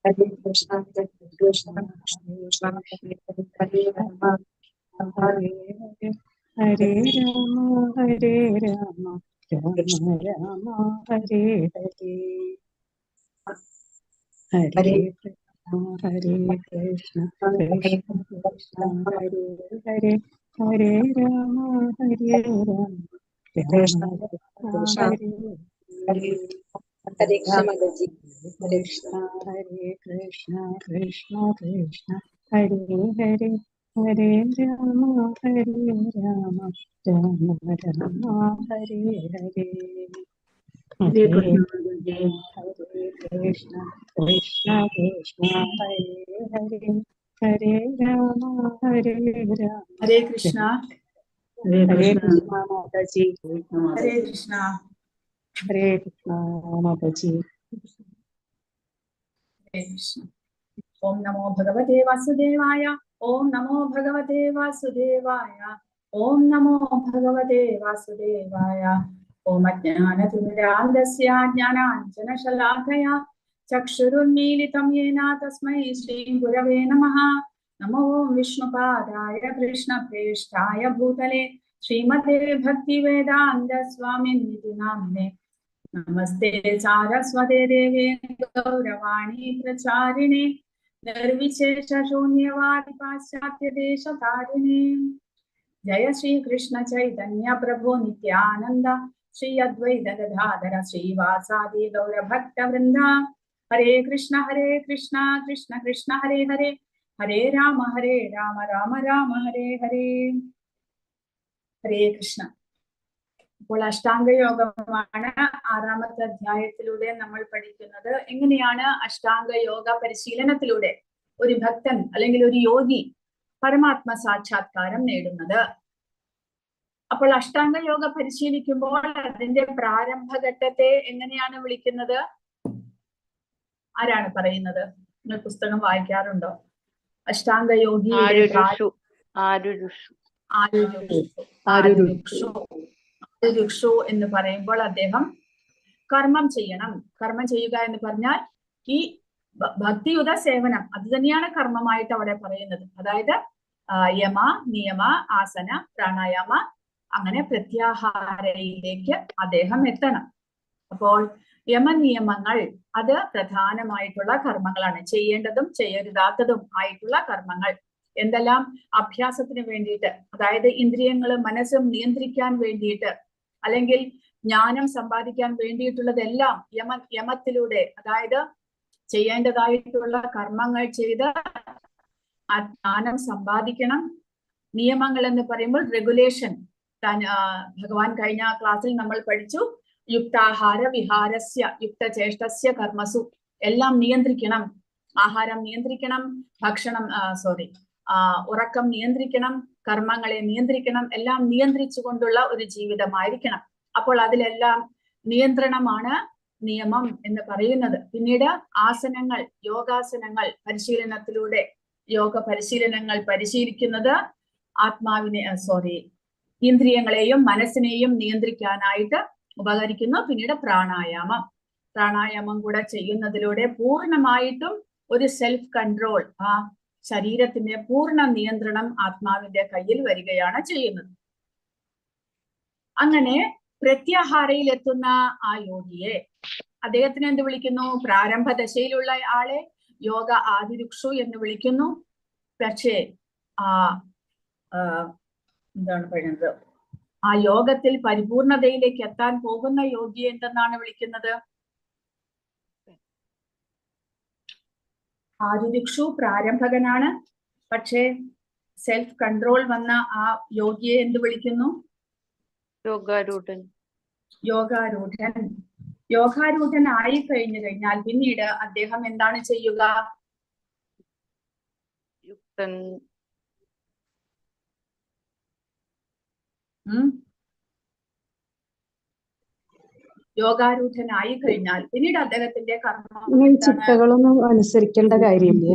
Hare Krishna, Krishna Krishna, Hare Rama, Hare Hare Rama, Hare Rama, Rama Rama, Hare Hare. Hare Krishna, Hare Krishna, Krishna Krishna, Hare Hare. Hare Rama, Hare Rama, Krishna Rama Rama, Krishna, Hare Hare Hare. Krishna, Mataji, Hare Krishna, Hare Krishna, Krishna Krishna, Hare Hare. Hare Rama, Hare Rama, Rama Rama, Hare Hare. Hare Hare Krishna, Krishna, Krishna Krishna, Hare Hare. Hare Rama, Hare Rama. Hare Krishna. Hare Hare Krishna, Krishna, Mataji. Hare Krishna. Hare Krishna, Mataji. Hare Krishna. Om Namo Bhagavate Vasudevaya. Om Namo Bhagavate Vasudevaya. Om Namo Bhagavate Vasudevaya. Om Ajnanatirmirandasya Jnananjanashalakaya Chakshurunmilitam Yena Tasmai Shri Gurave Namaha. Namo Vishnupadaya Krishna Preshthaya Bhutale Srimate Bhaktivedanta Swaminiti Namne. Namaste Saraswate Deve Gauravani Pracharine Nirvishesha Shunyavadi Paschatya Desha Tarine. Jaya Shri Krishna Chaitanya Prabhu Nityananda Shri Advaita Gadadhara Shri Vasadi Gaura Bhakta Vrinda. Hare Krishna Krishna Krishna Hare Hare. Hare Rama Rama Rama Hare Hare. Hare Krishna. അപ്പോൾ അഷ്ടാംഗയോഗമാണ് ആറാമത്തെ അധ്യായത്തിലൂടെ നമ്മൾ പഠിക്കുന്നത്. എങ്ങനെയാണ് അഷ്ടാംഗ യോഗ പരിശീലനത്തിലൂടെ ഒരു ഭക്തൻ അല്ലെങ്കിൽ ഒരു യോഗി പരമാത്മ സാക്ഷാത്കാരം നേടുന്നത്. അപ്പോൾ അഷ്ടാംഗ യോഗ പരിശീലിക്കുമ്പോൾ അതിന്റെ പ്രാരംഭഘട്ടത്തെ എങ്ങനെയാണ് വിളിക്കുന്നത്? ആരാണ് പറയുന്നത്? നിങ്ങൾ പുസ്തകം വായിക്കാറുണ്ടോ? അഷ്ടാംഗ യോഗി രുക്ഷു എന്ന് പറയുമ്പോൾ അദ്ദേഹം കർമ്മം ചെയ്യണം. കർമ്മം ചെയ്യുക എന്ന് പറഞ്ഞാൽ ഈ ഭക്തിയുത സേവനം, അത് തന്നെയാണ് കർമ്മമായിട്ട് അവിടെ പറയുന്നത്. അതായത് യമ, നിയമ, ആസന, പ്രാണായാമ, അങ്ങനെ പ്രത്യാഹാരയിലേക്ക് അദ്ദേഹം എത്തണം. അപ്പോൾ യമനിയമങ്ങൾ അത് പ്രധാനമായിട്ടുള്ള കർമ്മങ്ങളാണ്. ചെയ്യേണ്ടതും ചെയ്യരുതാത്തതും ആയിട്ടുള്ള കർമ്മങ്ങൾ. എന്തെല്ലാം അഭ്യാസത്തിന് വേണ്ടിയിട്ട്, അതായത് ഇന്ദ്രിയങ്ങളും മനസ്സും നിയന്ത്രിക്കാൻ വേണ്ടിയിട്ട്, അല്ലെങ്കിൽ ജ്ഞാനം സമ്പാദിക്കാൻ വേണ്ടിയിട്ടുള്ളതെല്ലാം യമത്തിലൂടെ, അതായത് ചെയ്യേണ്ടതായിട്ടുള്ള കർമ്മങ്ങൾ ചെയ്ത് ആ ജ്ഞാനം സമ്പാദിക്കണം. നിയമങ്ങൾ എന്ന് പറയുമ്പോൾ റെഗുലേഷൻ. ഭഗവാൻ കഴിഞ്ഞ ക്ലാസ്സിൽ നമ്മൾ പഠിച്ചു, യുക്താഹാര വിഹാരസ്യ യുക്തചേഷ്ടസ്യ കർമ്മസു, എല്ലാം നിയന്ത്രിക്കണം. ആഹാരം നിയന്ത്രിക്കണം, ഭക്ഷണം ഉറക്കം നിയന്ത്രിക്കണം, കർമ്മങ്ങളെ നിയന്ത്രിക്കണം, എല്ലാം നിയന്ത്രിച്ചുകൊണ്ടുള്ള ഒരു ജീവിതമായിരിക്കണം. അപ്പോൾ അതിലെല്ലാം നിയന്ത്രണമാണ് നിയമം എന്ന് പറയുന്നത്. പിന്നീട് ആസനങ്ങൾ, യോഗാസനങ്ങൾ പരിശീലനത്തിലൂടെ യോഗ പരിശീലനങ്ങൾ പരിശീലിക്കുന്നത് ഇന്ദ്രിയങ്ങളെയും മനസ്സിനെയും നിയന്ത്രിക്കാനായിട്ട് ഉപകരിക്കുന്നു. പിന്നീട് പ്രാണായാമം കൂടെ ചെയ്യുന്നതിലൂടെ പൂർണ്ണമായിട്ടും ഒരു സെൽഫ് കൺട്രോൾ, ആ ശരീരത്തിന്റെ പൂർണ്ണ നിയന്ത്രണം ആത്മാവിന്റെ കയ്യിൽ വരികയാണ് ചെയ്യുന്നത്. അങ്ങനെ പ്രത്യാഹാരയിൽ എത്തുന്ന ആ യോഗിയെ അദ്ദേഹത്തിന് എന്ത് വിളിക്കുന്നു? പ്രാരംഭ ദശയിലുള്ള ആളെ യോഗ ആദിരുക്ഷു എന്ന് വിളിക്കുന്നു. പക്ഷേ എന്താണ് പറയുന്നത്, ആ യോഗത്തിൽ പരിപൂർണതയിലേക്ക് എത്താൻ പോകുന്ന യോഗിയെ എന്തെന്നാണ് വിളിക്കുന്നത്? ആദിരുക്ഷു പ്രാരംഭകനാണ്. പക്ഷേ സെൽഫ് കൺട്രോൾ വന്ന ആ യോഗിയെ എന്ത് വിളിക്കുന്നു? യോഗാരൂഢൻ ആയി കഴിഞ്ഞു കഴിഞ്ഞാൽ പിന്നീട് അദ്ദേഹം എന്താണ് ചെയ്യുക? യോഗാരൂഢനായി കഴിഞ്ഞാൽ പിന്നീട് അദ്ദേഹത്തിന്റെ ചിട്ടകളൊന്നും അനുസരിക്കേണ്ട കാര്യമില്ല.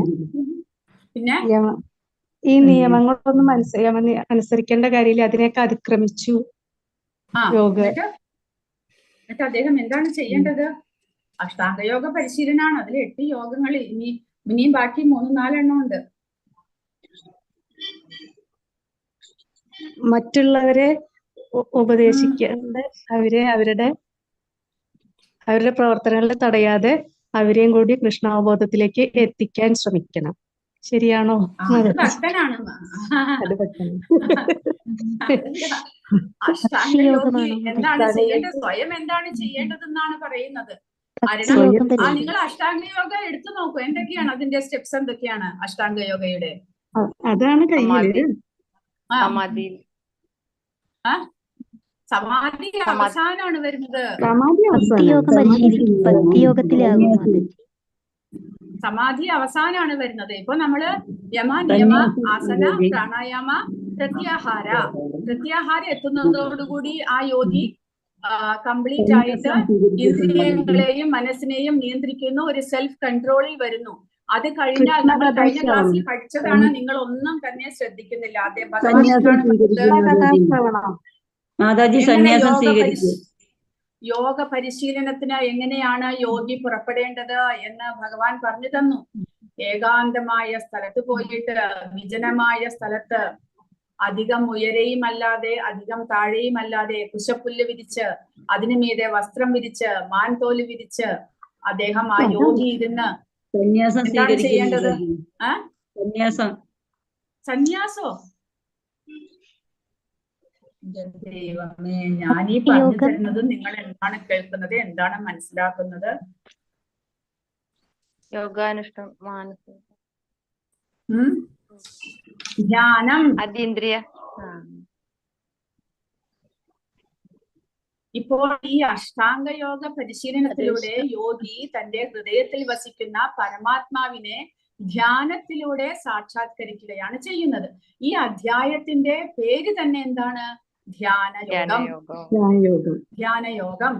പിന്നെ ഈ നിയമങ്ങളൊന്നും അനുസരിക്കേണ്ട കാര്യമില്ല, അതിനെയൊക്കെ അതിക്രമിച്ചു യോഗ. എന്നിട്ട് അദ്ദേഹം എന്താണ് ചെയ്യേണ്ടത്? അഷ്ടാംഗയോഗ പരിശീലനാണ്. അതിൽ 8 യോഗങ്ങൾ, ഇനിയും ബാക്കി 3-4 എണ്ണം ഉണ്ട്. മറ്റുള്ളവരെ ഉപദേശിക്കാണ്ട് അവരുടെ പ്രവർത്തനങ്ങളെ തടയാതെ അവരെയും കൂടി കൃഷ്ണാവബോധത്തിലേക്ക് എത്തിക്കാൻ ശ്രമിക്കണം. ശരിയാണോ? അത് ഭക്തനാണ്. അത് പറ്റുന്നു. അഷ്ടാംഗയോഗി എന്താണ് ചെയ്യേണ്ടത്, സ്വയം എന്താണ് ചെയ്യേണ്ടതെന്നാണ് പറയുന്നത്. നിങ്ങൾ അഷ്ടാംഗയോഗ എടുത്തു നോക്കൂ. എന്തൊക്കെയാണ് അതിന്റെ സ്റ്റെപ്സ്? എന്തൊക്കെയാണ് അഷ്ടാംഗയോഗയുടെ? അതാണ് കയ്യില്. സമാധി അവസാനമാണ് വരുന്നത്. സമാധി അവസാനമാണ് വരുന്നത്. ഇപ്പൊ നമ്മള് യമ, നിയമ, ആസന, പ്രാണായാമ, പ്രത്യാഹാരം എത്തുന്നതോടുകൂടി ആ യോഗി കംപ്ലീറ്റ് ആയിട്ട് ഇന്ദ്രിയങ്ങളെയും മനസ്സിനെയും നിയന്ത്രിക്കുന്ന ഒരു സെൽഫ് കൺട്രോളിൽ വരുന്നു. അത് കഴിഞ്ഞാൽ നമ്മൾ കഴിഞ്ഞ ക്ലാസ്സിൽ പഠിച്ചതാണ്, നിങ്ങൾ ഒന്നും തന്നെ ശ്രദ്ധിക്കുന്നില്ല. ആദ്യം യോഗ പരിശീലനത്തിന് എങ്ങനെയാണ് യോഗി പുറപ്പെടേണ്ടത് എന്ന് ഭഗവാൻ പറഞ്ഞു തന്നു. ഏകാന്തമായ സ്ഥലത്ത് പോയിട്ട്, വിജനമായ സ്ഥലത്ത്, അധികം ഉയരെയും അല്ലാതെ അധികം താഴെയും അല്ലാതെ, കുശപ്പുല്ല് വിരിച്ച് അതിനു മീതെ വസ്ത്രം വിരിച്ച് മാൻതോല് വിരിച്ച് അദ്ദേഹം ആ യോഗി ഇരുന്ന് എന്താണ് ചെയ്യേണ്ടത്? സന്യാസോ? ദൈവമേ, ഞാനീ പറഞ്ഞു തരുന്നത് നിങ്ങൾ എന്താണ് കേൾക്കുന്നത്, എന്താണ് മനസ്സിലാക്കുന്നത്? ധ്യാനം, അതീന്ദ്രിയ. ഇപ്പോൾ ഈ അഷ്ടാംഗയോഗ പരിശീലനത്തിലൂടെ യോഗി തന്റെ ഹൃദയത്തിൽ വസിക്കുന്ന പരമാത്മാവിനെ ധ്യാനത്തിലൂടെ സാക്ഷാത്കരിക്കുകയാണ് ചെയ്യുന്നത്. ഈ അധ്യായത്തിന്റെ പേര് തന്നെ എന്താണ്? ധ്യാനയോഗം.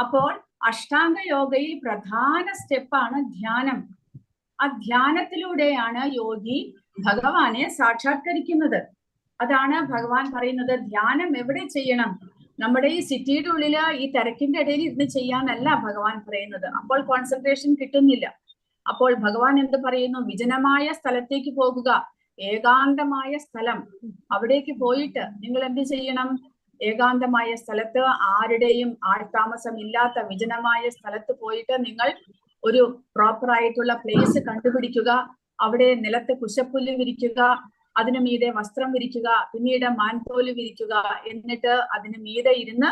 അപ്പോൾ അഷ്ടാംഗയോഗയിൽ പ്രധാന സ്റ്റെപ്പാണ് ധ്യാനം. ആ ധ്യാനത്തിലൂടെയാണ് യോഗി ഭഗവാനെ സാക്ഷാത്കരിക്കുന്നത്. അതാണ് ഭഗവാൻ പറയുന്നത്. ധ്യാനം എവിടെ ചെയ്യണം? നമ്മുടെ ഈ സിറ്റിയുടെ ഉള്ളില് ഈ തിരക്കിന്റെ ഇടയിൽ ഇരുന്ന് ചെയ്യാനല്ല ഭഗവാൻ പറയുന്നത്. അപ്പോൾ കോൺസെൻട്രേഷൻ കിട്ടുന്നില്ല. അപ്പോൾ ഭഗവാൻ എന്ത് പറയുന്നു? വിജനമായ സ്ഥലത്തേക്ക് പോകുക, ഏകാന്തമായ സ്ഥലം. അവിടേക്ക് പോയിട്ട് നിങ്ങൾ എന്ത് ചെയ്യണം? ഏകാന്തമായ സ്ഥലത്ത്, ആരുടെയും ആൾതാമസം ഇല്ലാത്ത വിജനമായ സ്ഥലത്ത് പോയിട്ട് നിങ്ങൾ ഒരു പ്രോപ്പർ ആയിട്ടുള്ള പ്ലേസ് കണ്ടുപിടിക്കുക. അവിടെ നിലത്ത് കുശപ്പുല്ല് വിരിക്കുക, അതിനു മീതെ വസ്ത്രം വിരിക്കുക, പിന്നീട് മാൻതോല് വിരിക്കുക. എന്നിട്ട് അതിന് മീതെ ഇരുന്ന്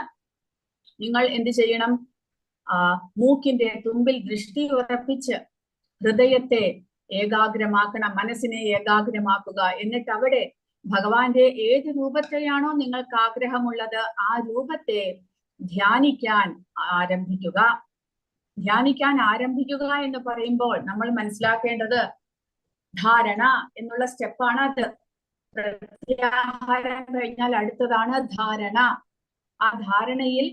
നിങ്ങൾ എന്ത് ചെയ്യണം? മൂക്കിന്റെ തുമ്പിൽ ദൃഷ്ടി ഉറപ്പിച്ച് ഹൃദയത്തെ ഏകാഗ്രമാക്കണം, മനസ്സിനെ ഏകാഗ്രമാക്കുക. എന്നിട്ട് അവിടെ ഭഗവാന്റെ ഏത് രൂപത്തെയാണോ നിങ്ങൾക്ക് ആഗ്രഹമുള്ളത് ആ രൂപത്തെ ധ്യാനിക്കാൻ ആരംഭിക്കുക. ധ്യാനിക്കാൻ ആരംഭിക്കുക എന്ന് പറയുമ്പോൾ നമ്മൾ മനസ്സിലാക്കേണ്ടത് ധാരണ എന്നുള്ള സ്റ്റെപ്പാണ് അത്. പ്രത്യാഹാരം കഴിഞ്ഞാൽ അടുത്തതാണ് ധാരണ. ആ ധാരണയിൽ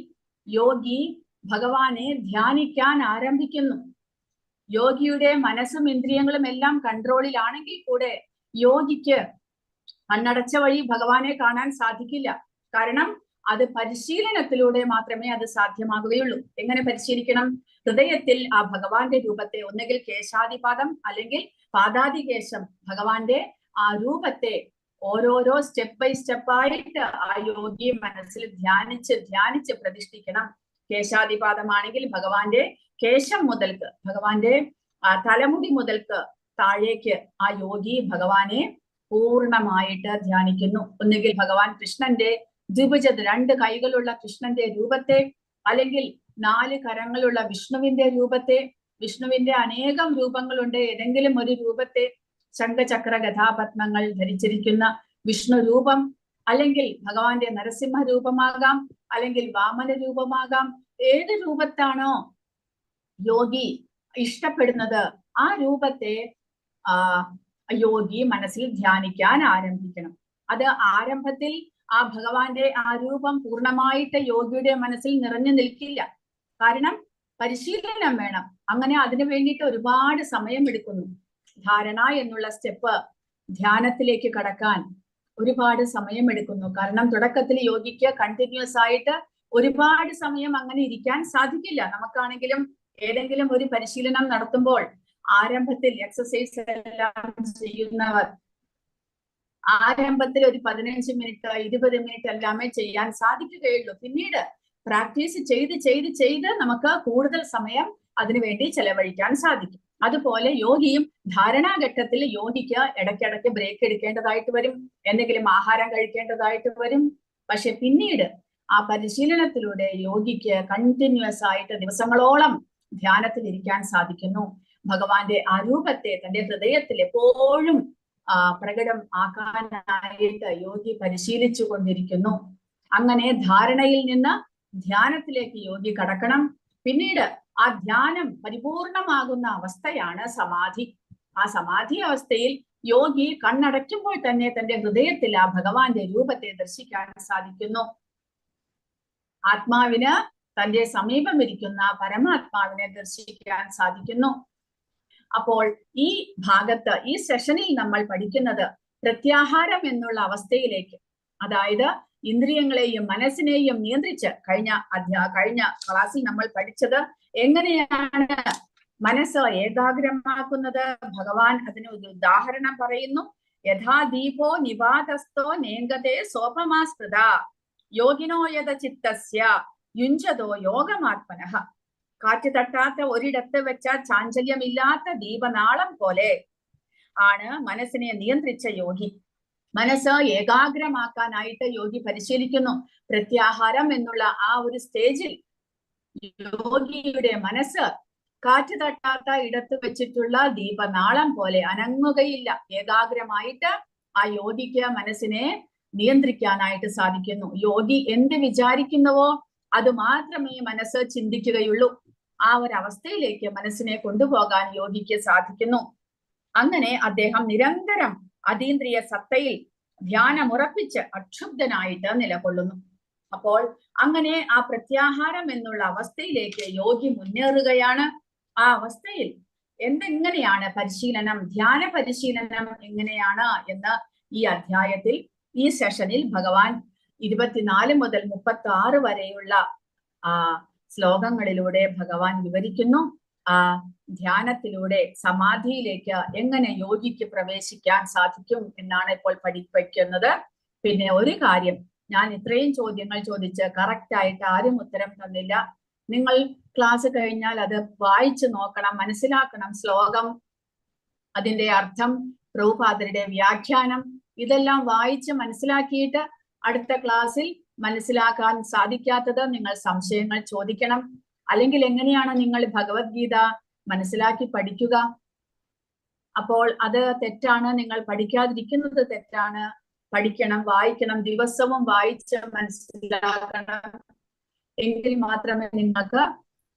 യോഗി ഭഗവാനെ ധ്യാനിക്കാൻ ആരംഭിക്കുന്നു. യോഗിയുടെ മനസ്സും ഇന്ദ്രിയങ്ങളും എല്ലാം കൺട്രോളിലാണെങ്കിൽ കൂടെ യോഗിക്ക് കണ്ണടച്ച വഴി ഭഗവാനെ കാണാൻ സാധിക്കില്ല. കാരണം അത് പരിശീലനത്തിലൂടെ മാത്രമേ അത് സാധ്യമാകുകയുള്ളൂ. എങ്ങനെ പരിശീലിക്കണം? ഹൃദയത്തിൽ ആ ഭഗവാന്റെ രൂപത്തെ, ഒന്നുകിൽ കേശാദിപാദം അല്ലെങ്കിൽ പാദാദികേശം, ഭഗവാന്റെ ആ രൂപത്തെ ഓരോരോ സ്റ്റെപ്പ് ബൈ സ്റ്റെപ്പായിട്ട് ആ യോഗി മനസ്സിൽ ധ്യാനിച്ച് പ്രതിഷ്ഠിക്കണം. കേശാദിപാദമാണെങ്കിൽ ഭഗവാന്റെ കേശം മുതൽക്ക്, ഭഗവാന്റെ തലമുടി മുതൽക്ക് താഴേക്ക് ആ യോഗി ഭഗവാനെ പൂർണ്ണമായിട്ട് ധ്യാനിക്കുന്നു. ഒന്നുകിൽ ഭഗവാൻ കൃഷ്ണന്റെ ദ്വിഭുജ 2 കൈകളുള്ള കൃഷ്ണന്റെ രൂപത്തെ, അല്ലെങ്കിൽ 4 കരങ്ങളുള്ള വിഷ്ണുവിന്റെ രൂപത്തെ, വിഷ്ണുവിന്റെ അനേകം രൂപങ്ങളുണ്ട്, ഏതെങ്കിലും ഒരു രൂപത്തെ, ശംഖചക്ര ഗദാപത്മങ്ങൾ ധരിച്ചിരിക്കുന്ന വിഷ്ണു രൂപം, അല്ലെങ്കിൽ ഭഗവാന്റെ നരസിംഹ രൂപമാകാം, അല്ലെങ്കിൽ വാമന രൂപമാകാം. ഏത് രൂപത്താണോ യോഗി ഇഷ്ടപ്പെടുന്നത് ആ രൂപത്തെ യോഗി മനസ്സിൽ ധ്യാനിക്കാൻ ആരംഭിക്കണം. അത് ആരംഭത്തിൽ ആ ഭഗവാന്റെ ആ രൂപം പൂർണ്ണമായിട്ട് യോഗിയുടെ മനസ്സിൽ നിറഞ്ഞു നിൽക്കില്ല. കാരണം പരിശീലനം വേണം. അങ്ങനെ അതിനു വേണ്ടിയിട്ട് ഒരുപാട് സമയം എടുക്കുന്നു. ധാരണ എന്നുള്ള സ്റ്റെപ്പ് ധ്യാനത്തിലേക്ക് കടക്കാൻ ഒരുപാട് സമയം എടുക്കുന്നു. കാരണം തുടക്കത്തിൽ യോഗിക്ക് കണ്ടിന്യൂസ് ആയിട്ട് ഒരുപാട് സമയം അങ്ങനെ ഇരിക്കാൻ സാധിക്കില്ല. നമുക്കാണെങ്കിലും ഏതെങ്കിലും ഒരു പരിശീലനം നടത്തുമ്പോൾ ആരംഭത്തിൽ എക്സസൈസ് എല്ലാം ചെയ്യുന്നവർ ആരംഭത്തിൽ ഒരു 15 മിനിറ്റ് 20 മിനിറ്റ് എല്ലാമേ ചെയ്യാൻ സാധിക്കുകയുള്ളൂ. പിന്നീട് പ്രാക്ടീസ് ചെയ്ത് നമുക്ക് കൂടുതൽ സമയം അതിനുവേണ്ടി ചെലവഴിക്കാൻ സാധിക്കും. അതുപോലെ യോഗിയും ധാരണാഘട്ടത്തിൽ യോഗിക്ക് ഇടയ്ക്കിടയ്ക്ക് ബ്രേക്ക് എടുക്കേണ്ടതായിട്ട് വരും, എന്തെങ്കിലും ആഹാരം കഴിക്കേണ്ടതായിട്ട് വരും. പക്ഷെ പിന്നീട് ആ പരിശീലനത്തിലൂടെ യോഗിക്ക് കണ്ടിന്യൂസ് ആയിട്ട് ദിവസങ്ങളോളം ധ്യാനത്തിൽ ഇരിക്കാൻ സാധിക്കുന്നു. ഭഗവാന്റെ ആ രൂപത്തെ തന്റെ ഹൃദയത്തിൽ എപ്പോഴും പ്രകടം ആക്കാനായിട്ട് യോഗി പരിശീലിച്ചു കൊണ്ടിരിക്കുന്നു. അങ്ങനെ ധാരണയിൽ നിന്ന് ധ്യാനത്തിലേക്ക് യോഗി കടക്കണം. പിന്നീട് ആ ധ്യാനം പരിപൂർണമാകുന്ന അവസ്ഥയാണ് സമാധി. ആ സമാധി അവസ്ഥയിൽ യോഗി കണ്ണടയ്ക്കുമ്പോൾ തന്നെ തന്റെ ഹൃദയത്തിൽ ആ ഭഗവാന്റെ രൂപത്തെ ദർശിക്കാൻ സാധിക്കുന്നു. ആത്മാവിന് തന്റെ സമീപം ഇരിക്കുന്ന പരമാത്മാവിനെ ദർശിക്കാൻ സാധിക്കുന്നു. അപ്പോൾ ഈ ഭാഗത്ത് ഈ സെഷനിൽ നമ്മൾ പഠിക്കുന്നത് പ്രത്യാഹാരം എന്നുള്ള അവസ്ഥയിലേക്ക്, അതായത് ഇന്ദ്രിയങ്ങളെയും മനസ്സിനെയും നിയന്ത്രിച്ച് കഴിഞ്ഞ ക്ലാസ്സിൽ നമ്മൾ പഠിച്ചത് എങ്ങനെയാണ് മനസ്സ് ഏകാഗ്രമാക്കുന്നത്. ഭഗവാൻ അതിന് ഒരു ഉദാഹരണം പറയുന്നു. യഥാ ദീപോ നിവാതസ്ഥോ നേങ്കതേ സോപമാസ്പൃത യോഗിനോ യഥ ചിത്തസ്യ യുഞ്ചതോ യോഗമാത്മനഃ. കാറ്റ് തട്ടാത്ത ഒരിടത്ത് വെച്ച ചാഞ്ചല്യമില്ലാത്ത ദീപനാളം പോലെ ആണ് മനസ്സിനെ നിയന്ത്രിച്ച യോഗി. മനസ്സ് ഏകാഗ്രമാക്കാനായിട്ട് യോഗി പരിശീലിക്കുന്നു. പ്രത്യാഹാരം എന്നുള്ള ആ ഒരു സ്റ്റേജിൽ യോഗിയുടെ മനസ്സ് കാറ്റ് തട്ടാത്ത ഇടത്ത് വെച്ചിട്ടുള്ള ദീപനാളം പോലെ അനങ്ങുകയില്ല. ഏകാഗ്രമായിട്ട് ആ യോഗിക്ക് മനസ്സിനെ നിയന്ത്രിക്കാനായിട്ട് സാധിക്കുന്നു. യോഗി എന്ത് വിചാരിക്കുന്നുവോ അത് മാത്രമേ മനസ്സ് ചിന്തിക്കുകയുള്ളൂ. ആ ഒരു അവസ്ഥയിലേക്ക് മനസ്സിനെ കൊണ്ടുപോകാൻ യോഗിക്ക് സാധിക്കുന്നു. അങ്ങനെ അദ്ദേഹം നിരന്തരം അതീന്ദ്രിയ സത്തയിൽ ധ്യാനമുറപ്പിച്ച് അക്ഷുബ്ധനായിട്ട് നിലകൊള്ളുന്നു. അപ്പോൾ അങ്ങനെ ആ പ്രത്യാഹാരം എന്നുള്ള അവസ്ഥയിലേക്ക് യോഗി മുന്നേറുകയാണ്. ആ അവസ്ഥയിൽ എങ്ങനെയാണ് പരിശീലനം, ധ്യാന പരിശീലനം എങ്ങനെയാണ് എന്ന് ഈ അധ്യായത്തിൽ ഈ സെഷനിൽ ഭഗവാൻ 24 മുതൽ 36 വരെയുള്ള ശ്ലോകങ്ങളിലൂടെ ഭഗവാൻ വിവരിക്കുന്നു. ആ ധ്യാനത്തിലൂടെ സമാധിയിലേക്ക് എങ്ങനെ യോഗിക്ക് പ്രവേശിക്കാൻ സാധിക്കും എന്നാണ് ഇപ്പോൾ പഠിപ്പിക്കുന്നത്. പിന്നെ ഒരു കാര്യം, ഞാൻ ഇത്രയും ചോദ്യങ്ങൾ ചോദിച്ച് കറക്റ്റ് ആയിട്ട് ആരും ഉത്തരം തന്നില്ല. നിങ്ങൾ ക്ലാസ് കഴിഞ്ഞാൽ അത് വായിച്ചു നോക്കണം, മനസ്സിലാക്കണം. ശ്ലോകം, അതിന്റെ അർത്ഥം, പ്രഭുപാദരുടെ വ്യാഖ്യാനം, ഇതെല്ലാം വായിച്ച് മനസ്സിലാക്കിയിട്ട് അടുത്ത ക്ലാസ്സിൽ മനസ്സിലാക്കാൻ സാധിക്കാത്തത് നിങ്ങൾ സംശയങ്ങൾ ചോദിക്കണം. അല്ലെങ്കിൽ എങ്ങനെയാണ് നിങ്ങൾ ഭഗവത്ഗീത മനസ്സിലാക്കി പഠിക്കുക? അപ്പോൾ അത് തെറ്റാണ്, നിങ്ങൾ പഠിക്കാതിരിക്കുന്നത് തെറ്റാണ്. പഠിക്കണം, വായിക്കണം, ദിവസവും വായിച്ച് മനസ്സിലാക്കണം. എങ്കിൽ മാത്രമേ നിങ്ങൾക്ക്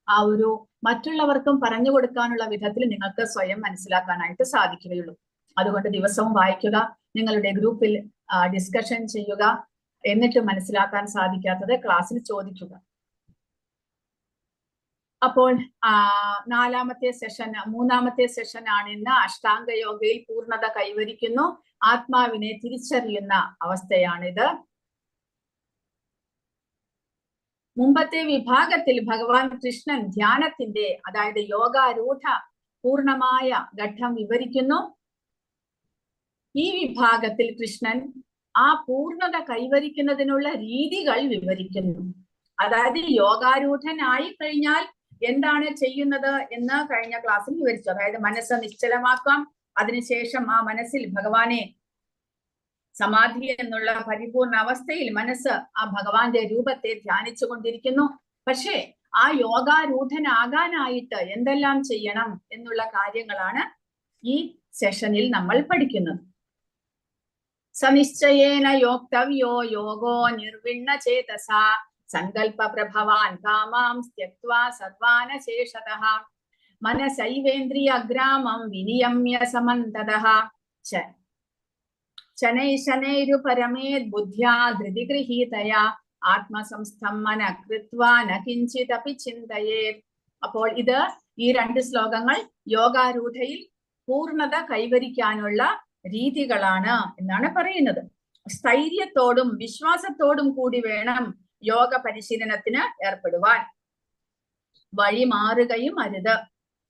ആ ഒരു മറ്റുള്ളവർക്കും പറഞ്ഞു കൊടുക്കാനുള്ള വിധത്തിൽ നിങ്ങൾക്ക് സ്വയം മനസ്സിലാക്കാനായിട്ട് സാധിക്കുകയുള്ളൂ. അതുകൊണ്ട് ദിവസവും വായിക്കുക, നിങ്ങളുടെ ഗ്രൂപ്പിൽ ഡിസ്കഷൻ ചെയ്യുക, എന്നിട്ട് മനസ്സിലാക്കാൻ സാധിക്കാത്തത് ക്ലാസ്സിൽ ചോദിക്കുക. അപ്പോൾ മൂന്നാമത്തെ സെഷൻ ആണ് ഇന്ന്. അഷ്ടാംഗ യോഗയിൽ പൂർണ്ണത കൈവരിക്കുന്നു, ആത്മാവിനെ തിരിച്ചറിയുന്ന അവസ്ഥയാണിത്. മുമ്പത്തെ വിഭാഗത്തിൽ ഭഗവാൻ കൃഷ്ണൻ ധ്യാനത്തിന്റെ, അതായത് യോഗാരൂഢ പൂർണമായ ഘട്ടം വിവരിക്കുന്നു. ഈ വിഭാഗത്തിൽ കൃഷ്ണൻ ആ പൂർണ്ണത കൈവരിക്കുന്നതിനുള്ള രീതികൾ വിവരിക്കുന്നു. അതായത് യോഗാരൂഢനായി കഴിഞ്ഞാൽ എന്താണ് ചെയ്യുന്നത് എന്ന് കഴിഞ്ഞ ക്ലാസ്സിൽ വിവരിച്ചു. അതായത് മനസ്സ് നിശ്ചലമാക്കാം, അതിനുശേഷം ആ മനസ്സിൽ ഭഗവാനെ, സമാധി എന്നുള്ള പരിപൂർണ അവസ്ഥയിൽ മനസ്സ് ആ ഭഗവാന്റെ രൂപത്തെ ധ്യാനിച്ചു കൊണ്ടിരിക്കുന്നു. പക്ഷേ ആ യോഗാരൂഢനാകാനായിട്ട് എന്തെല്ലാം ചെയ്യണം എന്നുള്ള കാര്യങ്ങളാണ് ഈ സെഷനിൽ നമ്മൾ പഠിക്കുന്നത്. സനിശ്ചയേന യോക്തവ്യോ യോഗോ നിർവിണ്ണ ചേതസ സങ്കൽപ്പ പ്രഭവാൻ കാമാം ത്യക്ത്വാ സർവാനശേഷതഃ മനസൈവേന്ദ്രിയഗ്രാമം വിനിയമ്യ സമന്തതഃ ശനൈശനൈരുപരമേത് ബുദ്ധ്യാ ധൃതിഗൃഹീതയാ ആത്മസംസ്ഥം മന കൃത്വാ ന കിഞ്ചിദപി ചിന്തയേത്. അപ്പോൾ ഇത് ഈ 2 ശ്ലോകങ്ങൾ യോഗാരൂഢയിൽ പൂർണ്ണത കൈവരിക്കാനുള്ള രീതികളാണ് എന്നാണ് പറയുന്നത്. സ്ഥൈര്യത്തോടും വിശ്വാസത്തോടും കൂടി വേണം യോഗ പരിശീലനത്തിന് ഏർപ്പെടുവാൻ. വഴി മാറുകയും അരുത്.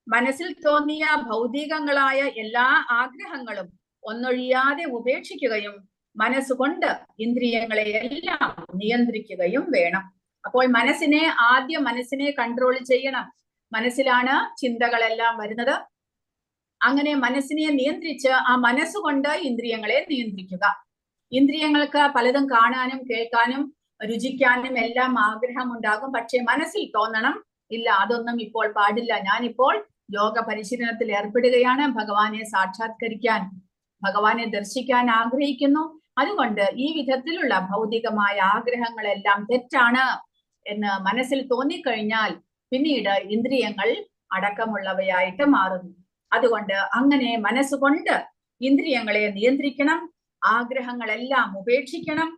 മനസ്സിൽ തോന്നിയ ഭൗതികങ്ങളായ എല്ലാ ആഗ്രഹങ്ങളും ഒന്നൊഴിയാതെ ഉപേക്ഷിക്കുകയും മനസ്സുകൊണ്ട് ഇന്ദ്രിയങ്ങളെ എല്ലാം നിയന്ത്രിക്കുകയും വേണം. അപ്പോൾ ആദ്യം മനസ്സിനെ കൺട്രോൾ ചെയ്യണം. മനസ്സിലാണ് ചിന്തകളെല്ലാം വരുന്നത്. അങ്ങനെ മനസ്സിനെ നിയന്ത്രിച്ച് ആ മനസ്സുകൊണ്ട് ഇന്ദ്രിയങ്ങളെ നിയന്ത്രിക്കുക. ഇന്ദ്രിയങ്ങൾക്ക് പലതും കാണാനും കേൾക്കാനും രുചിക്കാനും എല്ലാം ആഗ്രഹം ഉണ്ടാകും. പക്ഷെ മനസ്സിൽ തോന്നണം, ഇല്ല, അതൊന്നും ഇപ്പോൾ പാടില്ല, ഞാനിപ്പോൾ യോഗ പരിശീലനത്തിൽ ഏർപ്പെടുകയാണ്, ഭഗവാനെ സാക്ഷാത്കരിക്കാൻ, ഭഗവാനെ ദർശിക്കാൻ ആഗ്രഹിക്കുന്നു. അതുകൊണ്ട് ഈ വിധത്തിലുള്ള ഭൗതികമായ ആഗ്രഹങ്ങളെല്ലാം തെറ്റാണ് എന്ന് മനസ്സിൽ തോന്നിക്കഴിഞ്ഞാൽ പിന്നീട് ഇന്ദ്രിയങ്ങൾ അടക്കമുള്ളവയായിട്ട് മാറുന്നു. അതുകൊണ്ട് അങ്ങനെ മനസ്സുകൊണ്ട് ഇന്ദ്രിയങ്ങളെ നിയന്ത്രിക്കണം, ആഗ്രഹങ്ങളെല്ലാം ഉപേക്ഷിക്കണം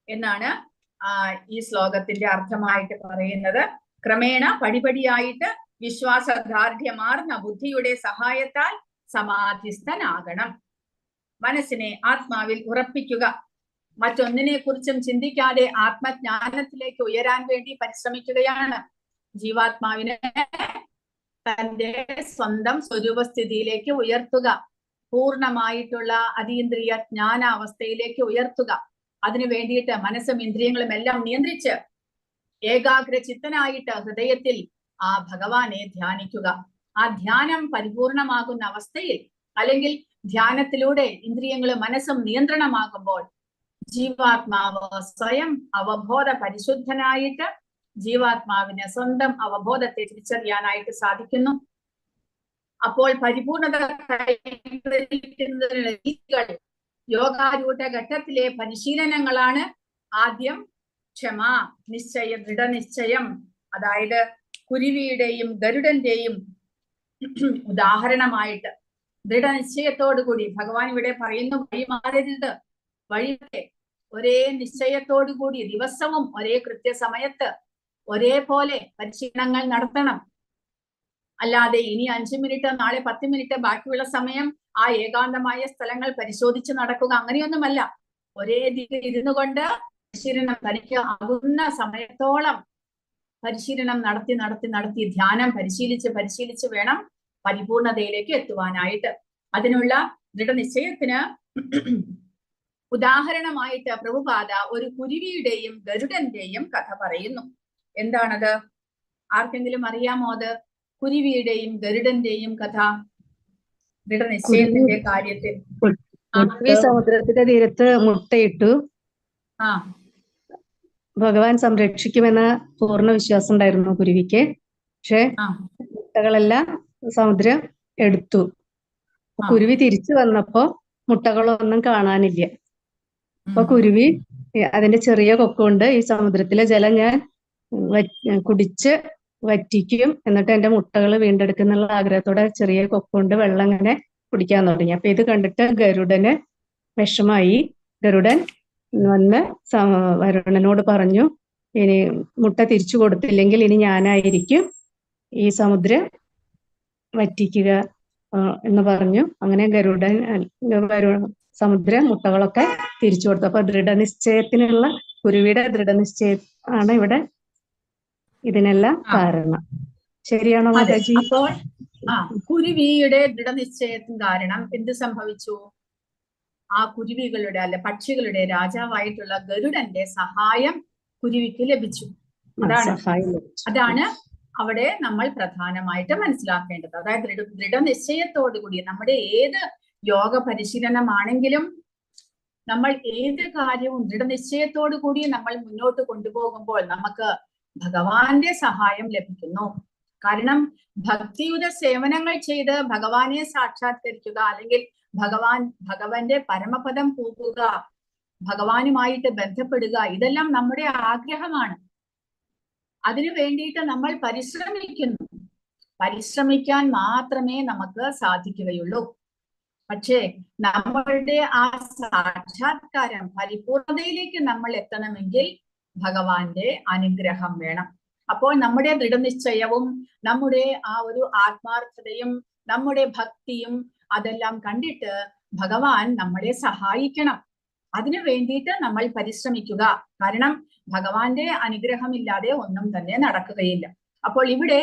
എന്നാണ് ഈ ശ്ലോകത്തിന്റെ അർത്ഥമായിട്ട് പറയുന്നത്. ക്രമേണ പടിപടിയായിട്ട് വിശ്വാസദാർഢ്യമാർന്ന ബുദ്ധിയുടെ സഹായത്താൽ സമാധിസ്ഥനാകണം. മനസ്സിനെ ആത്മാവിൽ ഉറപ്പിക്കുക. മറ്റൊന്നിനെ കുറിച്ചും ചിന്തിക്കാതെ ആത്മജ്ഞാനത്തിലേക്ക് ഉയരാൻ വേണ്ടി പരിശ്രമിക്കുകയാണ്. ജീവാത്മാവിനെ തന്റെ സ്വന്തം സ്വരൂപസ്ഥിതിയിലേക്ക് ഉയർത്തുക, പൂർണ്ണമായിട്ടുള്ള അതീന്ദ്രിയ ജ്ഞാനാവസ്ഥയിലേക്ക് ഉയർത്തുക. അതിനു വേണ്ടിയിട്ട് മനസ്സും ഇന്ദ്രിയങ്ങളും എല്ലാം നിയന്ത്രിച്ച് ഏകാഗ്ര ചിത്തനായിട്ട് ഹൃദയത്തിൽ ആ ഭഗവാനെ ധ്യാനിക്കുക. ആ ധ്യാനം പരിപൂർണമാകുന്ന അവസ്ഥയിൽ, അല്ലെങ്കിൽ ധ്യാനത്തിലൂടെ ഇന്ദ്രിയങ്ങളും മനസ്സും നിയന്ത്രണമാകുമ്പോൾ ജീവാത്മാവ് സ്വയം അവബോധ പരിശുദ്ധനായിട്ട് ജീവാത്മാവിന് സ്വന്തം അവബോധത്തെ തിരിച്ചറിയാനായിട്ട് സാധിക്കുന്നു. അപ്പോൾ പരിപൂർണത കൈവരിക്കുന്നതിനുള്ള രീതികൾ യോഗാരൂഢ ഘട്ടത്തിലെ പരിശീലനങ്ങളാണ്. ആദ്യം ക്ഷമ, നിശ്ചയം, ദൃഢനിശ്ചയം. അതായത് കുരുവിയുടെയും ഗരുഡന്റെയും ഉദാഹരണമായിട്ട് ദൃഢനിശ്ചയത്തോടുകൂടി ഭഗവാൻ ഇവിടെ പറയുന്നു, വഴി മാറരുത്, വഴിയുടെ ഒരേ നിശ്ചയത്തോടുകൂടി ദിവസവും ഒരേ കൃത്യസമയത്ത് ഒരേപോലെ പരിശീലനങ്ങൾ നടത്തണം. അല്ലാതെ ഇനി 5 മിനിറ്റ്, നാളെ 10 മിനിറ്റ്, ബാക്കിയുള്ള സമയം ആ ഏകാന്തമായ സ്ഥലങ്ങൾ പരിശോധിച്ച് നടക്കുക, അങ്ങനെയൊന്നുമല്ല. ഒരേ ദിക്കിൽ ഇരുന്നു കൊണ്ട് പരിശീലനം തനിക്ക് ആകുന്ന സമയത്തോളം പരിശീലനം നടത്തി ധ്യാനം പരിശീലിച്ച് വേണം പരിപൂർണതയിലേക്ക് എത്തുവാനായിട്ട്. അതിനുള്ള ദൃഢനിശ്ചയത്തിന് ഉദാഹരണമായിട്ട് പ്രഭുപാദ ഒരു കുരുവിയുടെയും ഗരുഡന്റെയും കഥ പറയുന്നു. എന്താണത്? ആർക്കെങ്കിലും അറിയാമോ അത്? കുരുവിയുടെയും ഗരുഡന്റെയും കഥ, ദൃഢനിശ്ചയത്തിന്റെ കാര്യത്തിൽ. സമുദ്രത്തിന്റെ തീരത്ത് മുട്ടയിട്ടു. ഭഗവാൻ സംരക്ഷിക്കുമെന്ന പൂർണ്ണ വിശ്വാസം ഉണ്ടായിരുന്നു കുരുവിക്ക്. പക്ഷെ മുട്ടകളെല്ലാം സമുദ്രം എടുത്തു. കുരുവി തിരിച്ചു വന്നപ്പോ മുട്ടകളൊന്നും കാണാനില്ല. അപ്പൊ കുരുവി അതിന്റെ ചെറിയ കൊക്കുകൊണ്ട് ഈ സമുദ്രത്തിലെ ജലം ഞാൻ കുടിച്ച് വറ്റിക്കും, എന്നിട്ട് എന്റെ മുട്ടകൾ വീണ്ടെടുക്കുന്നുള്ള ആഗ്രഹത്തോടെ ചെറിയ കൊക്കുകൊണ്ട് വെള്ളം ഇങ്ങനെ കുടിക്കാൻ തുടങ്ങി. അപ്പൊ ഇത് കണ്ടിട്ട് ഗരുഡന് വിഷമായി. ഗരുഡൻ വന്ന് വരുണനോട് പറഞ്ഞു, ഇനി മുട്ട തിരിച്ചു കൊടുത്തില്ലെങ്കിൽ ഇനി ഞാനായിരിക്കും ഈ സമുദ്രം വറ്റിക്കുക എന്ന് പറഞ്ഞു. അങ്ങനെ ഗരുഡൻ സമുദ്രം മുട്ടകളൊക്കെ തിരിച്ചു കൊടുത്തു. അപ്പൊ ദൃഢനിശ്ചയത്തിനുള്ള കുരുവിയുടെ ദൃഢനിശ്ചയം ആണ് ഇവിടെ ഇതിനെല്ലാം കാരണം. ശരിയാണോ മാതാജി? അപ്പോൾ കുരുവിയുടെ ദൃഢനിശ്ചയത്തിന് കാരണം എന്ത് സംഭവിച്ചു? ആ കുരുവികളുടെ പക്ഷികളുടെ രാജാവായിട്ടുള്ള ഗരുഡന്റെ സഹായം കുരുവിക്ക് ലഭിച്ചു. അതാണ് അവിടെ നമ്മൾ പ്രധാനമായിട്ട് മനസ്സിലാക്കേണ്ടത്. അതായത് ദൃഢനിശ്ചയത്തോടുകൂടി നമ്മുടെ ഏത് യോഗ പരിശീലനമാണെങ്കിലും നമ്മൾ ഏത് കാര്യവും ദൃഢനിശ്ചയത്തോടു കൂടി നമ്മൾ മുന്നോട്ട് കൊണ്ടുപോകുമ്പോൾ നമുക്ക് ഭഗവാന്റെ സഹായം ലഭിക്കുന്നു. കാരണം ഭക്തിയുത സേവനങ്ങൾ ചെയ്ത് ഭഗവാനെ സാക്ഷാത്കരിക്കുക, അല്ലെങ്കിൽ ഭഗവാന്റെ പരമപദം പോകുക, ഭഗവാനുമായിട്ട് ബന്ധപ്പെടുക, ഇതെല്ലാം നമ്മുടെ ആഗ്രഹമാണ്. അതിനു വേണ്ടിയിട്ട് നമ്മൾ പരിശ്രമിക്കുന്നു. പരിശ്രമിക്കാൻ മാത്രമേ നമുക്ക് സാധിക്കുകയുള്ളൂ. പക്ഷേ നമ്മളുടെ ആ സാക്ഷാത്കാരം പരിപൂർണതയിലേക്ക് നമ്മൾ എത്തണമെങ്കിൽ ഭഗവാന്റെ അനുഗ്രഹം വേണം. അപ്പോൾ നമ്മുടെ ദൃഢനിശ്ചയവും നമ്മുടെ ആ ഒരു ആത്മാർത്ഥതയും നമ്മുടെ ഭക്തിയും അതെല്ലാം കണ്ടിട്ട് ഭഗവാൻ നമ്മളെ സഹായിക്കണം. അതിനു വേണ്ടിയിട്ട് നമ്മൾ പരിശ്രമിക്കുക. കാരണം ഭഗവാന്റെ അനുഗ്രഹമില്ലാതെ ഒന്നും തന്നെ നടക്കുകയില്ല. അപ്പോൾ ഇവിടെ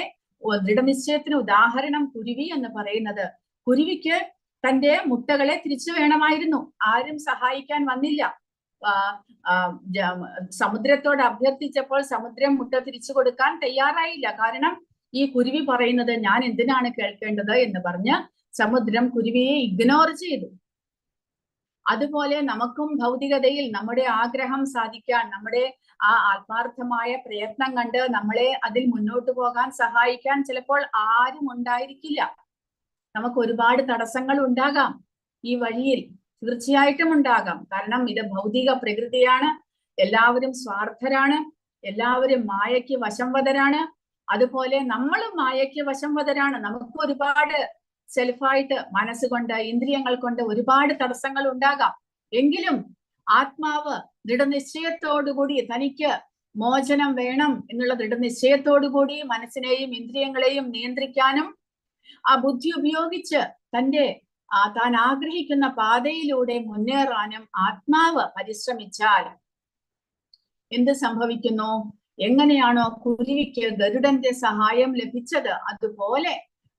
ദൃഢനിശ്ചയത്തിന് ഉദാഹരണം കുരുവി എന്ന് പറയുന്നത്, കുരുവിക്ക് തന്റെ മുട്ടകളെ തിരിച്ചു വേണമായിരുന്നു, ആരും സഹായിക്കാൻ വന്നില്ല. സമുദ്രത്തോട് അഭ്യർത്ഥിച്ചപ്പോൾ സമുദ്രം മുട്ട തിരിച്ചു കൊടുക്കാൻ തയ്യാറായില്ല. കാരണം ഈ കുരുവി പറയുന്നത് ഞാൻ എന്തിനാണ് കേൾക്കേണ്ടത് എന്ന് പറഞ്ഞ് സമുദ്രം കുരുവിയെ ഇഗ്നോർ ചെയ്തു. അതുപോലെ നമുക്കും ഭൗതികതയിൽ നമ്മുടെ ആഗ്രഹം സാധിക്കാൻ, നമ്മുടെ ആ ആത്മാർത്ഥമായ പ്രയത്നം കണ്ട് നമ്മളെ അതിൽ മുന്നോട്ട് പോകാൻ സഹായിക്കാൻ ചിലപ്പോൾ ആരും ഉണ്ടായിരിക്കില്ല. നമുക്ക് ഒരുപാട് തടസ്സങ്ങൾ ഉണ്ടാകാം ഈ വഴിയിൽ, തീർച്ചയായിട്ടും ഉണ്ടാകാം. കാരണം ഇത് ഭൗതിക പ്രകൃതിയാണ്, എല്ലാവരും സ്വാർത്ഥരാണ്, എല്ലാവരും മായയ്ക്ക് വശംവദരാണ്. അതുപോലെ നമ്മളും മായയ്ക്ക് വശംവദരാണ്. നമുക്ക് ഒരുപാട് സെൽഫായിട്ട് മനസ്സുകൊണ്ട് ഇന്ദ്രിയങ്ങൾ കൊണ്ട് ഒരുപാട് തടസ്സങ്ങൾ ഉണ്ടാകാം. എങ്കിലും ആത്മാവ് ദൃഢനിശ്ചയത്തോടുകൂടി തനിക്ക് മോചനം വേണം എന്നുള്ള ദൃഢനിശ്ചയത്തോടുകൂടി മനസ്സിനെയും ഇന്ദ്രിയങ്ങളെയും നിയന്ത്രിക്കാനും ആ ബുദ്ധി ഉപയോഗിച്ച് താൻ ആഗ്രഹിക്കുന്ന പാതയിലൂടെ മുന്നേറാനും ആത്മാവ് പരിശ്രമിച്ചാൽ എന്ത് സംഭവിക്കുന്നു? എങ്ങനെയാണോ കുരുവിക്ക് ഗരുഡന്റെ സഹായം ലഭിച്ചത്, അതുപോലെ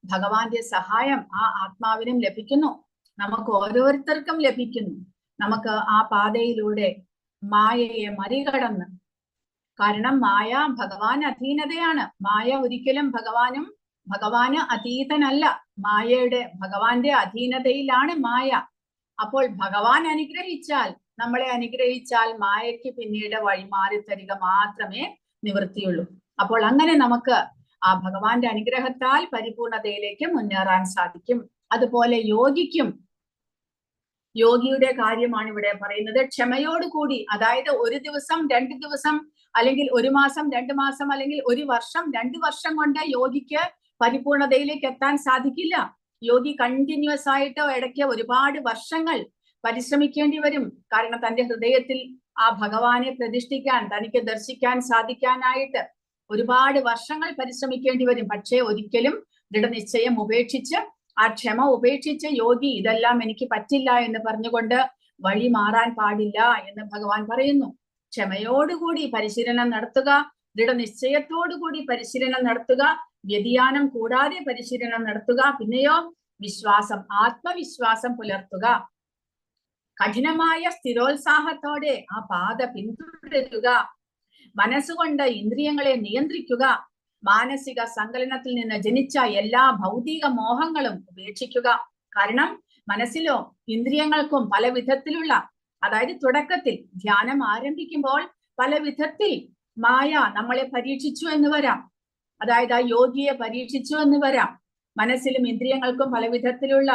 ഭഗവാന്റെ സഹായം ആ ആത്മാവിനും ലഭിക്കുന്നു, നമുക്ക് ഓരോരുത്തർക്കും ലഭിക്കുന്നു. നമുക്ക് ആ പാതയിലൂടെ മായയെ മറികടന്ന്, കാരണം മായ ഭഗവാൻ അധീനതയാണ്. മായ ഒരിക്കലും ഭഗവാന് അതീതനല്ല. ഭഗവാന്റെ അധീനതയിലാണ് മായ. അപ്പോൾ ഭഗവാൻ അനുഗ്രഹിച്ചാൽ, നമ്മളെ അനുഗ്രഹിച്ചാൽ മായയ്ക്ക് പിന്നീട് വഴിമാറി തരിക മാത്രമേ നിവൃത്തിയുള്ളൂ. അപ്പോൾ അങ്ങനെ നമുക്ക് ആ ഭഗവാന്റെ അനുഗ്രഹത്താൽ പരിപൂർണതയിലേക്ക് മുന്നേറാൻ സാധിക്കും. അതുപോലെ യോഗിയുടെ കാര്യമാണ് ഇവിടെ പറയുന്നത്. ക്ഷമയോടുകൂടി, അതായത് ഒരു ദിവസം 2 ദിവസം അല്ലെങ്കിൽ 1 മാസം 2 മാസം അല്ലെങ്കിൽ 1 വർഷം 2 വർഷം കൊണ്ട് യോഗിക്ക് പരിപൂർണതയിലേക്ക് എത്താൻ സാധിക്കില്ല. യോഗി കണ്ടിന്യൂസ് ആയിട്ട് ഇടയ്ക്ക് ഒരുപാട് വർഷങ്ങൾ പരിശ്രമിക്കേണ്ടി വരും. കാരണം തന്റെ ഹൃദയത്തിൽ ആ ഭഗവാനെ പ്രതിഷ്ഠിക്കാൻ, തനിക്ക് ദർശിക്കാൻ സാധിക്കാനായിട്ട് ഒരുപാട് വർഷങ്ങൾ പരിശ്രമിക്കേണ്ടി വരും. പക്ഷേ ഒരിക്കലും ദൃഢനിശ്ചയം ഉപേക്ഷിച്ച്, ആ ക്ഷമ ഉപേക്ഷിച്ച് യോഗി ഇതെല്ലാം എനിക്ക് പറ്റില്ല എന്ന് പറഞ്ഞുകൊണ്ട് വഴി മാറാൻ പാടില്ല എന്ന് ഭഗവാൻ പറയുന്നു. ക്ഷമയോടുകൂടി പരിശീലനം നടത്തുക, ദൃഢനിശ്ചയത്തോടുകൂടി പരിശീലനം നടത്തുക, വ്യതിയാനം കൂടാതെ പരിശീലനം നടത്തുക. പിന്നെയോ വിശ്വാസം, ആത്മവിശ്വാസം പുലർത്തുക. കഠിനമായ സ്ഥിരോത്സാഹത്തോടെ ആ പാത പിന്തുടരുക. മനസ്സുകൊണ്ട് ഇന്ദ്രിയങ്ങളെ നിയന്ത്രിക്കുക. മാനസിക സങ്കലനത്തിൽ നിന്ന് ജനിച്ച എല്ലാ ഭൗതിക മോഹങ്ങളും ഉപേക്ഷിക്കുക. കാരണം മനസ്സിലോ ഇന്ദ്രിയങ്ങൾക്കും പല വിധത്തിലുള്ള, അതായത് തുടക്കത്തിൽ ധ്യാനം ആരംഭിക്കുമ്പോൾ പല വിധത്തിൽ മായ നമ്മളെ പരീക്ഷിച്ചു എന്ന് വരാം. അതായത് ആ യോഗിയെ പരീക്ഷിച്ചു എന്ന് വരാം. മനസ്സിലും ഇന്ദ്രിയങ്ങൾക്കും പല വിധത്തിലുള്ള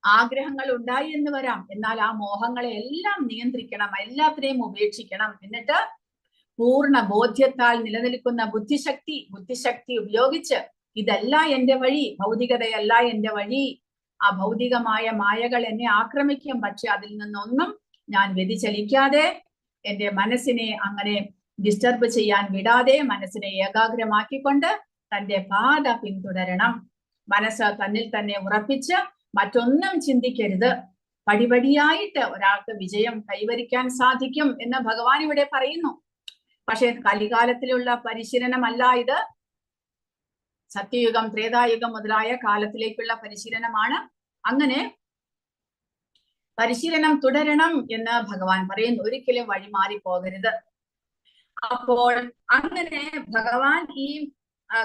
ആഗ്രഹങ്ങൾ ഉണ്ടായി എന്ന് വരാം. എന്നാൽ ആ മോഹങ്ങളെ എല്ലാം നിയന്ത്രിക്കണം, എല്ലാത്തിനെയും ഉപേക്ഷിക്കണം. എന്നിട്ട് പൂർണ്ണ ബോധ്യത്താൽ നിലനിൽക്കുന്ന ബുദ്ധിശക്തി ഉപയോഗിച്ച് ഇതല്ല എന്റെ വഴി, ഭൗതികതയല്ല എന്റെ വഴി, ആ ഭൗതികമായ മായകൾ എന്നെ ആക്രമിക്കും, പക്ഷെ അതിൽ നിന്നൊന്നും ഞാൻ വ്യതിചലിക്കാതെ എന്റെ മനസ്സിനെ അങ്ങനെ ഡിസ്റ്റർബ് ചെയ്യാൻ വിടാതെ മനസ്സിനെ ഏകാഗ്രമാക്കിക്കൊണ്ട് തന്റെ പാത പിന്തുടരണം. മനസ്സ് തന്നിൽ തന്നെ ഉറപ്പിച്ച് മറ്റൊന്നും ചിന്തിക്കരുത്. പടിപടിയായിട്ട് ഒരാൾക്ക് വിജയം കൈവരിക്കാൻ സാധിക്കും എന്ന് ഭഗവാൻ ഇവിടെ പറയുന്നു. പക്ഷെ കലികാലത്തിലുള്ള പരിശീലനമല്ല ഇത്. സത്യയുഗം, ത്രേതായുഗം മുതലായ കാലത്തിലേക്കുള്ള പരിശീലനമാണ്. അങ്ങനെ പരിശീലനം തുടരണം എന്ന് ഭഗവാൻ പറയുന്നു. ഒരിക്കലും വഴിമാറി പോകരുത്. അപ്പോൾ അങ്ങനെ ഭഗവാൻ ഈ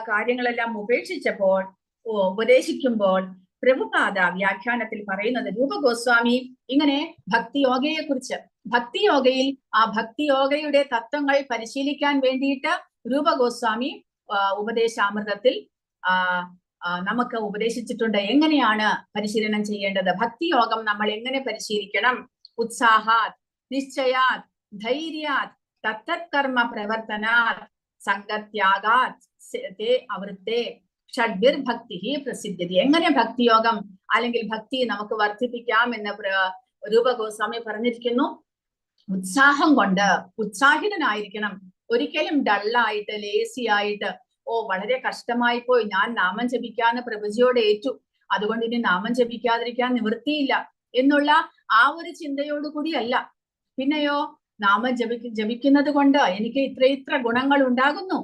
കാര്യങ്ങളെല്ലാം ഉപേക്ഷിച്ചപ്പോൾ, ഉപദേശിക്കുമ്പോൾ പ്രഭുപാദ വ്യാഖ്യാനത്തിൽ പറയുന്നത്, രൂപഗോസ്വാമി ഇങ്ങനെ ഭക്തിയോഗയെ കുറിച്ച്, ഭക്തിയോഗയിൽ ആ ഭക്തിയോഗയുടെ തത്വങ്ങൾ പരിശീലിക്കാൻ വേണ്ടിയിട്ട് രൂപഗോസ്വാമി ഉപദേശാമൃതത്തിൽ നമുക്ക് ഉപദേശിച്ചിട്ടുണ്ട്. എങ്ങനെയാണ് പരിശീലനം ചെയ്യേണ്ടത്, ഭക്തിയോഗം നമ്മൾ എങ്ങനെ പരിശീലിക്കണം. ഉത്സാഹാത്, നിശ്ചയാത്, ധൈര്യാത്, തത്തത് കർമ്മ പ്രവർത്തനാത്, സംഗത്യാഗാത്, അവൃത്തെ ഷഡ്ഭിർ ഭക്തി പ്രസിദ്ധ്യതി. എങ്ങനെ ഭക്തിയോഗം അല്ലെങ്കിൽ ഭക്തി നമുക്ക് വർദ്ധിപ്പിക്കാം എന്ന് രൂപഗോസ്വാമി പറഞ്ഞിരിക്കുന്നു. ഉത്സാഹം കൊണ്ട് ഉത്സാഹിതനായിരിക്കണം. ഒരിക്കലും ഡള്ളായിട്ട് ലേസി ആയിട്ട് വളരെ കഷ്ടമായി പോയി, ഞാൻ നാമം ജപിക്കാന്ന് പ്രഭുജിയോട് ഏറ്റു, അതുകൊണ്ട് ഇനി നാമം ജപിക്കാതിരിക്കാൻ നിവൃത്തിയില്ല എന്നുള്ള ആ ഒരു ചിന്തയോടുകൂടിയല്ല. പിന്നെയോ നാമം ജപിക്കുന്നത് കൊണ്ട് എനിക്ക് ഇത്ര ഗുണങ്ങൾ ഉണ്ടാകുന്നു,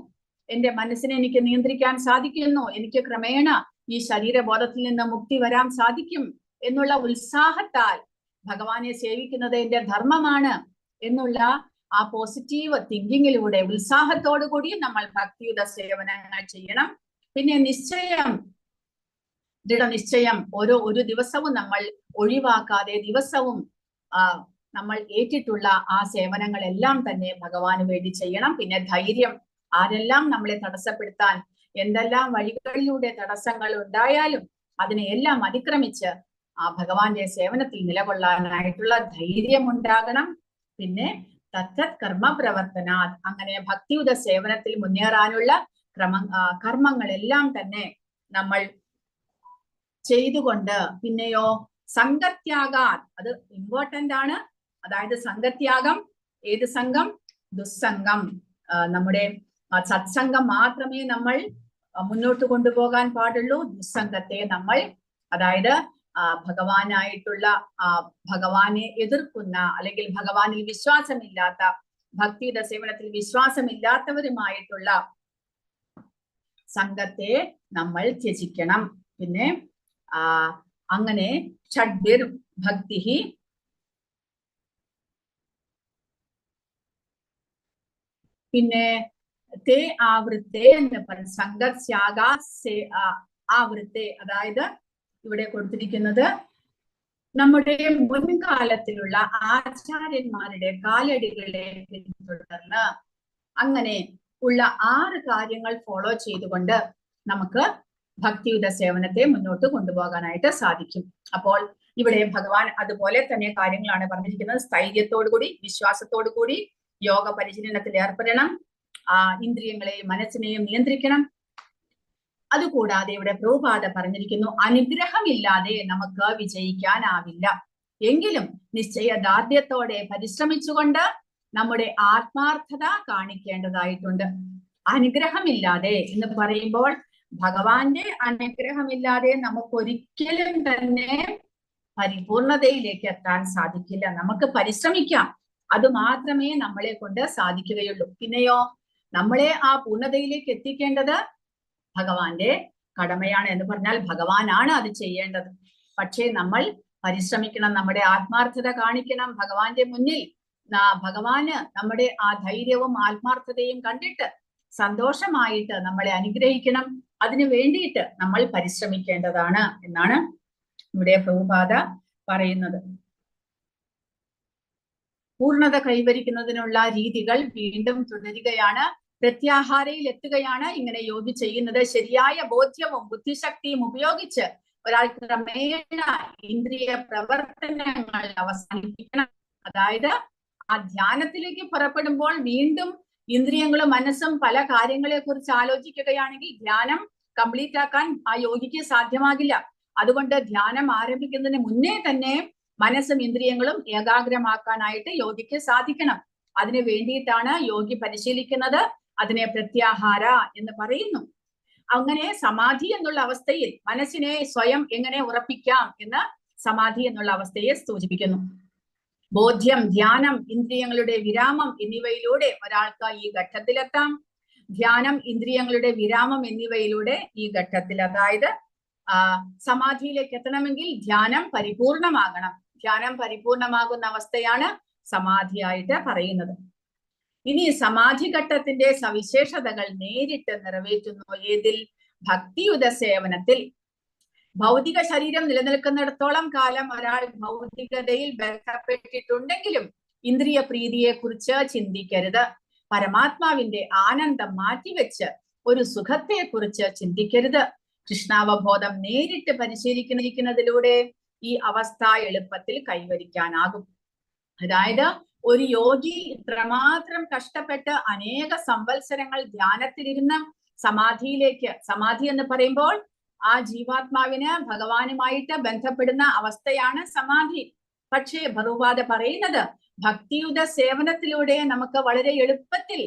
എന്റെ മനസ്സിനെ എനിക്ക് നിയന്ത്രിക്കാൻ സാധിക്കുന്നു, എനിക്ക് ക്രമേണ ഈ ശരീരബോധത്തിൽ നിന്ന് മുക്തി വരാൻ സാധിക്കും എന്നുള്ള ഉത്സാഹത്താൽ ഭഗവാനെ സേവിക്കുന്നത് എന്റെ ധർമ്മമാണ് എന്നുള്ള ആ പോസിറ്റീവ് തിങ്കിങ്ങിലൂടെ ഉത്സാഹത്തോടു കൂടി നമ്മൾ ഭക്തിയുത സേവനങ്ങൾ ചെയ്യണം. പിന്നെ നിശ്ചയം, ദൃഢനിശ്ചയം, ഒരു ദിവസവും നമ്മൾ ഒഴിവാക്കാതെ ദിവസവും നമ്മൾ ഏറ്റിട്ടുള്ള ആ സേവനങ്ങളെല്ലാം തന്നെ ഭഗവാന് വേണ്ടി ചെയ്യണം. പിന്നെ ധൈര്യം, ആരെല്ലാം നമ്മളെ തടസ്സപ്പെടുത്താൻ എന്തെല്ലാം വഴികളിലൂടെ തടസ്സങ്ങൾ ഉണ്ടായാലും അതിനെയെല്ലാം അതിക്രമിച്ച് ആ ഭഗവാന്റെ സേവനത്തിൽ നിലകൊള്ളാനായിട്ടുള്ള ധൈര്യം ഉണ്ടാകണം. പിന്നെ തത്തത് കർമ്മ പ്രവർത്തന, അങ്ങനെ ഭക്തിയുത സേവനത്തിൽ മുന്നേറാനുള്ള കർമ്മങ്ങളെല്ലാം തന്നെ നമ്മൾ ചെയ്തുകൊണ്ട്, പിന്നെയോ സംഘത്യാഗാത്, അത് ഇമ്പോർട്ടന്റ് ആണ്. അതായത് സംഘത്യാഗം, ഏത് സംഘം? ദുസ്സംഗം. നമ്മുടെ സത്സംഗം മാത്രമേ നമ്മൾ മുന്നോട്ട് കൊണ്ടുപോകാൻ പാടുള്ളൂ. ദുസ്സംഗത്തെ നമ്മൾ, അതായത് ഭഗവാനായിട്ടുള്ള ഭഗവാനെ എതിർക്കുന്ന അല്ലെങ്കിൽ ഭഗവാനിൽ വിശ്വാസമില്ലാത്ത, ഭക്തിയുടെ സേവനത്തിൽ വിശ്വാസമില്ലാത്തവരുമായിട്ടുള്ള സംഘത്തെ നമ്മൾ ത്യജിക്കണം. പിന്നെ അങ്ങനെ ഷഡ്ഭിർ ഭക്തി, പിന്നെ തേ ആവൃത്തെ എന്ന് പറയും. സംഘത്യാഗ ആവൃത്തെ, അതായത് ഇവിടെ കൊടുത്തിരിക്കുന്നത് നമ്മുടെ മുൻകാലത്തിലുള്ള ആചാര്യന്മാരുടെ കാലടികളെ പിന്തുടർന്ന് അങ്ങനെ ഉള്ള 6 കാര്യങ്ങൾ ഫോളോ ചെയ്തുകൊണ്ട് നമുക്ക് ഭക്തിയുത സേവനത്തെ മുന്നോട്ട് കൊണ്ടുപോകാനായിട്ട് സാധിക്കും. അപ്പോൾ ഇവിടെ ഭഗവാൻ അതുപോലെ തന്നെ കാര്യങ്ങളാണ് പറഞ്ഞിരിക്കുന്നത്. സ്ഥൈര്യത്തോടു കൂടി, വിശ്വാസത്തോടു കൂടി യോഗ പരിശീലനത്തിൽ ഏർപ്പെടണം. ഇന്ദ്രിയങ്ങളെയും മനസ്സിനെയും നിയന്ത്രിക്കണം. അതുകൂടാതെ ഇവിടെ പ്രഭുപാദ പറഞ്ഞിരിക്കുന്നു, അനുഗ്രഹമില്ലാതെ നമുക്ക് വിജയിക്കാനാവില്ല. എങ്കിലും നിശ്ചയദാർഢ്യത്തോടെ പരിശ്രമിച്ചുകൊണ്ട് നമ്മുടെ ആത്മാർത്ഥത കാണിക്കേണ്ടതായിട്ടുണ്ട്. അനുഗ്രഹമില്ലാതെ എന്ന് പറയുമ്പോൾ ഭഗവാന്റെ അനുഗ്രഹമില്ലാതെ നമുക്കൊരിക്കലും തന്നെ പരിപൂർണതയിലേക്ക് എത്താൻ സാധിക്കില്ല. നമുക്ക് പരിശ്രമിക്കാം, അത് മാത്രമേ നമ്മളെ കൊണ്ട് സാധിക്കുകയുള്ളൂ. പിന്നെയോ നമ്മളെ ആ പൂർണ്ണതയിലേക്ക് എത്തിക്കേണ്ടത് ഭഗവാന്റെ കടമയാണ്. എന്ന് പറഞ്ഞാൽ ഭഗവാനാണ് അത് ചെയ്യേണ്ടത്. പക്ഷേ നമ്മൾ പരിശ്രമിക്കണം, നമ്മുടെ ആത്മാർത്ഥത കാണിക്കണം ഭഗവാന്റെ മുന്നിൽ. ഭഗവാന് നമ്മുടെ ആ ധൈര്യവും ആത്മാർത്ഥതയും കണ്ടിട്ട് സന്തോഷമായിട്ട് നമ്മളെ അനുഗ്രഹിക്കണം. അതിനു വേണ്ടിയിട്ട് നമ്മൾ പരിശ്രമിക്കേണ്ടതാണ് എന്നാണ് ഇവിടെ പ്രഭുപാദ പറയുന്നത്. പൂർണ്ണത കൈവരിക്കുന്നതിനുള്ള രീതികൾ വീണ്ടും തുടരുകയാണ്. പ്രത്യാഹാരയിൽ എത്തുകയാണ് ഇങ്ങനെ യോഗി ചെയ്യുന്നത്. ശരിയായ ബോധ്യവും ബുദ്ധിശക്തിയും ഉപയോഗിച്ച് ഒരാൾ ക്രമേണ ഇന്ദ്രിയ പ്രവർത്തനങ്ങൾ അവസാനിപ്പിക്കണം. അതായത് ആ ധ്യാനത്തിലേക്ക് പുറപ്പെടുമ്പോൾ വീണ്ടും ഇന്ദ്രിയങ്ങളും മനസ്സും പല കാര്യങ്ങളെ കുറിച്ച് ആലോചിക്കുകയാണെങ്കിൽ ധ്യാനം കംപ്ലീറ്റ് ആക്കാൻ ആ യോഗിക്ക് സാധ്യമാകില്ല. അതുകൊണ്ട് ധ്യാനം ആരംഭിക്കുന്നതിന് മുന്നേ തന്നെ മനസ്സും ഇന്ദ്രിയങ്ങളും ഏകാഗ്രമാക്കാനായിട്ട് യോഗിക്ക് സാധിക്കണം. അതിനു വേണ്ടിയിട്ടാണ് യോഗി പരിശീലിക്കുന്നത്. അതിനെ പ്രത്യാഹാര എന്ന് പറയുന്നു. അങ്ങനെ സമാധി എന്നുള്ള അവസ്ഥയിൽ മനസ്സിനെ സ്വയം എങ്ങനെ ഉറപ്പിക്കാം എന്ന് സമാധി എന്നുള്ള അവസ്ഥയെ സൂചിപ്പിക്കുന്നു. ബോധ്യം, ധ്യാനം, ഇന്ദ്രിയങ്ങളുടെ വിരാമം എന്നിവയിലൂടെ ഒരാൾക്ക് ഈ ഘട്ടത്തിലെത്താം. ധ്യാനം, ഇന്ദ്രിയങ്ങളുടെ വിരാമം എന്നിവയിലൂടെ ഈ ഘട്ടത്തിൽ, അതായത് സമാധിയിലേക്ക് എത്തണമെങ്കിൽ ധ്യാനം പരിപൂർണമാകണം. ധ്യാനം പരിപൂർണമാകുന്ന അവസ്ഥയാണ് സമാധിയായിട്ട് പറയുന്നത്. ഇനി സമാധി ഘട്ടത്തിന്റെ സവിശേഷതകൾ നേരിട്ട് നിറവേറ്റുന്നു. ഏതിൽ? ഭക്തിയുത സേവനത്തിൽ. ഭൗതിക ശരീരം നിലനിൽക്കുന്നിടത്തോളം കാലം ഒരാൾ ഭൗതികതയിൽ ബന്ധപ്പെട്ടിട്ടുണ്ടെങ്കിലും ഇന്ദ്രിയ പ്രീതിയെ കുറിച്ച് ചിന്തിക്കരുത്. പരമാത്മാവിന്റെ ആനന്ദം മാറ്റിവെച്ച് ഒരു സുഖത്തെ കുറിച്ച് ചിന്തിക്കരുത്. കൃഷ്ണാവബോധം നേരിട്ട് പരിശീലിക്കുന്നതിലൂടെ ഈ അവസ്ഥ എളുപ്പത്തിൽ കൈവരിക്കാനാകും. അതായത് ഒരു യോഗി ഇത്രമാത്രം കഷ്ടപ്പെട്ട് അനേക സംവത്സരങ്ങൾ ധ്യാനത്തിലിരുന്ന് സമാധിയിലേക്ക്, സമാധി എന്ന് പറയുമ്പോൾ ആ ജീവാത്മാവിന് ഭഗവാനുമായിട്ട് ബന്ധപ്പെടുന്ന അവസ്ഥയാണ് സമാധി. പക്ഷേ പ്രഭുപാദ പറയുന്നത് ഭക്തിയുത സേവനത്തിലൂടെ നമുക്ക് വളരെ എളുപ്പത്തിൽ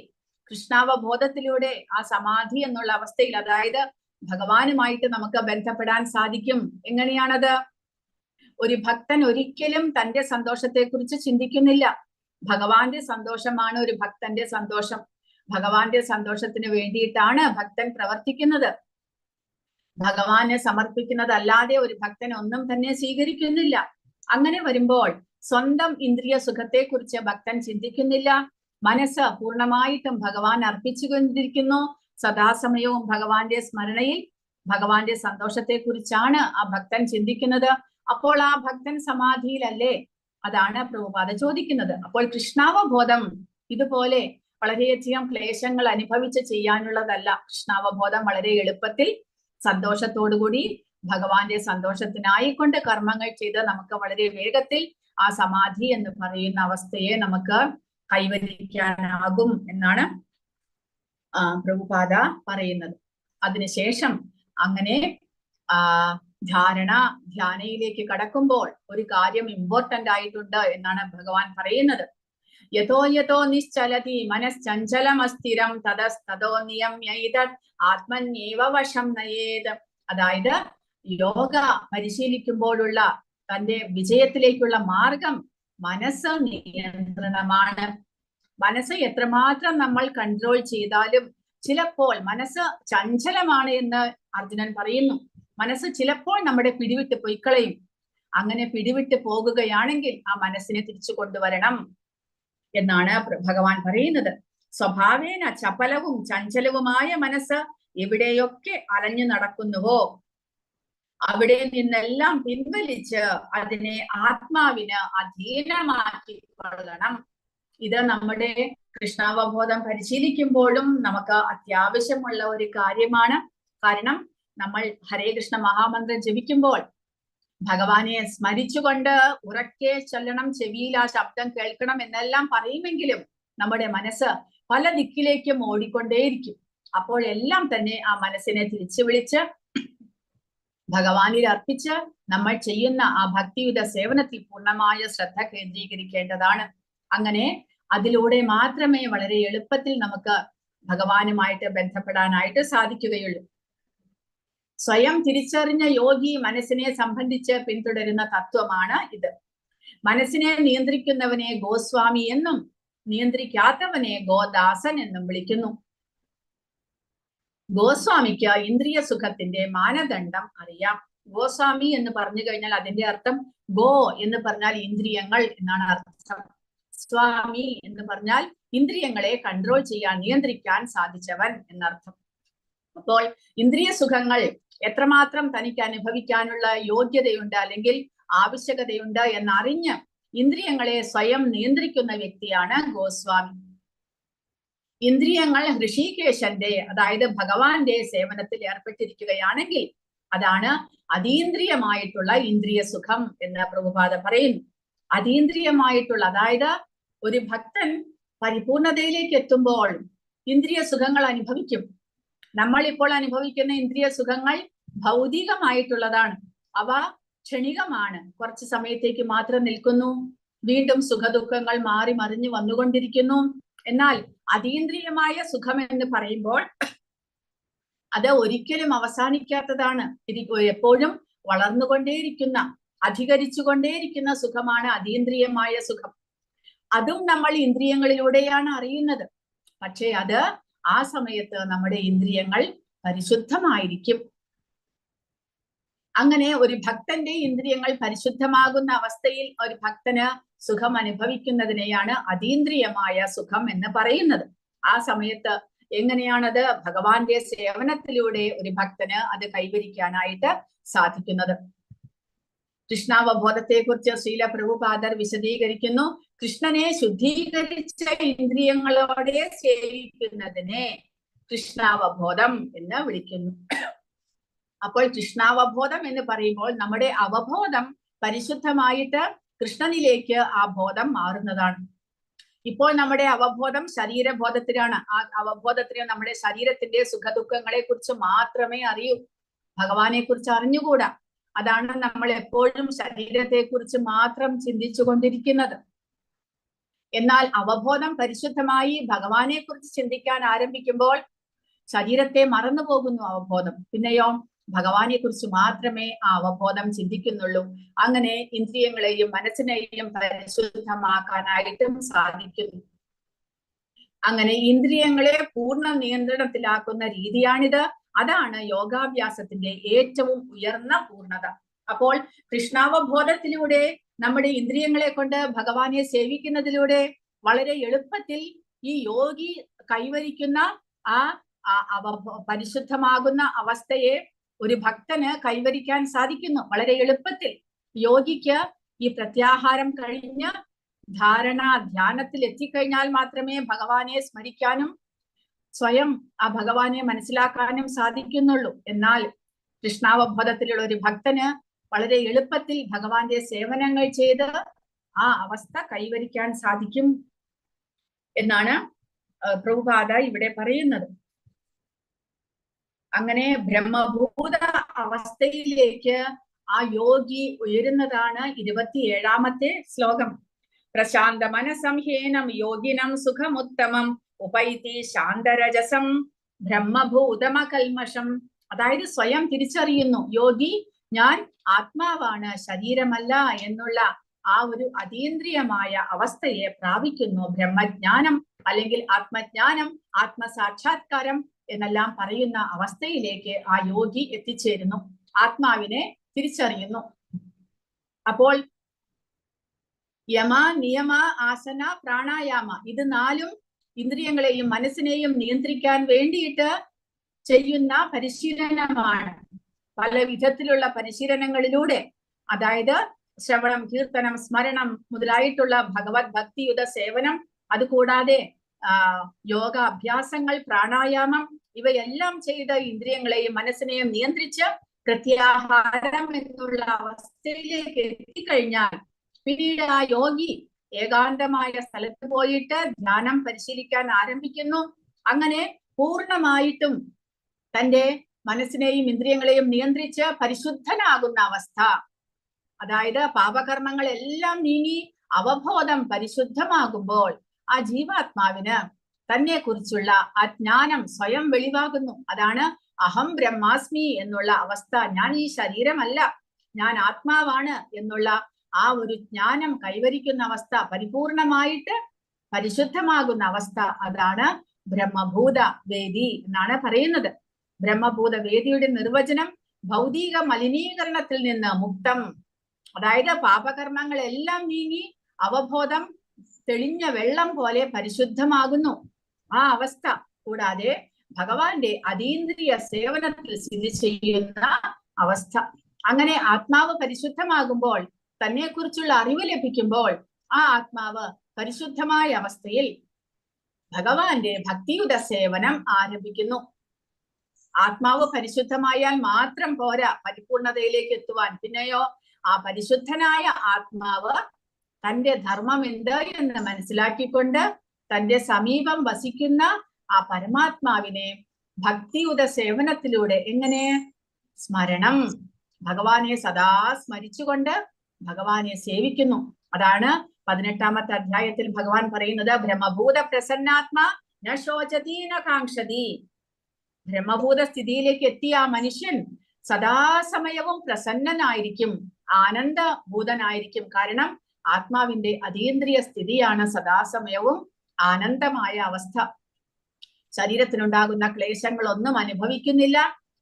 കൃഷ്ണാവബോധത്തിലൂടെ ആ സമാധി എന്നുള്ള അവസ്ഥയിൽ, അതായത് ഭഗവാനുമായിട്ട് നമുക്ക് ബന്ധപ്പെടാൻ സാധിക്കും. എങ്ങനെയാണത്? ഒരു ഭക്തൻ ഒരിക്കലും തന്റെ സന്തോഷത്തെ കുറിച്ച് ചിന്തിക്കുന്നില്ല. ഭഗവാന്റെ സന്തോഷമാണ് ഒരു ഭക്തന്റെ സന്തോഷം. ഭഗവാന്റെ സന്തോഷത്തിന് വേണ്ടിയിട്ടാണ് ഭക്തൻ പ്രവർത്തിക്കുന്നത്. ഭഗവാനെ സമർപ്പിക്കുന്നതല്ലാതെ ഒരു ഭക്തൻ ഒന്നും തന്നെ സ്വീകരിക്കുന്നില്ല. അങ്ങനെ വരുമ്പോൾ സ്വന്തം ഇന്ദ്രിയ സുഖത്തെ കുറിച്ച് ഭക്തൻ ചിന്തിക്കുന്നില്ല. മനസ്സ് പൂർണ്ണമായിട്ടും ഭഗവാൻ അർപ്പിച്ചുകൊണ്ടിരിക്കുന്നു. സദാസമയവും ഭഗവാന്റെ സ്മരണയിൽ ഭഗവാന്റെ സന്തോഷത്തെ കുറിച്ചാണ് ആ ഭക്തൻ ചിന്തിക്കുന്നത്. അപ്പോൾ ആ ഭക്തൻ സമാധിയിലല്ലേ? അതാണ് പ്രഭുപാദ ചോദിക്കുന്നത്. അപ്പോൾ കൃഷ്ണാവബോധം ഇതുപോലെ വളരെയധികം ക്ലേശങ്ങൾ അനുഭവിച്ച് ചെയ്യാനുള്ളതല്ല. കൃഷ്ണാവബോധം വളരെ എളുപ്പത്തിൽ സന്തോഷത്തോടുകൂടി ഭഗവാന്റെ സന്തോഷത്തിനായിക്കൊണ്ട് കർമ്മങ്ങൾ ചെയ്ത് നമുക്ക് വളരെ വേഗത്തിൽ ആ സമാധി എന്ന് പറയുന്ന അവസ്ഥയെ നമുക്ക് കൈവരിക്കാനാകും എന്നാണ് പ്രഭുപാദ പറയുന്നത്. അതിനുശേഷം അങ്ങനെ ധ്യാനയിലേക്ക് കടക്കുമ്പോൾ ഒരു കാര്യം ഇമ്പോർട്ടന്റ് ആയിട്ടുണ്ട് എന്നാണ് ഭഗവാൻ പറയുന്നത്. യഥോ യഥോ നിശ്ചലതി മനശ്ചഞ്ചലമസ്ഥിരം തതസ്തതോ നിയമയത് ആത്മന്യേവ വശം നയേത്. അതായത് യോഗ പരിശീലിക്കുമ്പോഴുള്ള തന്റെ വിജയത്തിലേക്കുള്ള മാർഗം മനസ്സ് നിയന്ത്രണമാണ്. മനസ്സ് എത്രമാത്രം നമ്മൾ കൺട്രോൾ ചെയ്താലും ചിലപ്പോൾ മനസ്സ് ചഞ്ചലമാണ് എന്ന് അർജുനൻ പറയുന്നു. മനസ്സ് ചിലപ്പോൾ നമ്മുടെ പിടിവിട്ട് പൊയ്ക്കളയും. അങ്ങനെ പിടിവിട്ട് പോകുകയാണെങ്കിൽ ആ മനസ്സിനെ തിരിച്ചു കൊണ്ടുവരണം എന്നാണ് ഭഗവാൻ പറയുന്നത്. സ്വഭാവേന ചപലവും ചഞ്ചലവുമായ മനസ്സ് എവിടെയൊക്കെ അലഞ്ഞു നടക്കുന്നുവോ അവിടെ നിന്നെല്ലാം പിൻവലിച്ച് അതിനെ ആത്മാവിന് അധീനമാക്കി കൊള്ളണം. ഇത് നമ്മുടെ കൃഷ്ണാവബോധം പരിശീലിക്കുമ്പോഴും നമുക്ക് അത്യാവശ്യമുള്ള ഒരു കാര്യമാണ്. കാരണം നമ്മൾ ഹരേ കൃഷ്ണ മഹാമന്ത്രം ജപിക്കുമ്പോൾ ഭഗവാനെ സ്മരിച്ചുകൊണ്ട് ഉറക്കെ ചൊല്ലണം, ചെവിയിൽ ആ ശബ്ദം കേൾക്കണം എന്നെല്ലാം പറയുമെങ്കിലും നമ്മുടെ മനസ്സ് പല ദിക്കിലേക്കും ഓടിക്കൊണ്ടേയിരിക്കും. അപ്പോഴെല്ലാം തന്നെ ആ മനസ്സിനെ തിരിച്ചു വിളിച്ച് ഭഗവാനിൽ അർപ്പിച്ച് നമ്മൾ ചെയ്യുന്ന ആ ഭക്തിയുത സേവനത്തിൽ പൂർണ്ണമായ ശ്രദ്ധ കേന്ദ്രീകരിക്കേണ്ടതാണ്. അങ്ങനെ അതിലൂടെ മാത്രമേ വളരെ എളുപ്പത്തിൽ നമുക്ക് ഭഗവാനുമായിട്ട് ബന്ധപ്പെടാനായിട്ട് സാധിക്കുകയുള്ളൂ. സ്വയം തിരിച്ചറിഞ്ഞ യോഗി മനസ്സിനെ സംബന്ധിച്ച് പിന്തുടരുന്ന തത്വമാണ് ഇത്. മനസ്സിനെ നിയന്ത്രിക്കുന്നവനെ ഗോസ്വാമി എന്നും നിയന്ത്രിക്കാത്തവനെ ഗോദാസൻ എന്നും വിളിക്കുന്നു. ഗോസ്വാമിക്ക് ഇന്ദ്രിയ സുഖത്തിന്റെ മാനദണ്ഡം അറിയാം. ഗോസ്വാമി എന്ന് പറഞ്ഞു കഴിഞ്ഞാൽ അതിന്റെ അർത്ഥം ഗോ എന്ന് പറഞ്ഞാൽ ഇന്ദ്രിയങ്ങൾ എന്നാണ് അർത്ഥം. സ്വാമി എന്ന് പറഞ്ഞാൽ ഇന്ദ്രിയങ്ങളെ കൺട്രോൾ ചെയ്യാൻ, നിയന്ത്രിക്കാൻ സാധിച്ചവൻ എന്നർത്ഥം. അപ്പോൾ ഇന്ദ്രിയ സുഖങ്ങൾ എത്രമാത്രം തനിക്ക് അനുഭവിക്കാനുള്ള യോഗ്യതയുണ്ട് അല്ലെങ്കിൽ ആവശ്യകതയുണ്ട് എന്നറിഞ്ഞ് ഇന്ദ്രിയങ്ങളെ സ്വയം നിയന്ത്രിക്കുന്ന വ്യക്തിയാണ് ഗോസ്വാമി. ഇന്ദ്രിയങ്ങൾ ഋഷികേശന്റെ അതായത് ഭഗവാന്റെ സേവനത്തിൽ ഏർപ്പെട്ടിരിക്കുകയാണെങ്കിൽ അതാണ് അതീന്ദ്രിയമായിട്ടുള്ള ഇന്ദ്രിയ സുഖം എന്ന് പ്രഭുപാദ പറയുന്നു. അതീന്ദ്രിയമായിട്ടുള്ള അതായത് ഒരു ഭക്തൻ പരിപൂർണതയിലേക്ക് എത്തുമ്പോൾ ഇന്ദ്രിയ സുഖങ്ങൾ അനുഭവിക്കും. നമ്മൾ ഇപ്പോൾ അനുഭവിക്കുന്ന ഇന്ദ്രിയ സുഖങ്ങൾ ഭൗതികമായിട്ടുള്ളതാണ്. അവ ക്ഷണികമാണ്, കുറച്ച് സമയത്തേക്ക് മാത്രം നിൽക്കുന്നു. വീണ്ടും സുഖദുഃഖങ്ങൾ മാറി മറിഞ്ഞു വന്നുകൊണ്ടിരിക്കുന്നു. എന്നാൽ അതീന്ദ്രിയമായ സുഖം എന്ന് പറയുമ്പോൾ അത് ഒരിക്കലും അവസാനിക്കാത്തതാണ്. എപ്പോഴും വളർന്നുകൊണ്ടേയിരിക്കുന്ന, അധികരിച്ചുകൊണ്ടേയിരിക്കുന്ന സുഖമാണ് അതീന്ദ്രിയമായ സുഖം. അതും നമ്മൾ ഇന്ദ്രിയങ്ങളിലൂടെയാണ് അറിയുന്നത്. പക്ഷേ അത് ആ സമയത്ത് നമ്മുടെ ഇന്ദ്രിയങ്ങൾ പരിശുദ്ധമായിരിക്കും. അങ്ങനെ ഒരു ഭക്തന്റെ ഇന്ദ്രിയങ്ങൾ പരിശുദ്ധമാകുന്ന അവസ്ഥയിൽ ഒരു ഭക്തന് സുഖം അനുഭവിക്കുന്നതിനെയാണ് അതീന്ദ്രിയമായ സുഖം എന്ന് പറയുന്നത്. ആ സമയത്ത് എങ്ങനെയാണത് ഭഗവാന്റെ സേവനത്തിലൂടെ ഒരു ഭക്തന് അത് കൈവരിക്കാനായിട്ട് സാധിക്കുന്നത്? കൃഷ്ണാവബോധത്തെ കുറിച്ച് ശ്രീല പ്രഭുപാദർ വിശദീകരിക്കുന്നു. കൃഷ്ണനെ ശുദ്ധീകരിച്ച ഇന്ദ്രിയങ്ങളോടെ സേവിക്കുന്നതിനെ കൃഷ്ണാവബോധം എന്ന് വിളിക്കുന്നു. അപ്പോൾ കൃഷ്ണാവബോധം എന്ന് പറയുമ്പോൾ നമ്മുടെ അവബോധം പരിശുദ്ധമായിട്ട് കൃഷ്ണനിലേക്ക് ആ ബോധം മാറുന്നതാണ്. ഇപ്പോൾ നമ്മുടെ അവബോധം ശരീരബോധത്തിലാണ്. ആ അവബോധത്തിന് നമ്മുടെ ശരീരത്തിന്റെ സുഖദുഃഖങ്ങളെ കുറിച്ച് മാത്രമേ അറിയൂ, ഭഗവാനെ കുറിച്ച് അറിഞ്ഞുകൂടാ. അതാണ് നമ്മൾ എപ്പോഴും ശരീരത്തെ കുറിച്ച് മാത്രം ചിന്തിച്ചു കൊണ്ടിരിക്കുന്നത്. എന്നാൽ അവബോധം പരിശുദ്ധമായി ഭഗവാനെ കുറിച്ച് ചിന്തിക്കാൻ ആരംഭിക്കുമ്പോൾ ശരീരത്തെ മറന്നു പോകുന്നു അവബോധം. പിന്നെയോ ഭഗവാനെ കുറിച്ച് മാത്രമേ ആ അവബോധം ചിന്തിക്കുന്നുള്ളൂ. അങ്ങനെ ഇന്ദ്രിയങ്ങളെയും മനസ്സിനെയും പരിശുദ്ധമാക്കാനായിട്ടും സാധിക്കുന്നു. അങ്ങനെ ഇന്ദ്രിയങ്ങളെ പൂർണ്ണ നിയന്ത്രണത്തിലാക്കുന്ന രീതിയാണിത്. അതാണ് യോഗാഭ്യാസത്തിന്റെ ഏറ്റവും ഉയർന്ന പൂർണ്ണത. അപ്പോൾ കൃഷ്ണാവബോധത്തിലൂടെ നമ്മുടെ ഇന്ദ്രിയങ്ങളെ കൊണ്ട് ഭഗവാനെ സേവിക്കുന്നതിലൂടെ വളരെ എളുപ്പത്തിൽ ഈ യോഗി കൈവരിക്കുന്ന ആ പരിശുദ്ധമാകുന്ന അവസ്ഥയെ ഒരു ഭക്തന് കൈവരിക്കാൻ സാധിക്കുന്നു വളരെ എളുപ്പത്തിൽ. യോഗിക്ക് ഈ പ്രത്യാഹാരം കഴിഞ്ഞ് ധ്യാനത്തിൽ എത്തിക്കഴിഞ്ഞാൽ മാത്രമേ ഭഗവാനെ സ്മരിക്കാനും സ്വയം ആ ഭഗവാനെ മനസ്സിലാക്കാനും സാധിക്കുന്നുള്ളൂ. എന്നാൽ കൃഷ്ണാവബോധത്തിലുള്ള ഒരു ഭക്തന് വളരെ എളുപ്പത്തിൽ ഭഗവാന്റെ സേവനങ്ങൾ ചെയ്ത് ആ അവസ്ഥ കൈവരിക്കാൻ സാധിക്കും എന്നാണ് പ്രഭുപാദ ഇവിടെ പറയുന്നത്. അങ്ങനെ ബ്രഹ്മഭൂത അവസ്ഥയിലേക്ക് ആ യോഗി ഉയരുന്നതാണ് 27ാമത്തെ ശ്ലോകം. പ്രശാന്ത മനസംഹേനം യോഗിനം സുഖമുത്തമം ഉപൈതി ശാന്തരജസം ബ്രഹ്മഭൂതമകൽമഷം. അതായത് സ്വയം തിരിച്ചറിയുന്നു യോഗി, ഞാൻ ആത്മാവാണ്, ശരീരമല്ല എന്നുള്ള ആ ഒരു അതീന്ദ്രിയമായ അവസ്ഥയെ പ്രാപിക്കുന്നു. ബ്രഹ്മജ്ഞാനം അല്ലെങ്കിൽ ആത്മജ്ഞാനം, ആത്മസാക്ഷാത്കാരം എന്നെല്ലാം പറയുന്ന അവസ്ഥയിലേക്ക് ആ യോഗി എത്തിച്ചേരുന്നു, ആത്മാവിനെ തിരിച്ചറിയുന്നു. അപ്പോൾ യമ, നിയമ, ആസന, പ്രാണായാമ ഇത് 4 ഇന്ദ്രിയങ്ങളെയും മനസ്സിനെയും നിയന്ത്രിക്കാൻ വേണ്ടിയിട്ട് ചെയ്യുന്ന പരിശീലനമാണ്. പല വിധത്തിലുള്ള പരിശീലനങ്ങളിലൂടെ, അതായത് ശ്രവണം, കീർത്തനം, സ്മരണം മുതലായിട്ടുള്ള ഭഗവത് ഭക്തിയുത സേവനം, അതുകൂടാതെ യോഗ അഭ്യാസങ്ങൾ, പ്രാണായാമം ഇവയെല്ലാം ചെയ്ത് ഇന്ദ്രിയങ്ങളെയും മനസ്സിനെയും നിയന്ത്രിച്ച് പ്രത്യാഹാരം എന്നുള്ള അവസ്ഥയിലേക്ക് എത്തിക്കഴിഞ്ഞാൽ പിന്നീട് ആ യോഗി ഏകാന്തമായ സ്ഥലത്ത് പോയിട്ട് ധ്യാനം പരിശീലിക്കാൻ ആരംഭിക്കുന്നു. അങ്ങനെ പൂർണ്ണമായിട്ടും തന്റെ മനസ്സിനെയും ഇന്ദ്രിയങ്ങളെയും നിയന്ത്രിച്ച് പരിശുദ്ധനാകുന്ന അവസ്ഥ, അതായത് പാപകർമ്മങ്ങളെല്ലാം നീങ്ങി അവബോധം പരിശുദ്ധമാകുമ്പോൾ ആ ജീവാത്മാവിന് തന്നെ കുറിച്ചുള്ള ആ ജ്ഞാനം സ്വയം വെളിവാകുന്നു. അതാണ് അഹം ബ്രഹ്മാസ്മി എന്നുള്ള അവസ്ഥ. ഞാൻ ഈ ശരീരമല്ല, ഞാൻ ആത്മാവാണ് എന്നുള്ള ആ ഒരു ജ്ഞാനം കൈവരിക്കുന്ന അവസ്ഥ, പരിപൂർണമായിട്ട് പരിശുദ്ധമാകുന്ന അവസ്ഥ, അതാണ് ബ്രഹ്മഭൂത വേദി എന്നാണ് പറയുന്നത്. ബ്രഹ്മഭൂത വേദിയുടെ നിർവചനം ഭൗതിക മലിനീകരണത്തിൽ നിന്ന് മുക്തം, അതായത് പാപകർമ്മങ്ങളെല്ലാം നീങ്ങി അവബോധം തെളിഞ്ഞ വെള്ളം പോലെ പരിശുദ്ധമാകുന്നു ആ അവസ്ഥ. കൂടാതെ ഭഗവാന്റെ അതീന്ദ്രിയ സേവനത്തിൽ സ്ഥിതി ചെയ്യുന്ന അവസ്ഥ. അങ്ങനെ ആത്മാവ് പരിശുദ്ധമാകുമ്പോൾ, തന്നെ കുറിച്ചുള്ള അറിവ് ലഭിക്കുമ്പോൾ ആ ആത്മാവ് പരിശുദ്ധമായ അവസ്ഥയിൽ ഭഗവാന്റെ ഭക്തിയുത സേവനം ആരംഭിക്കുന്നു. ആത്മാവ് പരിശുദ്ധമായാൽ മാത്രം പോരാ പരിപൂർണതയിലേക്ക് എത്തുവാൻ. പിന്നെയോ ആ പരിശുദ്ധനായ ആത്മാവ് തന്റെ ധർമ്മം എന്ത് എന്ന് മനസ്സിലാക്കിക്കൊണ്ട് തന്റെ സമീപം വസിക്കുന്ന ആ പരമാത്മാവിനെ ഭക്തിയുത സേവനത്തിലൂടെ എങ്ങനെ സ്മരണം, ഭഗവാനെ സദാ സ്മരിച്ചുകൊണ്ട് ഭഗവാനെ സേവിക്കുന്നു. അതാണ് 18ാമത്തെ അധ്യായത്തിൽ ഭഗവാൻ പറയുന്നത്, ബ്രഹ്മഭൂത പ്രസന്നാത്മാ ന ശോചതി ന കാംക്ഷതി. ബ്രഹ്മഭൂത സ്ഥിതിയിലേക്ക് എത്തിയ ആ മനുഷ്യൻ സദാസമയവും പ്രസന്നനായിരിക്കും, ആനന്ദഭൂതനായിരിക്കും. കാരണം ആത്മാവിന്റെ അതീന്ദ്രിയ സ്ഥിതിയാണ് സദാസമയവും ആനന്ദമായ അവസ്ഥ. ശരീരത്തിനുണ്ടാകുന്ന ക്ലേശങ്ങളൊന്നും അനുഭവിക്കുന്നില്ല,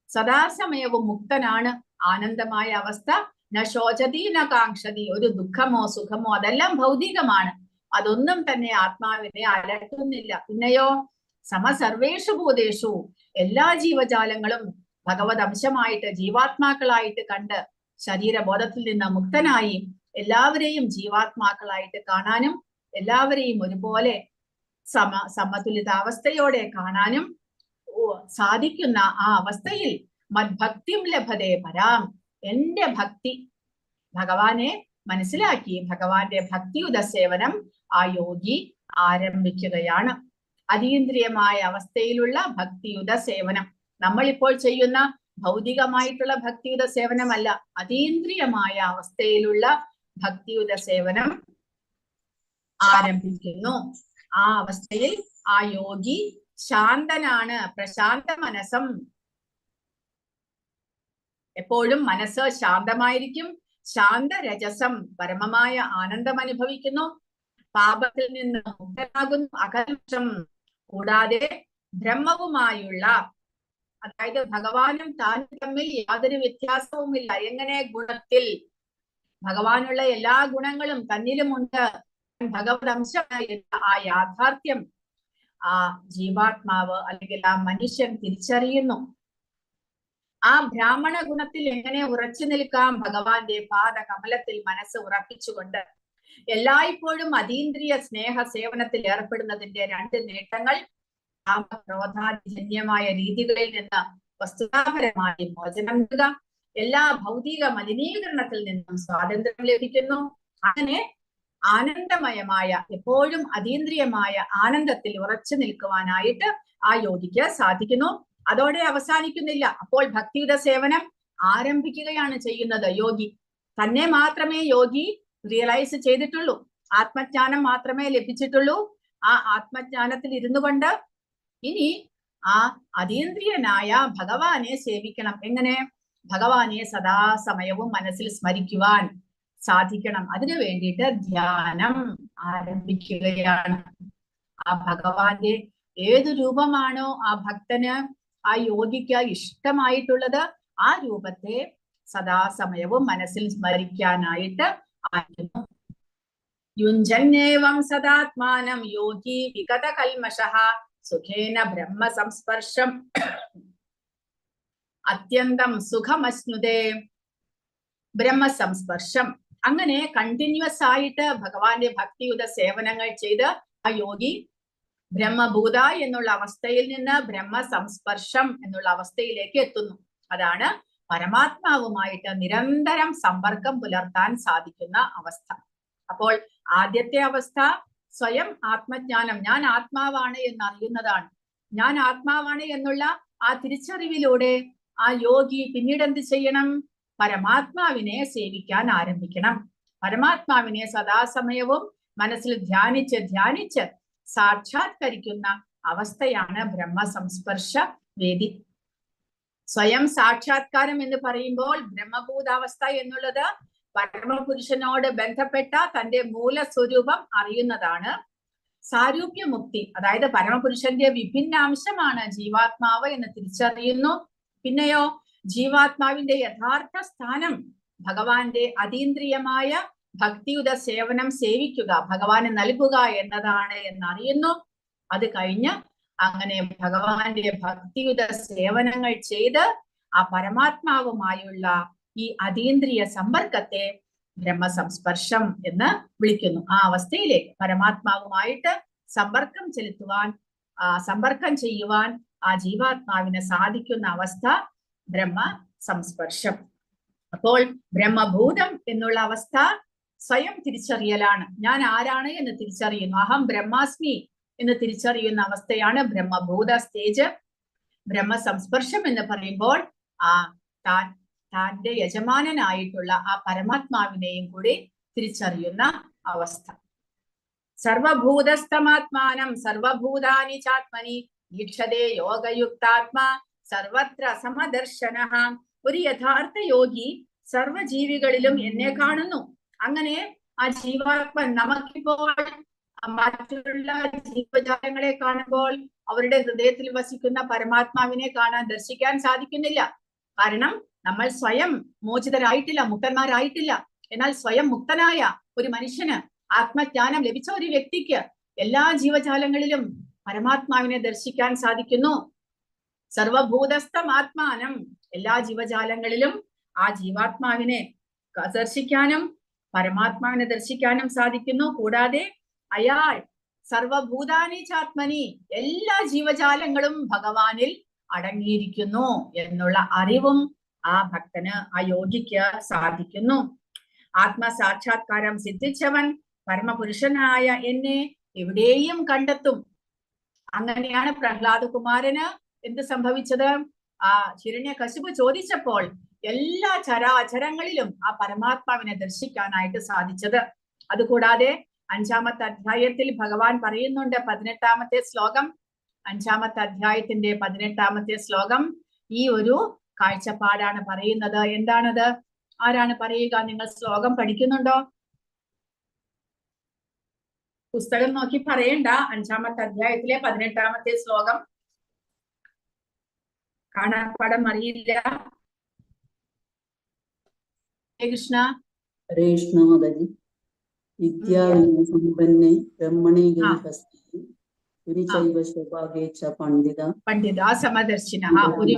സദാസമയവും മുക്തനാണ്, ആനന്ദമായ അവസ്ഥ. ന ശോചതി ന കാംക്ഷതി. ഒരു ദുഃഖമോ സുഖമോ അതെല്ലാം ഭൗതികമാണ്, അതൊന്നും തന്നെ ആത്മാവിനെ അലട്ടുന്നില്ല. പിന്നെയോ സമസർവേഷു ഭൂതേഷു, എല്ലാ ജീവജാലങ്ങളും ഭഗവത് അംശമായിട്ട് ജീവാത്മാക്കളായിട്ട് കണ്ട് ശരീരബോധത്തിൽ നിന്ന് മുക്തനായി എല്ലാവരെയും ജീവാത്മാക്കളായിട്ട് കാണാനും എല്ലാവരെയും ഒരുപോലെ സമതുലിതാവസ്ഥയോടെ കാണാനും സാധിക്കുന്ന ആ അവസ്ഥയിൽ മദ്ഭക്തിം ലഭതേ പരാം, എന്റെ ഭക്തി, ഭഗവാനെ മനസ്സിലാക്കി ഭഗവാന്റെ ഭക്തിയുത സേവനം ആ യോഗി ആരംഭിക്കുകയാണ്. അതീന്ദ്രിയമായ അവസ്ഥയിലുള്ള ഭക്തിയുത സേവനം, നമ്മളിപ്പോൾ ചെയ്യുന്ന ഭൗതികമായിട്ടുള്ള ഭക്തിയുത സേവനമല്ല, അതീന്ദ്രിയമായ അവസ്ഥയിലുള്ള ഭക്തിയുത സേവനം ആരംഭിക്കുന്നു. ആ അവസ്ഥയിൽ ആ യോഗി ശാന്തനാണ്, പ്രശാന്ത മനസ്സം. എപ്പോഴും മനസ്സ് ശാന്തമായിരിക്കും. ശാന്തരജസം, പരമമായ ആനന്ദം അനുഭവിക്കുന്നു. പാപത്തിൽ നിന്ന് മുക്തനാകുന്നു. അകൽമഷം, കൂടാതെ ബ്രഹ്മവുമായുള്ള, അതായത് ഭഗവാനും താനും തമ്മിൽ യാതൊരു വ്യത്യാസവുമില്ല. എങ്ങനെ? ഗുണത്തിൽ. ഭഗവാനുള്ള എല്ലാ ഗുണങ്ങളും തന്നിലുമുണ്ട്, ഭഗവത് അംശമായ ആ യാഥാർത്ഥ്യം ആ ജീവാത്മാവ് അല്ലെങ്കിൽ ആ മനുഷ്യൻ തിരിച്ചറിയുന്നു. ആ ബ്രാഹ്മണ ഗുണത്തിൽ എങ്ങനെ ഉറച്ചു നിൽക്കാം? ഭഗവാന്റെ പാദ കമലത്തിൽ മനസ്സ് ഉറപ്പിച്ചുകൊണ്ട് എല്ലായ്പ്പോഴും അതീന്ദ്രിയ സ്നേഹ സേവനത്തിൽ ഏർപ്പെടുന്നതിന്റെ രണ്ട് നേട്ടങ്ങൾ: കാമക്രോധാദിജന്യമായ രീതികളിൽ നിന്ന് വസ്തുതാപരമായി മോചനം നൽകുക, എല്ലാ ഭൗതിക മലിനീകരണത്തിൽ നിന്നും സ്വാതന്ത്ര്യം ലഭിക്കുന്നു. അങ്ങനെ ആനന്ദമയമായ, എപ്പോഴും അതീന്ദ്രിയമായ ആനന്ദത്തിൽ ഉറച്ചു നിൽക്കുവാനായിട്ട് ആ യോഗിക്ക് സാധിക്കുന്നു. അതോടെ അവസാനിക്കുന്നില്ല. അപ്പോൾ ഭക്തിയുടെ സേവനം ആരംഭിക്കുകയാണ് ചെയ്യുന്നത് യോഗി. തന്നെ മാത്രമേ യോഗി റിയലൈസ് ചെയ്തിട്ടുള്ളൂ, ആത്മജ്ഞാനം മാത്രമേ ലഭിച്ചിട്ടുള്ളൂ. ആ ആത്മജ്ഞാനത്തിൽ ഇരുന്നു കൊണ്ട് ഇനി ആ അതീന്ദ്രിയനായ ഭഗവാനെ സേവിക്കണം. എങ്ങനെ? ഭഗവാനെ സദാസമയവും മനസ്സിൽ സ്മരിക്കുവാൻ സാധിക്കണം. അതിനു വേണ്ടിയിട്ട് ധ്യാനം ആരംഭിക്കുകയാണ്. ആ ഭഗവാന്റെ ഏതു രൂപമാണോ ആ ഭക്തന്, ആ യോഗിക്ക് ഇഷ്ടമായിട്ടുള്ളത്, ആ രൂപത്തെ സദാസമയവും മനസ്സിൽ സ്മരിക്കാനായിട്ട് ആയിരുന്നു. യുഞ്ജന്നേവം സദാത്മാനം യോഗി വിഗത കൽമഷഃ സുഖേന ബ്രഹ്മ സംസ്പർശം അത്യന്തം സുഖമശ്നുതേ. ബ്രഹ്മസംസ്പർശം. അങ്ങനെ കണ്ടിന്യൂസ് ആയിട്ട് ഭഗവാന്റെ ഭക്തിയുത സേവനങ്ങൾ ചെയ്ത് ആ യോഗി ബ്രഹ്മഭൂത എന്നുള്ള അവസ്ഥയിൽ നിന്ന് ബ്രഹ്മസംസ്പർശം എന്നുള്ള അവസ്ഥയിലേക്ക് എത്തുന്നു. അതാണ് പരമാത്മാവുമായിട്ട് നിരന്തരം സമ്പർക്കം പുലർത്താൻ സാധിക്കുന്ന അവസ്ഥ. അപ്പോൾ ആദ്യത്തെ അവസ്ഥ സ്വയം ആത്മജ്ഞാനം, ഞാൻ ആത്മാവാണ് എന്നറിയുന്നതാണ്. ഞാൻ ആത്മാവാണ് എന്നുള്ള ആ തിരിച്ചറിവിലൂടെ ആ യോഗി പിന്നീട് എന്ത് ചെയ്യണം? പരമാത്മാവിനെ സേവിക്കാൻ ആരംഭിക്കണം. പരമാത്മാവിനെ സദാസമയവും മനസ്സിൽ ധ്യാനിച്ച് ധ്യാനിച്ച് സാക്ഷാത്കരിക്കുന്ന അവസ്ഥയാണ് ബ്രഹ്മസംസ്പർശ വേദി. സ്വയം സാക്ഷാത്കാരം എന്ന് പറയുമ്പോൾ ബ്രഹ്മഭൂതാവസ്ഥ എന്നുള്ളത് പരമപുരുഷനോട് ബന്ധപ്പെട്ട തന്റെ മൂലസ്വരൂപം അറിയുന്നതാണ്. സാരൂപ്യമുക്തി, അതായത് പരമപുരുഷന്റെ വിഭിന്നാംശമാണ് ജീവാത്മാവ് എന്ന് തിരിച്ചറിയുന്നു. പിന്നെയോ ജീവാത്മാവിന്റെ യഥാർത്ഥ സ്ഥാനം ഭഗവാന്റെ അതീന്ദ്രിയമായ ഭക്തിയുത സേവനം സേവിക്കുക, ഭഗവാന് നൽകുക എന്നതാണ് എന്നറിയുന്നു. അത് കഴിഞ്ഞ് അങ്ങനെ ഭഗവാന്റെ ഭക്തിയുത സേവനങ്ങൾ ചെയ്ത് ആ പരമാത്മാവുമായുള്ള ഈ അതീന്ദ്രിയ സമ്പർക്കത്തെ ബ്രഹ്മസംസ്പർശം എന്ന് വിളിക്കുന്നു. ആ അവസ്ഥയിലേക്ക് പരമാത്മാവുമായിട്ട് സമ്പർക്കം ചെലുത്തുവാൻ, സമ്പർക്കം ചെയ്യുവാൻ ആ ജീവാത്മാവിന് സാധിക്കുന്ന അവസ്ഥ ബ്രഹ്മ സംസ്പർശം. അപ്പോൾ ബ്രഹ്മഭൂതം എന്നുള്ള അവസ്ഥ സ്വയം തിരിച്ചറിയലാണ്. ഞാൻ ആരാണ് എന്ന് തിരിച്ചറിയുന്നു. അഹം ബ്രഹ്മാസ്മി എന്ന് തിരിച്ചറിയുന്ന അവസ്ഥയാണ് ബ്രഹ്മഭൂത സ്റ്റേജ്. ബ്രഹ്മസംസ്പർശം എന്ന് പറയുമ്പോൾ ആ താന്റെ യജമാനനായിട്ടുള്ള ആ പരമാത്മാവിനെയും കൂടി തിരിച്ചറിയുന്ന അവസ്ഥ. സർവഭൂതസ്ഥമാത്മാനം സർവഭൂതാനി ചാത്മനി ഈക്ഷതേ യോഗയുക്താത്മാ സർവത്ര സമദർശനഃ. ഒരു യഥാർത്ഥ യോഗി സർവജീവികളിലും എന്നെ കാണുന്നു. അങ്ങനെ ആ ജീവാത്മൻ, നമുക്കിപ്പോൾ മറ്റുള്ള ജീവജാലങ്ങളെ കാണുമ്പോൾ അവരുടെ ഹൃദയത്തിൽ വസിക്കുന്ന പരമാത്മാവിനെ കാണാൻ, ദർശിക്കാൻ സാധിക്കുന്നില്ല. കാരണം നമ്മൾ സ്വയം മോചിതരായിട്ടില്ല, മുക്തന്മാരായിട്ടില്ല. എന്നാൽ സ്വയം മുക്തനായ ഒരു മനുഷ്യന്, ആത്മജ്ഞാനം ലഭിച്ച ഒരു വ്യക്തിക്ക് എല്ലാ ജീവജാലങ്ങളിലും പരമാത്മാവിനെ ദർശിക്കാൻ സാധിക്കുന്നു. സർവഭൂതസ്ഥം ആത്മാനം, എല്ലാ ജീവജാലങ്ങളിലും ആ ജീവാത്മാവിനെ ദർശിക്കാനും പരമാത്മാവിനെ ദർശിക്കാനും സാധിക്കുന്നു. കൂടാതെ അയാൾ സർവഭൂതാനി ചാത്മനി, എല്ലാ ജീവജാലങ്ങളും ഭഗവാനിൽ അടങ്ങിയിരിക്കുന്നു എന്നുള്ള അറിവും ആ ഭക്തന്, ആ യോഗിക്ക് സാധിക്കുന്നു. ആത്മസാക്ഷാത്കാരം സിദ്ധിച്ചവൻ പരമപുരുഷനായ എന്നെ എവിടെയും കണ്ടെത്തും. അങ്ങനെയാണ് പ്രഹ്ലാദ കുമാരന് എന്ത് സംഭവിച്ചത്? ആ ഹിരണ്യകശിപു ചോദിച്ചപ്പോൾ എല്ലാ ചരാചരങ്ങളിലും ആ പരമാത്മാവിനെ ദർശിക്കാനായിട്ട് സാധിച്ചത്. അതുകൂടാതെ 5-ാമത്തെ അധ്യായത്തിൽ ഭഗവാൻ പറയുന്നുണ്ട്, 18-ാമത്തെ ശ്ലോകം, 5-ാമത്തെ അധ്യായത്തിന്റെ 18-ാമത്തെ ശ്ലോകം ഈ ഒരു കാഴ്ചപ്പാടാണ് പറയുന്നത്. എന്താണത്? ആരാണ് പറയുക? നിങ്ങൾ ശ്ലോകം പഠിക്കുന്നുണ്ടോ? പുസ്തകം നോക്കി പറയണ്ട. 5-ാമത്തെ അധ്യായത്തിലെ 18-ാമത്തെ ശ്ലോകം കാണാപ്പാടം അറിയില്ല. കൃഷ്ണ. ഹരേ കൃഷ്ണ മാതാജി. വിദ്യാവിനയ സമ്പന്നെ ബ്രഹ്മണേ ഗവിഹസ്തി ഗുരുചൈവ ശോഭാഗേ ച പണ്ഡിത സമദർശിന. ഒരു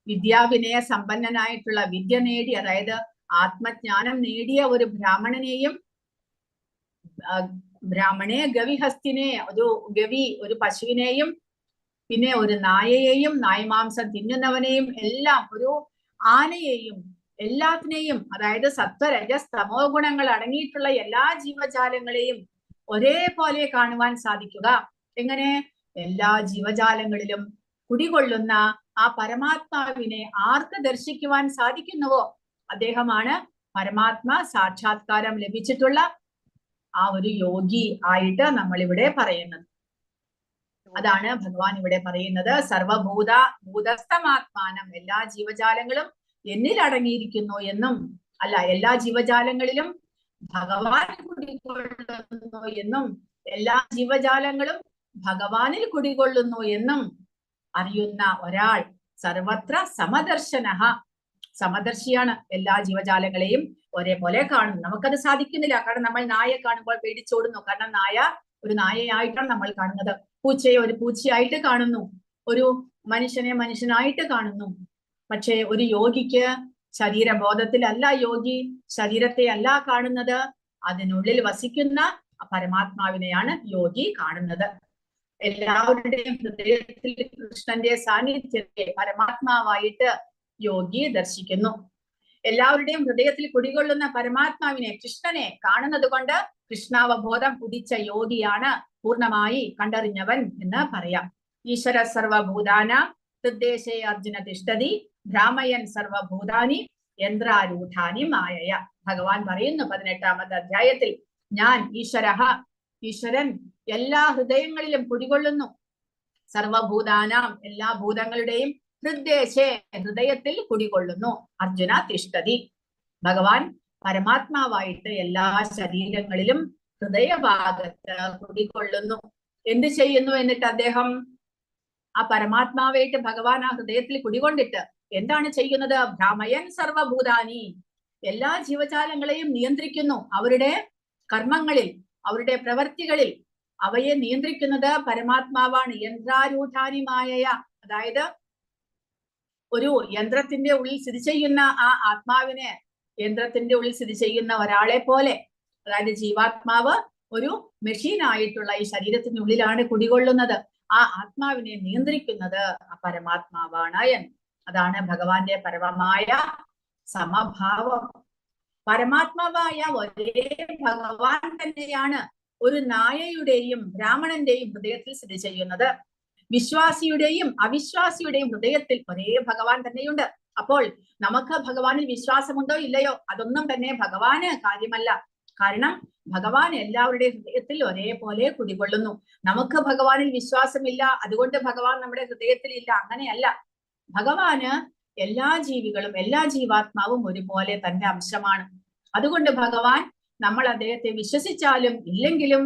വിദ്യാവിനയ സമ്പന്നനായിട്ടുള്ള വിദ്യ നേടി, അതായത് ആത്മജ്ഞാനം നേടിയ ഒരു ബ്രാഹ്മണനെയും, ബ്രാഹ്മണേ ഗവിഹസ്തിനെ ഒരു പശുവിനെയും, പിന്നെ ഒരു നായയെയും, നായ്മാംസം തിന്നുന്നവനെയും, എല്ലാം ഒരു ആനയെയും, എല്ലാത്തിനെയും, അതായത് സത്വരജസ് തമോ ഗുണങ്ങൾ അടങ്ങിയിട്ടുള്ള എല്ലാ ജീവജാലങ്ങളെയും ഒരേപോലെ കാണുവാൻ സാധിക്കുക. എങ്ങനെ? എല്ലാ ജീവജാലങ്ങളിലും കുടികൊള്ളുന്ന ആ പരമാത്മാവിനെ ആർക്ക് ദർശിക്കുവാൻ സാധിക്കുന്നുവോ അദ്ദേഹമാണ് പരമാത്മാ സാക്ഷാത്കാരം ലഭിച്ചിട്ടുള്ള ആ ഒരു യോഗി ആയിട്ട് നമ്മൾ ഇവിടെ പറയുന്നത്. അതാണ് ഭഗവാൻ ഇവിടെ പറയുന്നത്. ഭൂതസ്ഥമാത്മാനം, എല്ലാ ജീവജാലങ്ങളും എന്നിൽ അടങ്ങിയിരിക്കുന്നു എന്നും, അല്ല, എല്ലാ ജീവജാലങ്ങളിലും ഭഗവാൻ കുടികൊള്ളുന്നു എന്നും, എല്ലാ ജീവജാലങ്ങളും ഭഗവാനിൽ കുടികൊള്ളുന്നു എന്നും അറിയുന്ന ഒരാൾ സർവത്ര സമദർശിയാണ്. എല്ലാ ജീവജാലങ്ങളെയും ഒരേപോലെ കാണുന്നു. നമുക്കത് സാധിക്കുന്നില്ല. കാരണം നമ്മൾ നായയെ കാണുമ്പോൾ പേടിച്ചോടുന്നു. കാരണം നായ ഒരു നായയായിട്ടാണ് നമ്മൾ കാണുന്നത്. പൂച്ചയെ ഒരു പൂച്ചയായിട്ട് കാണുന്നു. ഒരു മനുഷ്യനെ മനുഷ്യനായിട്ട് കാണുന്നു. പക്ഷേ ഒരു യോഗിക്ക് ശരീരബോധത്തിലല്ല യോഗി ശരീരത്തെ അല്ല കാണുന്നത്, അതിനുള്ളിൽ വസിക്കുന്ന പരമാത്മാവിനെയാണ് യോഗി കാണുന്നത്. എല്ലാവരുടെയും ഹൃദയത്തിൽ കൃഷ്ണന്റെ സാന്നിധ്യത്തെ പരമാത്മാവായിട്ട് യോഗി ദർശിക്കുന്നു. എല്ലാവരുടെയും ഹൃദയത്തിൽ കുടികൊള്ളുന്ന പരമാത്മാവിനെ, കൃഷ്ണനെ കാണുന്നത് കൊണ്ട് കൃഷ്ണാവബോധം ഉദിച്ച യോഗിയാണ് പൂർണ്ണമായി കണ്ടറിഞ്ഞവൻ എന്ന് പറയാം. ഈശ്വര സർവഭൂതാന തദ്ദേശേ അർജുന തിഷ്ഠതി ഭ്രാമയൻ സർവഭൂതാനി യന്ത്രാരൂഢാനി മായയ. ഭഗവാൻ പറയുന്നു 18-ാമത്തെ അധ്യായത്തിൽ, ഞാൻ ഈശ്വരൻ എല്ലാ ഹൃദയങ്ങളിലും കുടികൊള്ളുന്നു. സർവഭൂതാനാം, എല്ലാ ഭൂതങ്ങളുടെയും ഹൃദ്ദേശേ, ഹൃദയത്തിൽ കുടികൊള്ളുന്നു. അർജുന തിഷ്ഠതി, ഭഗവാൻ പരമാത്മാവായിട്ട് എല്ലാ ശരീരങ്ങളിലും ഹൃദയഭാഗത്ത് കുടികൊള്ളുന്നു. എന്ത് ചെയ്യുന്നു? എന്നിട്ട് അദ്ദേഹം ആ പരമാത്മാവായിട്ട് ഭഗവാൻ ആ ഹൃദയത്തിൽ കുടികൊണ്ടിട്ട് എന്താണ് ചെയ്യുന്നത്? ഭ്രാമയൻ സർവഭൂതാനി, എല്ലാ ജീവജാലങ്ങളെയും നിയന്ത്രിക്കുന്നു. അവരുടെ കർമ്മങ്ങളിൽ, അവരുടെ പ്രവർത്തികളിൽ അവയെ നിയന്ത്രിക്കുന്നത് പരമാത്മാവാണ്. യന്ത്രാരൂഢാനി മായയ, അതായത് ഒരു യന്ത്രത്തിന്റെ ഉള്ളിൽ സ്ഥിതി ചെയ്യുന്ന ആ ആത്മാവിനെ, യന്ത്രത്തിന്റെ ഉള്ളിൽ സ്ഥിതി ചെയ്യുന്ന ഒരാളെ പോലെ, അതായത് ജീവാത്മാവ് ഒരു മെഷീൻ ആയിട്ടുള്ള ഈ ശരീരത്തിനുള്ളിലാണ് കുടികൊള്ളുന്നത്. ആ ആത്മാവിനെ നിയന്ത്രിക്കുന്നത് ആ പരമാത്മാവാണ് എന്ന്. അതാണ് ഭഗവാന്റെ പരമമായ സമഭാവം. പരമാത്മാവായ ഒരേ ഭഗവാൻ തന്നെയാണ് ഒരു നായയുടെയും ബ്രാഹ്മണന്റെയും ഹൃദയത്തിൽ സ്ഥിതി ചെയ്യുന്നത്. വിശ്വാസിയുടെയും അവിശ്വാസിയുടെയും ഹൃദയത്തിൽ ഒരേ ഭഗവാൻ തന്നെയുണ്ട്. അപ്പോൾ നമുക്ക് ഭഗവാനിൽ വിശ്വാസമുണ്ടോ ഇല്ലയോ, അതൊന്നും തന്നെ ഭഗവാന് കാര്യമല്ല. കാരണം ഭഗവാൻ എല്ലാവരുടെയും ഹൃദയത്തിൽ ഒരേപോലെ കുടികൊള്ളുന്നു. നമുക്ക് ഭഗവാനിൽ വിശ്വാസമില്ല, അതുകൊണ്ട് ഭഗവാൻ നമ്മുടെ ഹൃദയത്തിൽ ഇല്ല, അങ്ങനെയല്ല. ഭഗവാന് എല്ലാ ജീവികളും, എല്ലാ ജീവാത്മാവും ഒരുപോലെ തന്റെ അംശമാണ്. അതുകൊണ്ട് ഭഗവാൻ, നമ്മൾ അദ്ദേഹത്തെ വിശ്വസിച്ചാലും ഇല്ലെങ്കിലും,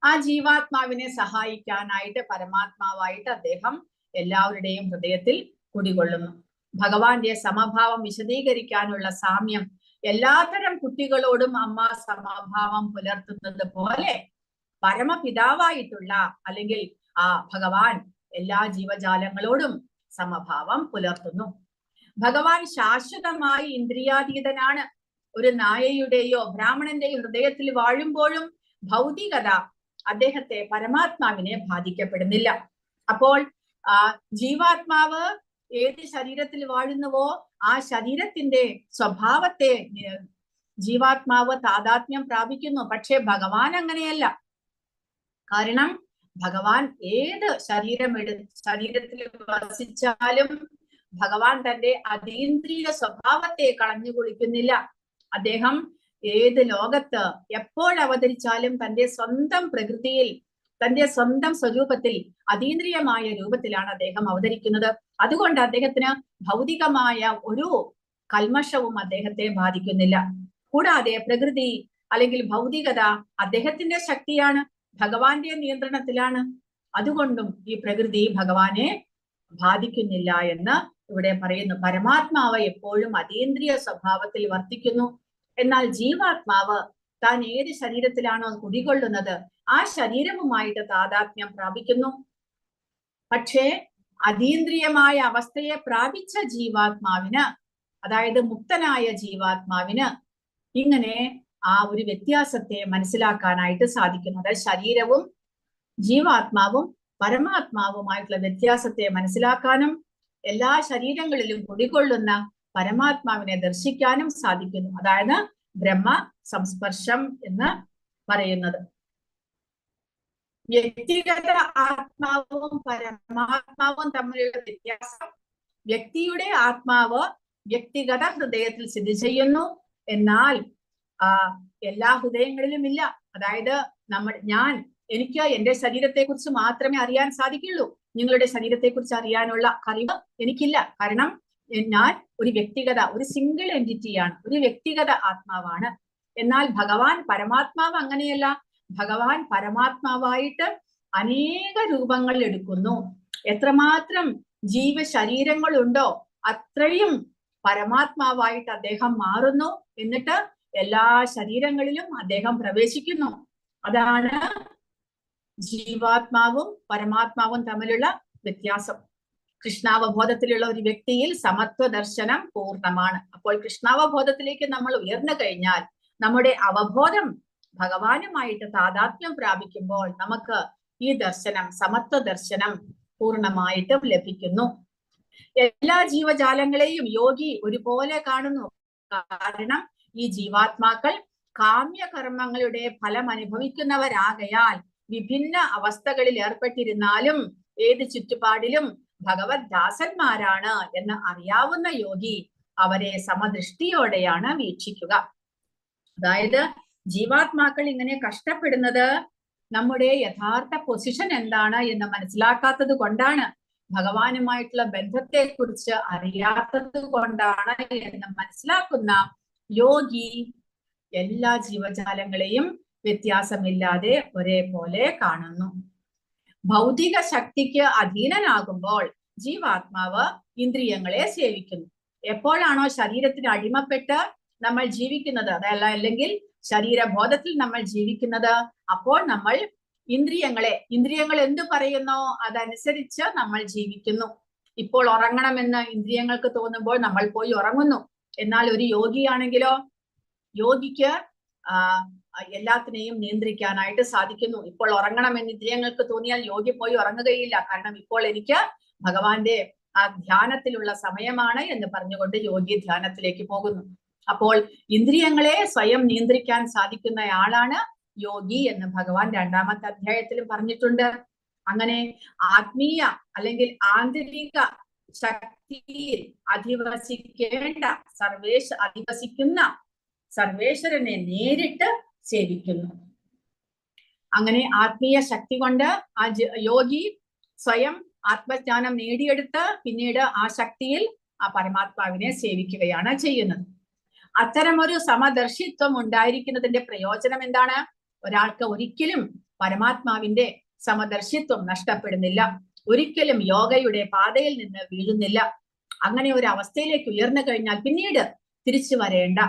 ആ ജീവാത്മാവിനെ സഹായിക്കാനായിട്ട് പരമാത്മാവായിട്ട് അദ്ദേഹം എല്ലാവരുടെയും ഹൃദയത്തിൽ കുടികൊള്ളുന്നു. ഭഗവാന്റെ സമഭാവം വിശദീകരിക്കാനുള്ള സാമ്യം, എല്ലാത്തരം കുട്ടികളോടും അമ്മ സമഭാവം പുലർത്തുന്നത് പോലെ പരമപിതാവായിട്ടുള്ള, അല്ലെങ്കിൽ ആ ഭഗവാൻ എല്ലാ ജീവജാലങ്ങളോടും സമഭാവം പുലർത്തുന്നു. ഭഗവാൻ ശാശ്വതമായി ഇന്ദ്രിയാതീതനാണ്. ഒരു നായയുടെയോ ബ്രാഹ്മണന്റെയോ ഹൃദയത്തിൽ വാഴുമ്പോഴും ഭൗതികത അദ്ദേഹത്തെ, പരമാത്മാവിനെ ബാധിക്കപ്പെടുന്നില്ല. അപ്പോൾ ജീവാത്മാവ് ഏത് ശരീരത്തിൽ വാഴുന്നുവോ ആ ശരീരത്തിന്റെ സ്വഭാവത്തെ ജീവാത്മാവ് താദാത്മ്യം പ്രാപിക്കുന്നു. പക്ഷെ ഭഗവാൻ അങ്ങനെയല്ല. കാരണം ഭഗവാൻ ഏത് ശരീരത്തിൽ വസിച്ചാലും ഭഗവാൻ തന്റെ അതീന്ദ്രിയ സ്വഭാവത്തെ കളഞ്ഞു കുളിക്കുന്നില്ല. അദ്ദേഹം ഏത് ലോകത്ത് എപ്പോൾ അവതരിച്ചാലും തന്റെ സ്വന്തം പ്രകൃതിയിൽ, തന്റെ സ്വന്തം സ്വരൂപത്തിൽ, അതീന്ദ്രിയമായ രൂപത്തിലാണ് അദ്ദേഹം അവതരിക്കുന്നത്. അതുകൊണ്ട് അദ്ദേഹത്തിന് ഭൗതികമായ ഒരു കൽമഷവും അദ്ദേഹത്തെ ബാധിക്കുന്നില്ല. കൂടാതെ പ്രകൃതി അല്ലെങ്കിൽ ഭൗതികത അദ്ദേഹത്തിന്റെ ശക്തിയാണ്, ഭഗവാന്റെ നിയന്ത്രണത്തിലാണ്. അതുകൊണ്ടും ഈ പ്രകൃതി ഭഗവാനെ ബാധിക്കുന്നില്ല എന്ന് ഇവിടെ പറയുന്നു. പരമാത്മാവ് എപ്പോഴും അതീന്ദ്രിയ സ്വഭാവത്തിൽ വർത്തിക്കുന്നു. എന്നാൽ ജീവാത്മാവ് താൻ ഏത് ശരീരത്തിലാണോ കുടികൊള്ളുന്നത് ആ ശരീരവുമായിട്ട് താദാത്മ്യം പ്രാപിക്കുന്നു. പക്ഷേ അതീന്ദ്രിയമായ അവസ്ഥയെ പ്രാപിച്ച ജീവാത്മാവിന്, അതായത് മുക്തനായ ജീവാത്മാവിന് ഇങ്ങനെ ആ ഒരു വ്യത്യാസത്തെ മനസ്സിലാക്കാനായിട്ട് സാധിക്കുന്നു. അതായത് ശരീരവും ജീവാത്മാവും പരമാത്മാവുമായിട്ടുള്ള വ്യത്യാസത്തെ മനസ്സിലാക്കാനും എല്ലാ ശരീരങ്ങളിലും കുടികൊള്ളുന്ന പരമാത്മാവിനെ ദർശിക്കാനും സാധിക്കുന്നു. അതായത് ബ്രഹ്മ സംസ്പർശം എന്ന് പറയുന്നത്. വ്യക്തിഗത ആത്മാവും പരമാത്മാവും തമ്മിലുള്ള വ്യത്യാസം, വ്യക്തിയുടെ ആത്മാവ് വ്യക്തിഗത ഹൃദയത്തിൽ സ്ഥിതി ചെയ്യുന്നു, എന്നാൽ എല്ലാ ഹൃദയങ്ങളിലും ഇല്ല. അതായത് എനിക്ക് എന്റെ ശരീരത്തെ കുറിച്ച് മാത്രമേ അറിയാൻ സാധിക്കുള്ളൂ. നിങ്ങളുടെ ശരീരത്തെ കുറിച്ച് അറിയാനുള്ള കഴിവ് എനിക്കില്ല. കാരണം ഞാൻ ഒരു വ്യക്തിഗത, ഒരു സിംഗിൾ എൻറ്റിറ്റിയാണ്, ഒരു വ്യക്തിഗത ആത്മാവാണ്. എന്നാൽ ഭഗവാൻ പരമാത്മാവ് അങ്ങനെയല്ല. ഭഗവാൻ പരമാത്മാവായിട്ട് അനേക രൂപങ്ങൾ എടുക്കുന്നു. എത്രമാത്രം ജീവശരീരങ്ങളുണ്ടോ അത്രയും പരമാത്മാവായിട്ട് അദ്ദേഹം മാറുന്നു. എന്നിട്ട് എല്ലാ ശരീരങ്ങളിലും അദ്ദേഹം പ്രവേശിക്കുന്നു. അതാണ് ജീവാത്മാവും പരമാത്മാവും തമ്മിലുള്ള വ്യത്യാസം. കൃഷ്ണാവബോധത്തിലുള്ള ഒരു വ്യക്തിയിൽ സമത്വ ദർശനം പൂർണ്ണമാണ്. അപ്പോൾ കൃഷ്ണാവബോധത്തിലേക്ക് നമ്മൾ ഉയർന്നു കഴിഞ്ഞാൽ നമ്മുടെ അവബോധം ഭഗവാനുമായിട്ട് താദാത്മ്യം പ്രാപിക്കുമ്പോൾ നമുക്ക് ഈ ദർശനം, സമത്വ ദർശനം പൂർണ്ണമായിട്ടും ലഭിക്കുന്നു. എല്ലാ ജീവജാലങ്ങളെയും യോഗി ഒരുപോലെ കാണുന്നു. കാരണം ഈ ജീവാത്മാക്കൾ കാമ്യകർമ്മങ്ങളുടെ ഫലം അനുഭവിക്കുന്നവരാകയാൽ വിഭിന്ന അവസ്ഥകളിൽ ഏർപ്പെട്ടിരുന്നാലും ഏത് ചുറ്റുപാടിലും ഭഗവത് ദാസന്മാരാണ് എന്ന് അറിയാവുന്ന യോഗി അവരെ സമദൃഷ്ടിയോടെയാണ് വീക്ഷിക്കുക. അതായത് ജീവാത്മാക്കൾ ഇങ്ങനെ കഷ്ടപ്പെടുന്നത് നമ്മുടെ യഥാർത്ഥ പൊസിഷൻ എന്താണ് എന്ന് മനസ്സിലാക്കാത്തത് കൊണ്ടാണ്, ഭഗവാനുമായിട്ടുള്ള ബന്ധത്തെ കുറിച്ച് അറിയാത്തത് കൊണ്ടാണ് എന്ന് മനസ്സിലാക്കുന്ന യോഗി എല്ലാ ജീവജാലങ്ങളെയും വ്യത്യാസമില്ലാതെ ഒരേപോലെ കാണുന്നു. ഭൗതിക ശക്തിക്ക് അധീനനാകുമ്പോൾ ജീവാത്മാവ് ഇന്ദ്രിയങ്ങളെ സേവിക്കുന്നു. എപ്പോഴാണോ ശരീരത്തിന് അടിമപ്പെട്ട് നമ്മൾ ജീവിക്കുന്നത്, അല്ലെങ്കിൽ ശരീരബോധത്തിൽ നമ്മൾ ജീവിക്കുന്നത്, അപ്പോൾ നമ്മൾ ഇന്ദ്രിയങ്ങൾ എന്തു പറയുന്നോ അതനുസരിച്ച് നമ്മൾ ജീവിക്കുന്നു. ഇപ്പോൾ ഉറങ്ങണമെന്ന് ഇന്ദ്രിയങ്ങൾക്ക് തോന്നുമ്പോൾ നമ്മൾ പോയി ഉറങ്ങുന്നു. എന്നാൽ ഒരു യോഗിയാണെങ്കിലോ, യോഗിക്ക് എല്ലാത്തിനെയും നിയന്ത്രിക്കാനായിട്ട് സാധിക്കുന്നു. ഇപ്പോൾ ഉറങ്ങണമെന്ന് ഇന്ദ്രിയങ്ങൾക്ക് തോന്നിയാൽ യോഗി പോയി ഉറങ്ങുകയില്ല. കാരണം ഇപ്പോൾ എനിക്ക് ഭഗവാന്റെ ആ ധ്യാനത്തിലുള്ള സമയമാണ് എന്ന് പറഞ്ഞുകൊണ്ട് യോഗി ധ്യാനത്തിലേക്ക് പോകുന്നു. അപ്പോൾ ഇന്ദ്രിയങ്ങളെ സ്വയം നിയന്ത്രിക്കാൻ സാധിക്കുന്നയാളാണ് യോഗി എന്ന് ഭഗവാൻ 2-ാമത്തെ അധ്യായത്തിലും പറഞ്ഞിട്ടുണ്ട്. അങ്ങനെ ആത്മീയ അല്ലെങ്കിൽ ആന്തരിക ശക്തിയിൽ അധിവസിക്കുന്ന സർവേശ്വരനെ നേരിട്ട് സേവിക്കുന്നു. അങ്ങനെ ആത്മീയ ശക്തി കൊണ്ട് ആ യോഗി സ്വയം ആത്മജ്ഞാനം നേടിയെടുത്ത് പിന്നീട് ആ ശക്തിയിൽ ആ പരമാത്മാവിനെ സേവിക്കുകയാണ് ചെയ്യുന്നത്. അത്തരമൊരു സമദർശിത്വം ഉണ്ടായിരിക്കുന്നതിന്റെ പ്രയോജനം എന്താണ്? ഒരാൾക്ക് ഒരിക്കലും പരമാത്മാവിന്റെ സമദർശിത്വം നഷ്ടപ്പെടുന്നില്ല, ഒരിക്കലും യോഗയുടെ പാതയിൽ നിന്ന് വീഴുന്നില്ല. അങ്ങനെ ഒരു അവസ്ഥയിലേക്ക് ഉയർന്നു കഴിഞ്ഞാൽ പിന്നീട് തിരിച്ചു വരേണ്ട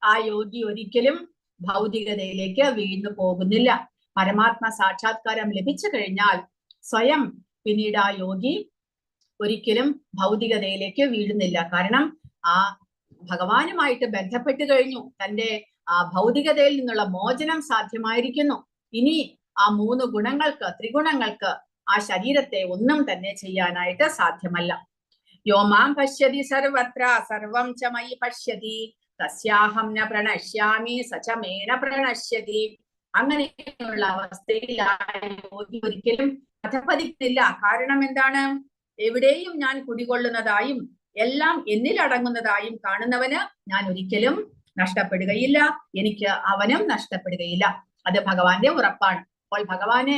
ആ യോഗി ഒരിക്കലും ഭൗതികതയിലേക്ക് വീഴ്ന്നു പോകുന്നില്ല. പരമാത്മ സാക്ഷാത്കാരം ലഭിച്ചു കഴിഞ്ഞാൽ സ്വയം പിന്നീട് ആ യോഗി ഒരിക്കലും ഭൗതികതയിലേക്ക് വീഴുന്നില്ല. കാരണം ആ ഭഗവാനുമായിട്ട് ബന്ധപ്പെട്ട് കഴിഞ്ഞു. തന്റെ ആ ഭൗതികതയിൽ നിന്നുള്ള മോചനം സാധ്യമായിരിക്കുന്നു. ഇനി ആ 3 ഗുണങ്ങൾക്ക്, ത്രിഗുണങ്ങൾക്ക് ആ ശരീരത്തെ ഒന്നും തന്നെ ചെയ്യാനായിട്ട് സാധ്യമല്ല. യോമാം പശ്യതി സർവത്ര സർവം ച മയി പശ്യതി തസ്യാഹം ന പ്രണശ്യാമി സച മേന പ്രണശ്യതി. അങ്ങനെയുള്ള അവസ്ഥയിൽ ആ യോഗി ഒരിക്കലും അധപതിക്കുന്നില്ല. കാരണം എന്താണ്? എവിടെയും ഞാൻ കുടികൊള്ളുന്നതായും എല്ലാം എന്നിൽ അടങ്ങുന്നതായും കാണുന്നവന് ഞാൻ ഒരിക്കലും നഷ്ടപ്പെടുകയില്ല, എനിക്ക് അവനും നഷ്ടപ്പെടുകയില്ല. അത് ഭഗവാന്റെ ഉറപ്പാണ്. അപ്പോൾ ഭഗവാനെ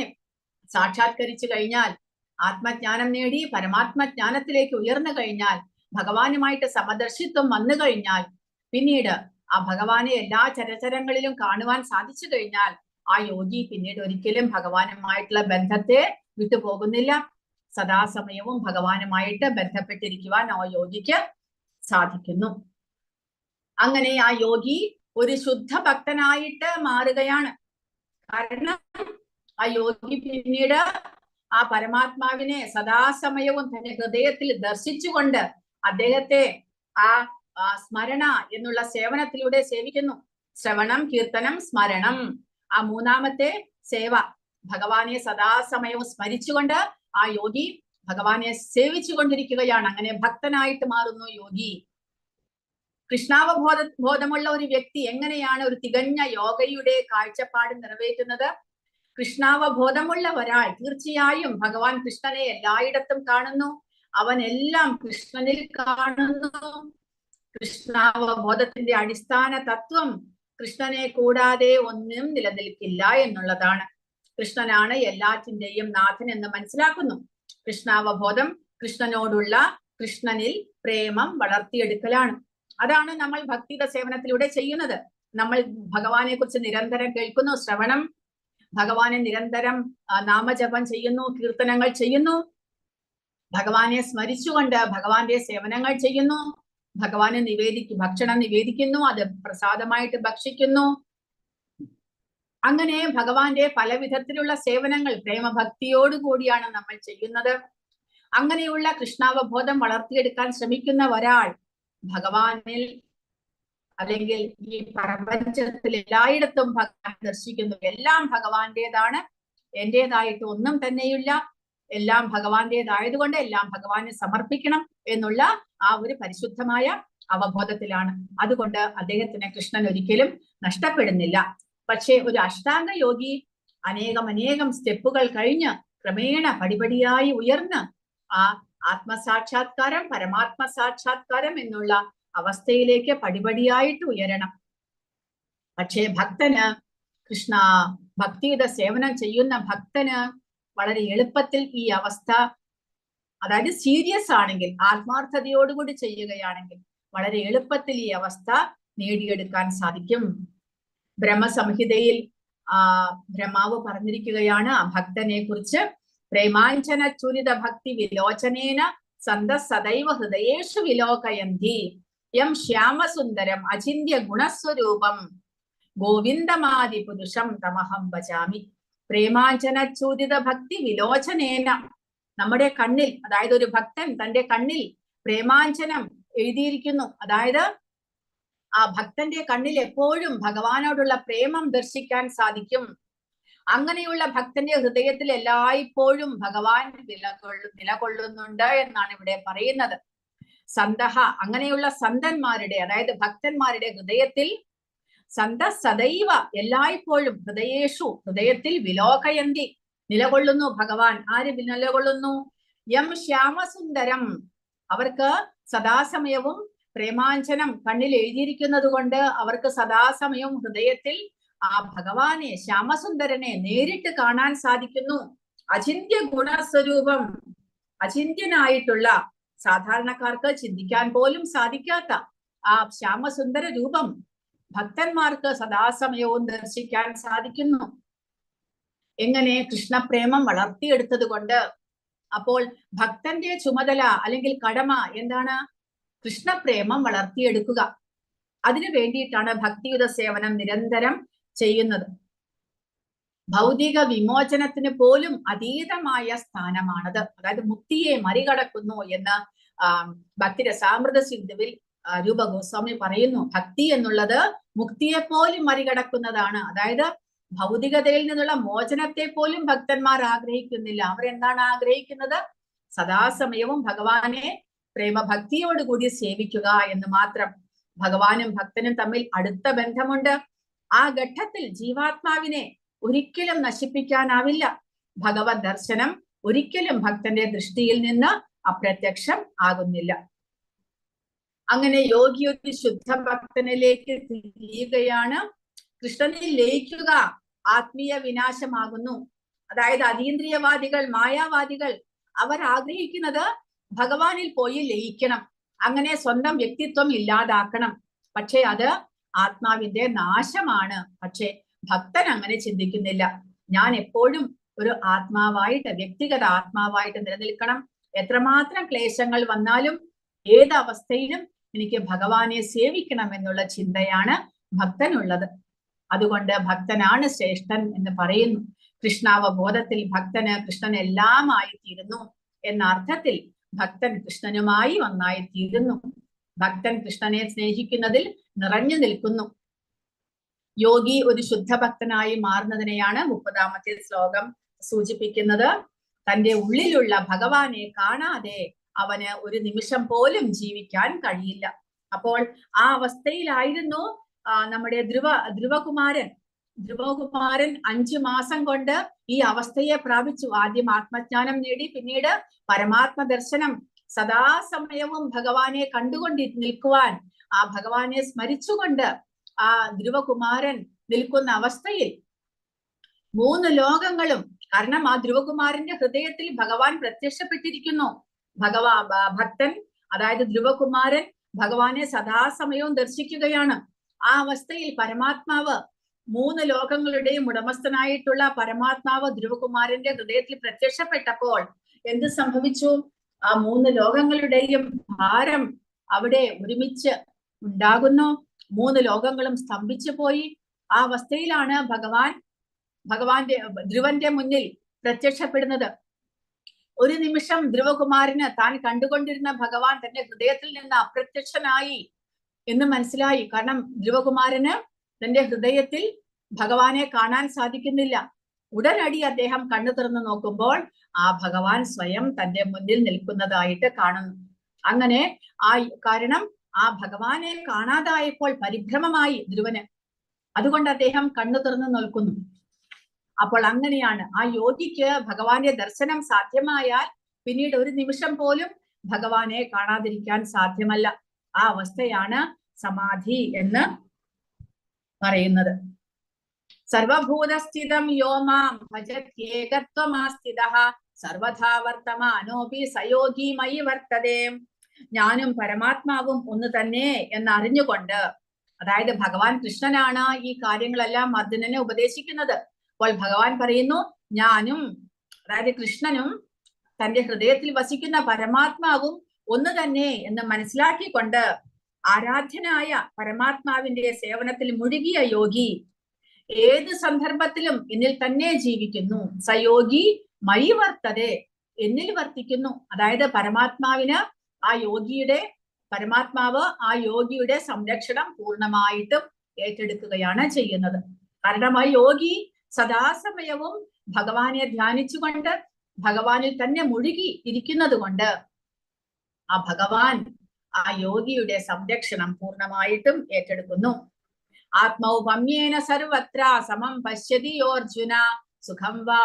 സാക്ഷാത്കരിച്ചു കഴിഞ്ഞാൽ, ആത്മജ്ഞാനം നേടി പരമാത്മജ്ഞാനത്തിലേക്ക് ഉയർന്നു കഴിഞ്ഞാൽ, ഭഗവാനുമായിട്ട് സമദർശിത്വം വന്നു കഴിഞ്ഞാൽ പിന്നീട് ആ ഭഗവാനെ എല്ലാ ചരചരങ്ങളിലും കാണുവാൻ സാധിച്ചു കഴിഞ്ഞാൽ ആ യോഗി പിന്നീട് ഒരിക്കലും ഭഗവാനുമായിട്ടുള്ള ബന്ധത്തെ വിട്ടുപോകുന്നില്ല. സദാസമയവും ഭഗവാനുമായിട്ട് ബന്ധപ്പെട്ടിരിക്കുവാൻ ആ യോഗിക്ക് സാധിക്കുന്നു. അങ്ങനെ ആ യോഗി ഒരു ശുദ്ധ ഭക്തനായിട്ട് മാറുകയാണ്. കാരണം ആ യോഗി പിന്നീട് ആ പരമാത്മാവിനെ സദാസമയവും തന്റെ ഹൃദയത്തിൽ ദർശിച്ചുകൊണ്ട് അദ്ദേഹത്തെ ആ സ്മരണ എന്നുള്ള സേവനത്തിലൂടെ സേവിക്കുന്നു. ശ്രവണം, കീർത്തനം, സ്മരണം, ആ മൂന്നാമത്തെ സേവ. ഭഗവാനെ സദാസമയവും സ്മരിച്ചുകൊണ്ട് ആ യോഗി ഭഗവാനെ സേവിച്ചു കൊണ്ടിരിക്കുകയാണ്. അങ്ങനെ ഭക്തനായിട്ട് മാറുന്നു യോഗി. കൃഷ്ണാവബോധമുള്ള ഒരു വ്യക്തി എങ്ങനെയാണ് ഒരു തികഞ്ഞ യോഗയുടെ കാഴ്ചപ്പാട് നിറവേറ്റുന്നത്? കൃഷ്ണാവബോധമുള്ള ഒരാൾ തീർച്ചയായും ഭഗവാൻ കൃഷ്ണനെ എല്ലായിടത്തും കാണുന്നു. അവൻ എല്ലാം കൃഷ്ണനിൽ കാണുന്നു. കൃഷ്ണാവബോധത്തിന്റെ അടിസ്ഥാന തത്വം കൃഷ്ണനെ കൂടാതെ ഒന്നും നിലനിൽക്കില്ല എന്നുള്ളതാണ്. കൃഷ്ണനാണ് എല്ലാറ്റിന്റെയും നാഥൻ എന്ന് മനസ്സിലാക്കുന്നു. കൃഷ്ണാവബോധം കൃഷ്ണനോടുള്ള കൃഷ്ണനിൽ പ്രേമം വളർത്തിയെടുക്കലാണ്. അതാണ് നമ്മൾ ഭക്തിയുടെ സേവനത്തിലൂടെ ചെയ്യുന്നത്. നമ്മൾ ഭഗവാനെ കുറിച്ച് നിരന്തരം കേൾക്കുന്നു, ശ്രവണം, ഭഗവാനെ നിരന്തരം നാമജപം ചെയ്യുന്നു, കീർത്തനങ്ങൾ ചെയ്യുന്നു, ഭഗവാനെ സ്മരിച്ചുകൊണ്ട് ഭഗവാന്റെ സേവനങ്ങൾ ചെയ്യുന്നു, ഭഗവാനെ ഭക്ഷണം നിവേദിക്കുന്നു, അത് പ്രസാദമായിട്ട് ഭക്ഷിക്കുന്നു. അങ്ങനെ ഭഗവാന്റെ പല വിധത്തിലുള്ള സേവനങ്ങൾ പ്രേമഭക്തിയോടുകൂടിയാണ് നമ്മൾ ചെയ്യുന്നത്. അങ്ങനെയുള്ള കൃഷ്ണാവബോധം വളർത്തിയെടുക്കാൻ ശ്രമിക്കുന്ന ഒരാൾ ഭഗവാനിൽ അല്ലെങ്കിൽ ഈ പ്രപഞ്ചത്തിൽ എല്ലായിടത്തും ഭഗവാൻ ദർശിക്കുന്നു. എല്ലാം ഭഗവാന്റേതാണ്, എന്റേതായിട്ട് ഒന്നും തന്നെയില്ല, എല്ലാം ഭഗവാന്റേതായതുകൊണ്ട് എല്ലാം ഭഗവാനെ സമർപ്പിക്കണം എന്നുള്ള ആ ഒരു പരിശുദ്ധമായ അവബോധത്തിലാണ്. അതുകൊണ്ട് അദ്ദേഹത്തിന് കൃഷ്ണൻ ഒരിക്കലും നഷ്ടപ്പെടുന്നില്ല. പക്ഷെ ഒരു അഷ്ടാംഗ യോഗി അനേകം സ്റ്റെപ്പുകൾ കഴിഞ്ഞ് ക്രമേണ പടിപടിയായി ഉയർന്ന് ആ ആത്മസാക്ഷാത്കാരം, പരമാത്മ സാക്ഷാത്കാരം എന്നുള്ള അവസ്ഥയിലേക്ക് പടിപടിയായിട്ട് ഉയരണം. പക്ഷേ ഭക്തന്, കൃഷ്ണ ഭക്തിയുടെ സേവനം ചെയ്യുന്ന ഭക്തന് വളരെ എളുപ്പത്തിൽ ഈ അവസ്ഥ, അതായത് സീരിയസ് ആണെങ്കിൽ, ആത്മാർത്ഥതയോടുകൂടി ചെയ്യുകയാണെങ്കിൽ വളരെ എളുപ്പത്തിൽ ഈ അവസ്ഥ നേടിയെടുക്കാൻ സാധിക്കും. ബ്രഹ്മസംഹിതയിൽ ബ്രഹ്മാവ് പറഞ്ഞിരിക്കുകയാണ് ആ ഭക്തനെ കുറിച്ച്. പ്രേമാഞ്ചന ചുരിത ഭക്തി വിലോചനേന സന്ത സദൈവ ഹൃദയേഷു വിലോകയന്തി യം ശ്യാമസുന്ദരം അചിന്യ ഗുണസ്വരൂപം ഗോവിന്ദമാദി പുരുഷം തമഹം ഭജാമി. പ്രേമാഞ്ചന ചൂരിത ഭക്തി വിലോചനേന, നമ്മുടെ കണ്ണിൽ, അതായത് ഒരു ഭക്തൻ തന്റെ കണ്ണിൽ പ്രേമാഞ്ചനം എഴുതിയിരിക്കുന്നു. അതായത് ആ ഭക്തന്റെ കണ്ണിൽ എപ്പോഴും ഭഗവാനോടുള്ള പ്രേമം ദർശിക്കാൻ സാധിക്കും. അങ്ങനെയുള്ള ഭക്തന്റെ ഹൃദയത്തിൽ എല്ലായ്പ്പോഴും ഭഗവാൻ നിലകൊള്ളുന്നുണ്ട് എന്നാണ് ഇവിടെ പറയുന്നത്. സന്തഹ, അങ്ങനെയുള്ള സന്തന്മാരുടെ, അതായത് ഭക്തന്മാരുടെ ഹൃദയത്തിൽ, സന്ത സദൈവ എല്ലായ്പ്പോഴും, ഹൃദയേഷു ഹൃദയത്തിൽ, വിലോകയന്തി നിലകൊള്ളുന്നു ഭഗവാൻ. ആര് നിലകൊള്ളുന്നു? യം ശ്യാമസുന്ദരം, അവർക്ക് സദാസമയവും പ്രേമാഞ്ചനം കണ്ണിൽ എഴുതിയിരിക്കുന്നത് കൊണ്ട് അവർക്ക് സദാസമയവും ഹൃദയത്തിൽ ആ ഭഗവാനെ, ശ്യാമസുന്ദരനെ നേരിട്ട് കാണാൻ സാധിക്കുന്നു. അചിന്യ ഗുണസ്വരൂപം, അചിന്യനായിട്ടുള്ള, സാധാരണക്കാർക്ക് ചിന്തിക്കാൻ പോലും സാധിക്കാത്ത ആ ശ്യാമസുന്ദര രൂപം ഭക്തന്മാർക്ക് സദാസമയവും ദർശിക്കാൻ സാധിക്കുന്നു. എങ്ങനെ? കൃഷ്ണപ്രേമം വളർത്തിയെടുത്തത് കൊണ്ട്. അപ്പോൾ ഭക്തന്റെ ചുമതല അല്ലെങ്കിൽ കടമ എന്താണ്? കൃഷ്ണപ്രേമം വളർത്തിയെടുക്കുക. അതിനു വേണ്ടിയിട്ടാണ് ഭക്തിയുത സേവനം നിരന്തരം ചെയ്യുന്നത്. ഭൗതിക വിമോചനത്തിന് പോലും അതീതമായ സ്ഥാനമാണത്. അതായത് മുക്തിയെ മറികടക്കുന്നു എന്ന് ഭക്തിരസാമൃത സിന്ധുവിൽ രൂപ ഗോസ്വാമി പറയുന്നു. ഭക്തി എന്നുള്ളത് മുക്തിയെ പോലും മറികടക്കുന്നതാണ്. അതായത് ഭൗതികതയിൽ നിന്നുള്ള മോചനത്തെ പോലും ഭക്തന്മാർ ആഗ്രഹിക്കുന്നില്ല. അവരെന്താണ് ആഗ്രഹിക്കുന്നത്? സദാസമയവും ഭഗവാനെ പ്രേമഭക്തിയോടുകൂടി സേവിക്കുക എന്ന് മാത്രം. ഭഗവാനും ഭക്തനും തമ്മിൽ അടുത്ത ബന്ധമുണ്ട്. ആ ഘട്ടത്തിൽ ജീവാത്മാവിനെ ഒരിക്കലും നശിപ്പിക്കാനാവില്ല. ഭഗവത് ദർശനം ഒരിക്കലും ഭക്തന്റെ ദൃഷ്ടിയിൽ നിന്ന് അപ്രത്യക്ഷം ആകുന്നില്ല. അങ്ങനെ യോഗി ഒരു ശുദ്ധ ഭക്തനിലേക്ക് തിരിയുകയാണ്. കൃഷ്ണനിൽ ലയിക്കുക ആത്മീയ വിനാശമാകുന്നു. അതായത് അതീന്ദ്രിയവാദികൾ, മായാവാദികൾ, അവർ ആഗ്രഹിക്കുന്നത് ഭഗവാനിൽ പോയി ലയിക്കണം, അങ്ങനെ സ്വന്തം വ്യക്തിത്വം ഇല്ലാതാക്കണം. പക്ഷെ അത് ആത്മാവിന്റെ നാശമാണ്. പക്ഷെ ഭക്തൻ അങ്ങനെ ചിന്തിക്കുന്നില്ല. ഞാൻ എപ്പോഴും ഒരു ആത്മാവായിട്ട്, വ്യക്തിഗത ആത്മാവായിട്ട് നിലനിൽക്കണം. എത്രമാത്രം ക്ലേശങ്ങൾ വന്നാലും ഏത് അവസ്ഥയിലും എനിക്ക് ഭഗവാനെ സേവിക്കണം എന്നുള്ള ചിന്തയാണ് ഭക്തനുള്ളത്. അതുകൊണ്ട് ഭക്തനാണ് ശ്രേഷ്ഠൻ എന്ന് പറയുന്നു. കൃഷ്ണാവബോധത്തിൽ ഭക്തന് കൃഷ്ണൻ എല്ലാമായി തീരുന്നു എന്ന അർത്ഥത്തിൽ ഭക്തൻ കൃഷ്ണനുമായി ഒന്നായി തീരുന്നു. ഭക്തൻ കൃഷ്ണനെ സ്നേഹിക്കുന്നതിൽ നിറഞ്ഞു നിൽക്കുന്നു. യോഗി ഒരു ശുദ്ധ ഭക്തനായി മാറുന്നതിനെയാണ് 30ാമത്തെ ശ്ലോകം സൂചിപ്പിക്കുന്നത്. തന്റെ ഉള്ളിലുള്ള ഭഗവാനെ കാണാതെ അവന് ഒരു നിമിഷം പോലും ജീവിക്കാൻ കഴിയില്ല. അപ്പോൾ ആ അവസ്ഥയിലായിരുന്നു നമ്മുടെ ധ്രുവകുമാരൻ 5 മാസം കൊണ്ട് ഈ അവസ്ഥയെ പ്രാപിച്ചു. ആദ്യം ആത്മജ്ഞാനം നേടി, പിന്നീട് പരമാത്മ ദർശനം. സദാസമയവും ഭഗവാനെ കണ്ടുകൊണ്ട് നിൽക്കുവാൻ, ആ ഭഗവാനെ സ്മരിച്ചുകൊണ്ട് ആ ധ്രുവകുമാരൻ നിൽക്കുന്ന അവസ്ഥയിൽ 3 ലോകങ്ങളും, കാരണം ആ ധ്രുവകുമാരന്റെ ഹൃദയത്തിൽ ഭഗവാൻ പ്രത്യക്ഷപ്പെട്ടിരിക്കുന്നു. ഭക്തൻ, അതായത് ധ്രുവകുമാരൻ ഭഗവാനെ സദാസമയവും ദർശിക്കുകയാണ്. ആ അവസ്ഥയിൽ പരമാത്മാവ്, 3 ലോകങ്ങളുടെയും ഉടമസ്ഥനായിട്ടുള്ള പരമാത്മാവ് ധ്രുവകുമാരന്റെ ഹൃദയത്തിൽ പ്രത്യക്ഷപ്പെട്ടപ്പോൾ എന്ത് സംഭവിച്ചു? ആ 3 ലോകങ്ങളുടെയും ഭാരം അവിടെ ഒരുമിച്ച് ഉണ്ടാകുന്നു. 3 ലോകങ്ങളും സ്തംഭിച്ചു പോയി. ആ അവസ്ഥയിലാണ് ഭഗവാന്റെ ധ്രുവന്റെ മുന്നിൽ പ്രത്യക്ഷപ്പെടുന്നത്. ഒരു നിമിഷം ധ്രുവകുമാരന് താൻ കണ്ടുകൊണ്ടിരുന്ന ഭഗവാൻ തന്റെ ഹൃദയത്തിൽ നിന്ന് അപ്രത്യക്ഷനായി എന്ന് മനസ്സിലായി. കാരണം ധ്രുവകുമാരന് തന്റെ ഹൃദയത്തിൽ ഭഗവാനെ കാണാൻ സാധിക്കുന്നില്ല. ഉടനടി അദ്ദേഹം കണ്ണു തുറന്നു നോക്കുമ്പോൾ ആ ഭഗവാൻ സ്വയം തന്റെ മുന്നിൽ നിൽക്കുന്നതായിട്ട് കാണുന്നു. അങ്ങനെ കാരണം ആ ഭഗവാനെ കാണാതായപ്പോൾ പരിഭ്രമമായി ധ്രുവന്. അതുകൊണ്ട് അദ്ദേഹം കണ്ണു തുറന്നു നോക്കുന്നു. അപ്പോൾ അങ്ങനെയാണ് ആ യോഗിക്ക് ഭഗവാന്റെ ദർശനം സാധ്യമായാൽ പിന്നീട് ഒരു നിമിഷം പോലും ഭഗവാനെ കാണാതിരിക്കാൻ സാധ്യമല്ല. ആ അവസ്ഥയാണ് സമാധി എന്ന് പറയുന്നത്. സർവഭൂതസ്ഥിതം യോ മാം ഭജത്യേകത്വമാസ്ഥിതഃ സർവഥാ വർത്തമാനോപി സയോഗി മയി വർത്തതേ. ഞാനും പരമാത്മാവും ഒന്ന് തന്നെ എന്നറിഞ്ഞുകൊണ്ട്, അതായത് ഭഗവാൻ കൃഷ്ണനാണ് ഈ കാര്യങ്ങളെല്ലാം അർജുനനെ ഉപദേശിക്കുന്നത്. അപ്പോൾ ഭഗവാൻ പറയുന്നു, ഞാനും, അതായത് കൃഷ്ണനും തന്റെ ഹൃദയത്തിൽ വസിക്കുന്ന പരമാത്മാവും ഒന്ന് തന്നെ എന്ന് മനസ്സിലാക്കിക്കൊണ്ട് ആരാധ്യനായ പരമാത്മാവിന്റെ സേവനത്തിൽ മുഴുകിയ യോഗി ഏത് സന്ദർഭത്തിലും എന്നിൽ തന്നെ ജീവിക്കുന്നു. സയോഗി മയി വർത്തതേ, എന്നിൽ വർത്തിക്കുന്നു. അതായത് പരമാത്മാവ് ആ യോഗിയുടെ സംരക്ഷണം പൂർണ്ണമായിട്ടും ഏറ്റെടുക്കുകയാണ് ചെയ്യുന്നത്. കാരണം ആ യോഗി സദാസമയവും ഭഗവാനെ ധ്യാനിച്ചുകൊണ്ട് ഭഗവാനിൽ തന്നെ മുഴുകി ഇരിക്കുന്നത് കൊണ്ട് ആ ഭഗവാൻ ആ യോഗിയുടെ സംരക്ഷണം പൂർണ്ണമായിട്ടും ഏറ്റെടുക്കുന്നു. ആത്മൗപമ്യേന സർവത്ര സമം പശ്യതി യോർജുന സുഖം വാ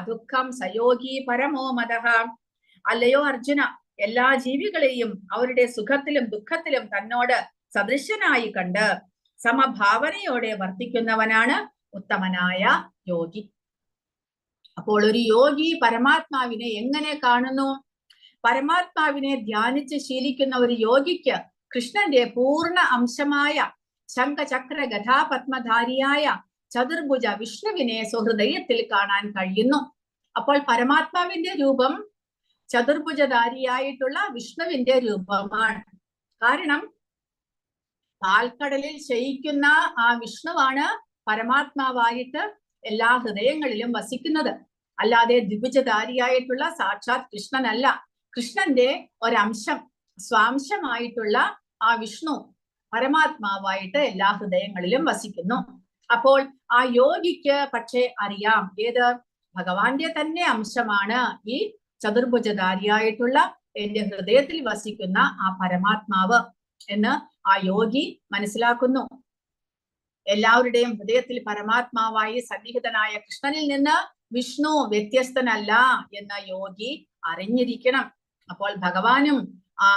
ദുഃഖം സയോഗി പരമോ മതഃ. അല്ലയോ അർജുന, എല്ലാ ജീവികളെയും അവരുടെ സുഖത്തിലും ദുഃഖത്തിലും തന്നോട് സദൃശനായി കണ്ട് സമഭാവനയോടെ വർത്തിക്കുന്നവനാണ് ഉത്തമനായ യോഗി. അപ്പോൾ ഒരു യോഗി പരമാത്മാവിനെ എങ്ങനെ കാണുന്നു? പരമാത്മാവിനെ ധ്യാനിച്ച് ശീലിക്കുന്ന ഒരു യോഗിക്ക് കൃഷ്ണന്റെ പൂർണ്ണ അംശമായ ശംഖചക്ര ഗദാപത്മധാരിയായ ചതുർഭുജ വിഷ്ണുവിനെ സ്വഹൃദയത്തിൽ കാണാൻ കഴിയുന്നു. അപ്പോൾ പരമാത്മാവിന്റെ രൂപം ചതുർഭുജധാരിയായിട്ടുള്ള വിഷ്ണുവിന്റെ രൂപമാണ്. കാരണം പാൽക്കടലിൽ ശയിക്കുന്ന ആ വിഷ്ണുവാണ് പരമാത്മാവായിട്ട് എല്ലാ ഹൃദയങ്ങളിലും വസിക്കുന്നത്. അല്ലാതെ ദ്വിഭുജധാരിയായിട്ടുള്ള സാക്ഷാത് കൃഷ്ണനല്ല. കൃഷ്ണന്റെ ഒരംശം, സ്വാംശമായിട്ടുള്ള ആ വിഷ്ണു പരമാത്മാവായിട്ട് എല്ലാ ഹൃദയങ്ങളിലും വസിക്കുന്നു. അപ്പോൾ ആ യോഗിക്ക് പക്ഷേ അറിയാം, ഏത് ഭഗവാന്റെ തന്നെ അംശമാണ് ഈ ചതുർഭുജധാരിയായിട്ടുള്ള എന്റെ ഹൃദയത്തിൽ വസിക്കുന്ന ആ പരമാത്മാവ് എന്ന് ആ യോഗി മനസ്സിലാക്കുന്നു. എല്ലാവരുടെയും ഹൃദയത്തിൽ പരമാത്മാവായി സന്നിഹിതനായ കൃഷ്ണനിൽ നിന്ന് വിഷ്ണു വ്യത്യസ്തനല്ല എന്ന യോഗി അറിഞ്ഞിരിക്കണം. അപ്പോൾ ഭഗവാനും ആ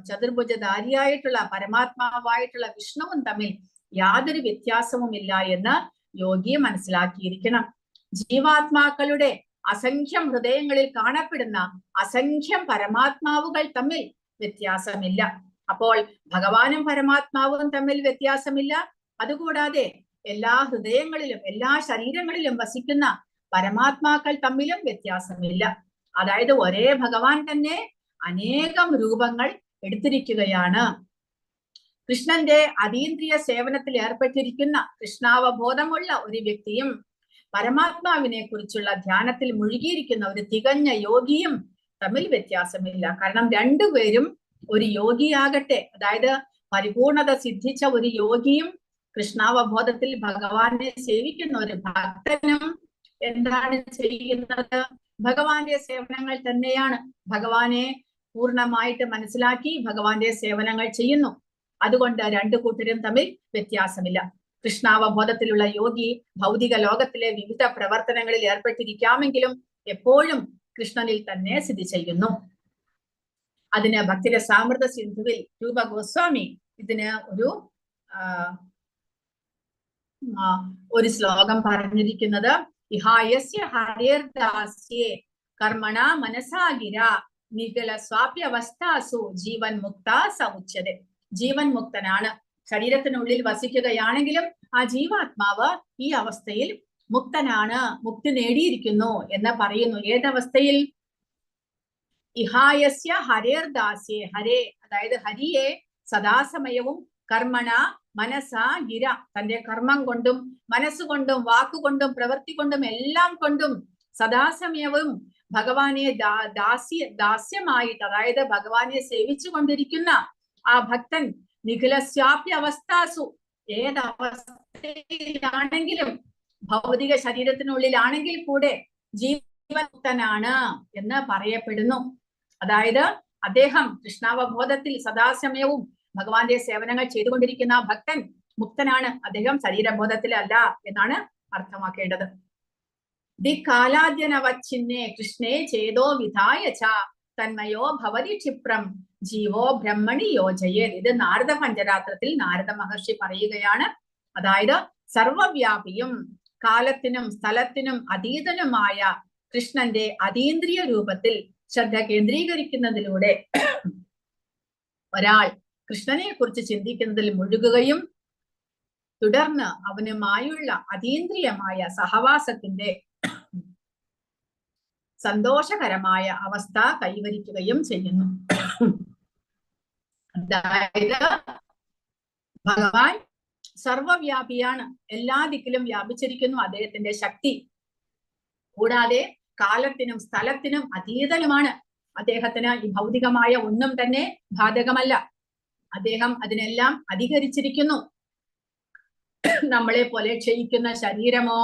ചതുർഭുജധാരിയായിട്ടുള്ള പരമാത്മാവായിട്ടുള്ള വിഷ്ണുവും തമ്മിൽ യാതൊരു വ്യത്യാസവുമില്ല എന്ന് യോഗി മനസ്സിലാക്കിയിരിക്കണം. ജീവാത്മാക്കളുടെ അസംഖ്യം ഹൃദയങ്ങളിൽ കാണപ്പെടുന്ന അസംഖ്യം പരമാത്മാവുകൾ തമ്മിൽ വ്യത്യാസമില്ല. അപ്പോൾ ഭഗവാനും പരമാത്മാവും തമ്മിൽ വ്യത്യാസമില്ല. അതുകൂടാതെ എല്ലാ ഹൃദയങ്ങളിലും എല്ലാ ശരീരങ്ങളിലും വസിക്കുന്ന പരമാത്മാക്കൾ തമ്മിലും വ്യത്യാസമില്ല. അതായത് ഒരേ ഭഗവാൻ തന്നെ അനേകം രൂപങ്ങൾ എടുത്തിരിക്കുകയാണ്. കൃഷ്ണന്റെ അതീന്ദ്രിയ സേവനത്തിൽ ഏർപ്പെട്ടിരിക്കുന്ന കൃഷ്ണാവബോധമുള്ള ഒരു വ്യക്തിയും പരമാത്മാവിനെ കുറിച്ചുള്ള ധ്യാനത്തിൽ മുഴുകിയിരിക്കുന്ന ഒരു തികഞ്ഞ യോഗിയും തമ്മിൽ വ്യത്യാസമില്ല. കാരണം രണ്ടുപേരും ഒരു യോഗിയാകട്ടെ, അതായത് പരിപൂർണത സിദ്ധിച്ച ഒരു യോഗിയും കൃഷ്ണാവബോധത്തിൽ ഭഗവാനെ സേവിക്കുന്ന ഒരു ഭക്തനും എന്താണ് ചെയ്യുന്നത്? ഭഗവാന്റെ സേവനങ്ങൾ തന്നെയാണ്. ഭഗവാനെ പൂർണ്ണമായിട്ട് മനസ്സിലാക്കി ഭഗവാന്റെ സേവനങ്ങൾ ചെയ്യുന്നു. അതുകൊണ്ട് രണ്ടു കൂട്ടരും തമ്മിൽ വ്യത്യാസമില്ല. കൃഷ്ണാവബോധത്തിലുള്ള യോഗി ഭൗതിക ലോകത്തിലെ വിവിധ പ്രവർത്തനങ്ങളിൽ ഏർപ്പെട്ടിരിക്കാമെങ്കിലും എപ്പോഴും കൃഷ്ണനിൽ തന്നെ സ്ഥിതി ചെയ്യുന്നു. അതിന് ഭക്തിരസാമൃത സിന്ധുവിൽ രൂപ ഗോസ്വാമി ഇതിന് ഒരു ശ്ലോകം പറഞ്ഞിരിക്കുന്നത് ഇഹായസ്യ ഹരേർദാസ്യേ കർമ്മണ മനസാഗിര നിഗല സ്വാപ്യവസ്ഥാസു ജീവൻ മുക്ത സമുച്ചത്. ജീവൻ മുക്തനാണ്, ശരീരത്തിനുള്ളിൽ വസിക്കുകയാണെങ്കിലും ആ ജീവാത്മാവ് ഈ അവസ്ഥയിൽ മുക്തനാണ്, മുക്തി നേടിയിരിക്കുന്നു എന്ന് പറയുന്നു. ഏതവസ്ഥയിൽ? ഇഹായസ്യ ഹരേർദാസ്യേ, ഹരേ അതായത് ഹരിയെ സദാസമയവും കർമ്മണ മനസാ ഗിര, തന്റെ കർമ്മം കൊണ്ടും മനസ്സുകൊണ്ടും വാക്കുകൊണ്ടും പ്രവൃത്തി കൊണ്ടും എല്ലാം കൊണ്ടും സദാസമയവും ഭഗവാനെ ദാസ്യമായിട്ട്, അതായത് ഭഗവാനെ സേവിച്ചു കൊണ്ടിരിക്കുന്ന ആ ഭക്തൻ നിഖിലസ്യാപ്യ അവസ്ഥാസു, ഏതവസ്ഥയിലാണെങ്കിലും ഭൗതിക ശരീരത്തിനുള്ളിലാണെങ്കിൽ കൂടെ ജീവൻമുക്തനാണ് എന്ന് പറയപ്പെടുന്നു. അതായത് അദ്ദേഹം കൃഷ്ണാവബോധത്തിൽ സദാസമയവും ഭഗവാന്റെ സേവനങ്ങൾ ചെയ്തുകൊണ്ടിരിക്കുന്ന ഭക്തൻ മുക്തനാണ്, അദ്ദേഹം ശരീരബോധത്തിലല്ല എന്നാണ് അർത്ഥമാക്കേണ്ടത്. ദി കാലാദ്യനവച്ഛിന്നേ കൃഷ്ണേ ചേതോ വിധായ ച തന്മയോ ഭവതി ക്ഷിപ്രം ജീവോ ബ്രഹ്മണി യോജയേ. ഇത് നാരദ പഞ്ചരാത്രത്തിൽ നാരദ മഹർഷി പറയുകയാണ്. അതായത് സർവവ്യാപിയും കാലത്തിനും സ്ഥലത്തിനും അതീതനുമായ കൃഷ്ണന്റെ അതീന്ദ്രിയ രൂപത്തിൽ ശ്രദ്ധ കേന്ദ്രീകരിക്കുന്നതിലൂടെ ഒരാൾ കൃഷ്ണനെ കുറിച്ച് ചിന്തിക്കുന്നതിൽ മുഴുകുകയും തുടർന്ന് അവനുമായുള്ള അതീന്ദ്രിയമായ സഹവാസത്തിന്റെ സന്തോഷകരമായ അവസ്ഥ കൈവരിക്കുകയും ചെയ്യുന്നു. അതായത് ഭഗവാൻ സർവവ്യാപിയാണ്, എല്ലാ ദിക്കിലും വ്യാപിച്ചിരിക്കുന്നു അദ്ദേഹത്തിന്റെ ശക്തി. കൂടാതെ കാലത്തിനും സ്ഥലത്തിനും അതീതനുമാണ്. അദ്ദേഹത്തിന് ഈ ഭൗതികമായ ഒന്നും തന്നെ ബാധകമല്ല. അദ്ദേഹം അതിനെല്ലാം അധികരിച്ചിരിക്കുന്നു. നമ്മളെ പോലെ ക്ഷയിക്കുന്ന ശരീരമോ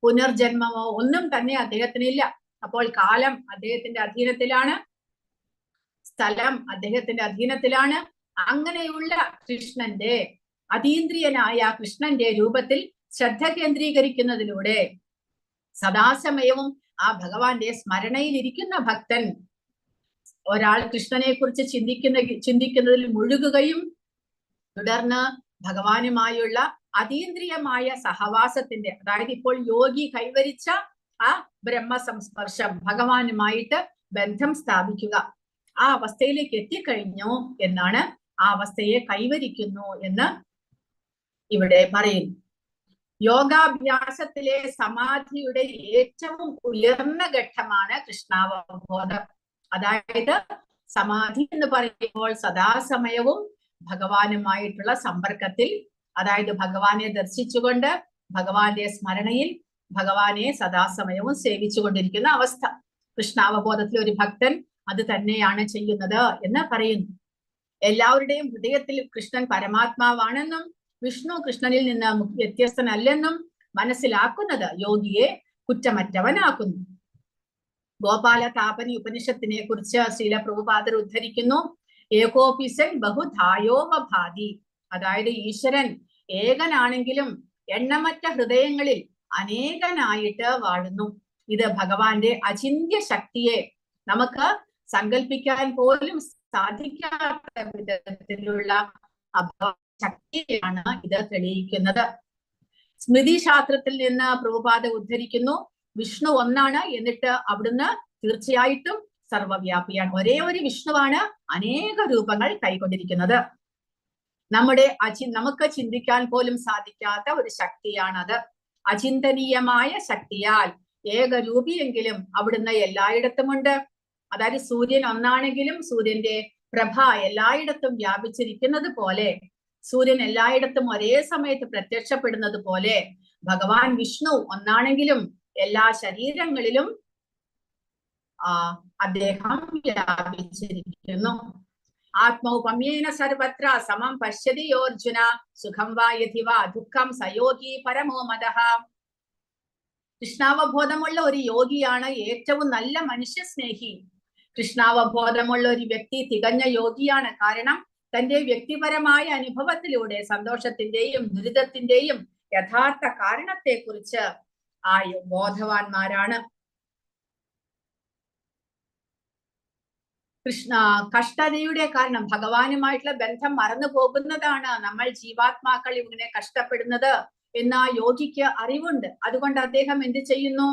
പുനർജന്മമോ ഒന്നും തന്നെ അദ്ദേഹത്തിനില്ല. അപ്പോൾ കാലം അദ്ദേഹത്തിന്റെ അധീനത്തിലാണ്, സ്ഥലം അദ്ദേഹത്തിന്റെ അധീനത്തിലാണ്. അങ്ങനെയുള്ള കൃഷ്ണന്റെ അതീന്ദ്രിയനായ കൃഷ്ണന്റെ രൂപത്തിൽ ശ്രദ്ധ കേന്ദ്രീകരിക്കുന്നതിലൂടെ സദാസമയവും ആ ഭഗവാന്റെ സ്മരണയിലിരിക്കുന്ന ഭക്തൻ ഒരാൾ കൃഷ്ണനെ കുറിച്ച് ചിന്തിക്കുന്നതിൽ മുഴുകുകയും തുടർന്ന് ഭഗവാനുമായുള്ള അതീന്ദ്രിയമായ സഹവാസത്തിന്റെ, അതായത് ഇപ്പോൾ യോഗി കൈവരിച്ച ആ ബ്രഹ്മസംസ്പർശം, ഭഗവാനുമായിട്ട് ബന്ധം സ്ഥാപിക്കുക, ആ അവസ്ഥയിലേക്ക് എത്തിക്കഴിഞ്ഞു എന്നാണ്, ആ അവസ്ഥയെ കൈവരിക്കുന്നു എന്ന് ഇവിടെ പറയുന്നു. യോഗാഭ്യാസത്തിലെ സമാധിയുടെ ഏറ്റവും ഉയർന്ന ഘട്ടമാണ് കൃഷ്ണാവബോധം. അതായത് സമാധി എന്ന് പറയുമ്പോൾ സദാസമയവും ഭഗവാനുമായിട്ടുള്ള സമ്പർക്കത്തിൽ, അതായത് ഭഗവാനെ ദർശിച്ചുകൊണ്ട് ഭഗവാന്റെ സ്മരണയിൽ ഭഗവാനെ സദാസമയവും സേവിച്ചുകൊണ്ടിരിക്കുന്ന അവസ്ഥ. കൃഷ്ണാവബോധത്തിൽ ഒരു ഭക്തൻ അത് തന്നെയാണ് ചെയ്യുന്നത് എന്ന് പറയുന്നു. എല്ലാവരുടെയും ഹൃദയത്തിൽ കൃഷ്ണൻ പരമാത്മാവാണെന്നും വിഷ്ണു കൃഷ്ണനിൽ നിന്ന് വ്യത്യസ്തനല്ലെന്നും മനസ്സിലാക്കുന്നത് യോഗിയെ കുറ്റമറ്റവനാക്കുന്നു. ഗോപാല താപനി ഉപനിഷത്തിനെ കുറിച്ച് ശ്രീല പ്രഭുപാദർ ഉദ്ധരിക്കുന്നു. ഏകോപിസൻ ബഹുധായോവഭാതി, അതായത് ഈശ്വരൻ ഏകനാണെങ്കിലും എണ്ണമറ്റ ഹൃദയങ്ങളിൽ അനേകനായിട്ട് വാഴുന്നു. ഇത് ഭഗവാന്റെ അചിന്ത്യ ശക്തിയെ നമുക്ക് സങ്കല്പിക്കാൻ പോലും സാധിക്കാത്ത വിധത്തിലുള്ള ശക്തിയാണ് ഇത് തെളിയിക്കുന്നത്. സ്മൃതി ശാസ്ത്രത്തിൽ നിന്ന് പ്രഭുപാദ ഉദ്ധരിക്കുന്നു, വിഷ്ണു ഒന്നാണ്, എന്നിട്ട് അവിടുന്ന് തീർച്ചയായിട്ടും സർവവ്യാപിയാണ്. ഒരേ ഒരു വിഷ്ണുവാണ് അനേക രൂപങ്ങൾ കൈക്കൊണ്ടിരിക്കുന്നത്. നമുക്ക് ചിന്തിക്കാൻ പോലും സാധിക്കാത്ത ഒരു ശക്തിയാണത്. അചിന്തനീയമായ ശക്തിയാൽ ഏകരൂപിയെങ്കിലും അവിടുന്ന് എല്ലായിടത്തുമുണ്ട്. അതായത് സൂര്യൻ ഒന്നാണെങ്കിലും സൂര്യന്റെ പ്രഭ എല്ലായിടത്തും വ്യാപിച്ചിരിക്കുന്നത് പോലെ, സൂര്യൻ എല്ലായിടത്തും ഒരേ സമയത്ത് പ്രത്യക്ഷപ്പെടുന്നത് പോലെ ഭഗവാൻ വിഷ്ണു ഒന്നാണെങ്കിലും എല്ലാ ശരീരങ്ങളിലും അദ്ദേഹം വ്യാപിച്ചിരിക്കുന്നു. ആത്മൗപമ്യേന സർവത്ര സമം പശ്യതി യോർജുന സുഖം വാ യഥി വാ ദുഃഖം സയോഗി പരമോ മദഃ. കൃഷ്ണാവബോധമുള്ള ഒരു യോഗിയാണ് ഏറ്റവും നല്ല മനുഷ്യസ്നേഹി. കൃഷ്ണാവബോധമുള്ള ഒരു വ്യക്തി തികഞ്ഞ യോഗിയാണ്. കാരണം തന്റെ വ്യക്തിപരമായ അനുഭവത്തിലൂടെ സന്തോഷത്തിന്റെയും ദുരിതത്തിന്റെയും യഥാർത്ഥ കാരണത്തെക്കുറിച്ച് ആ ബോധവാന്മാരാണ്. കഷ്ടതയുടെ കാരണം ഭഗവാനുമായിട്ടുള്ള ബന്ധം മറന്നു പോകുന്നതാണ് നമ്മൾ ജീവാത്മാക്കൾ ഇങ്ങനെ കഷ്ടപ്പെടുന്നത് എന്ന് ആ യോഗിക്ക് അറിവുണ്ട്. അതുകൊണ്ട് അദ്ദേഹം എന്ത് ചെയ്യുന്നു?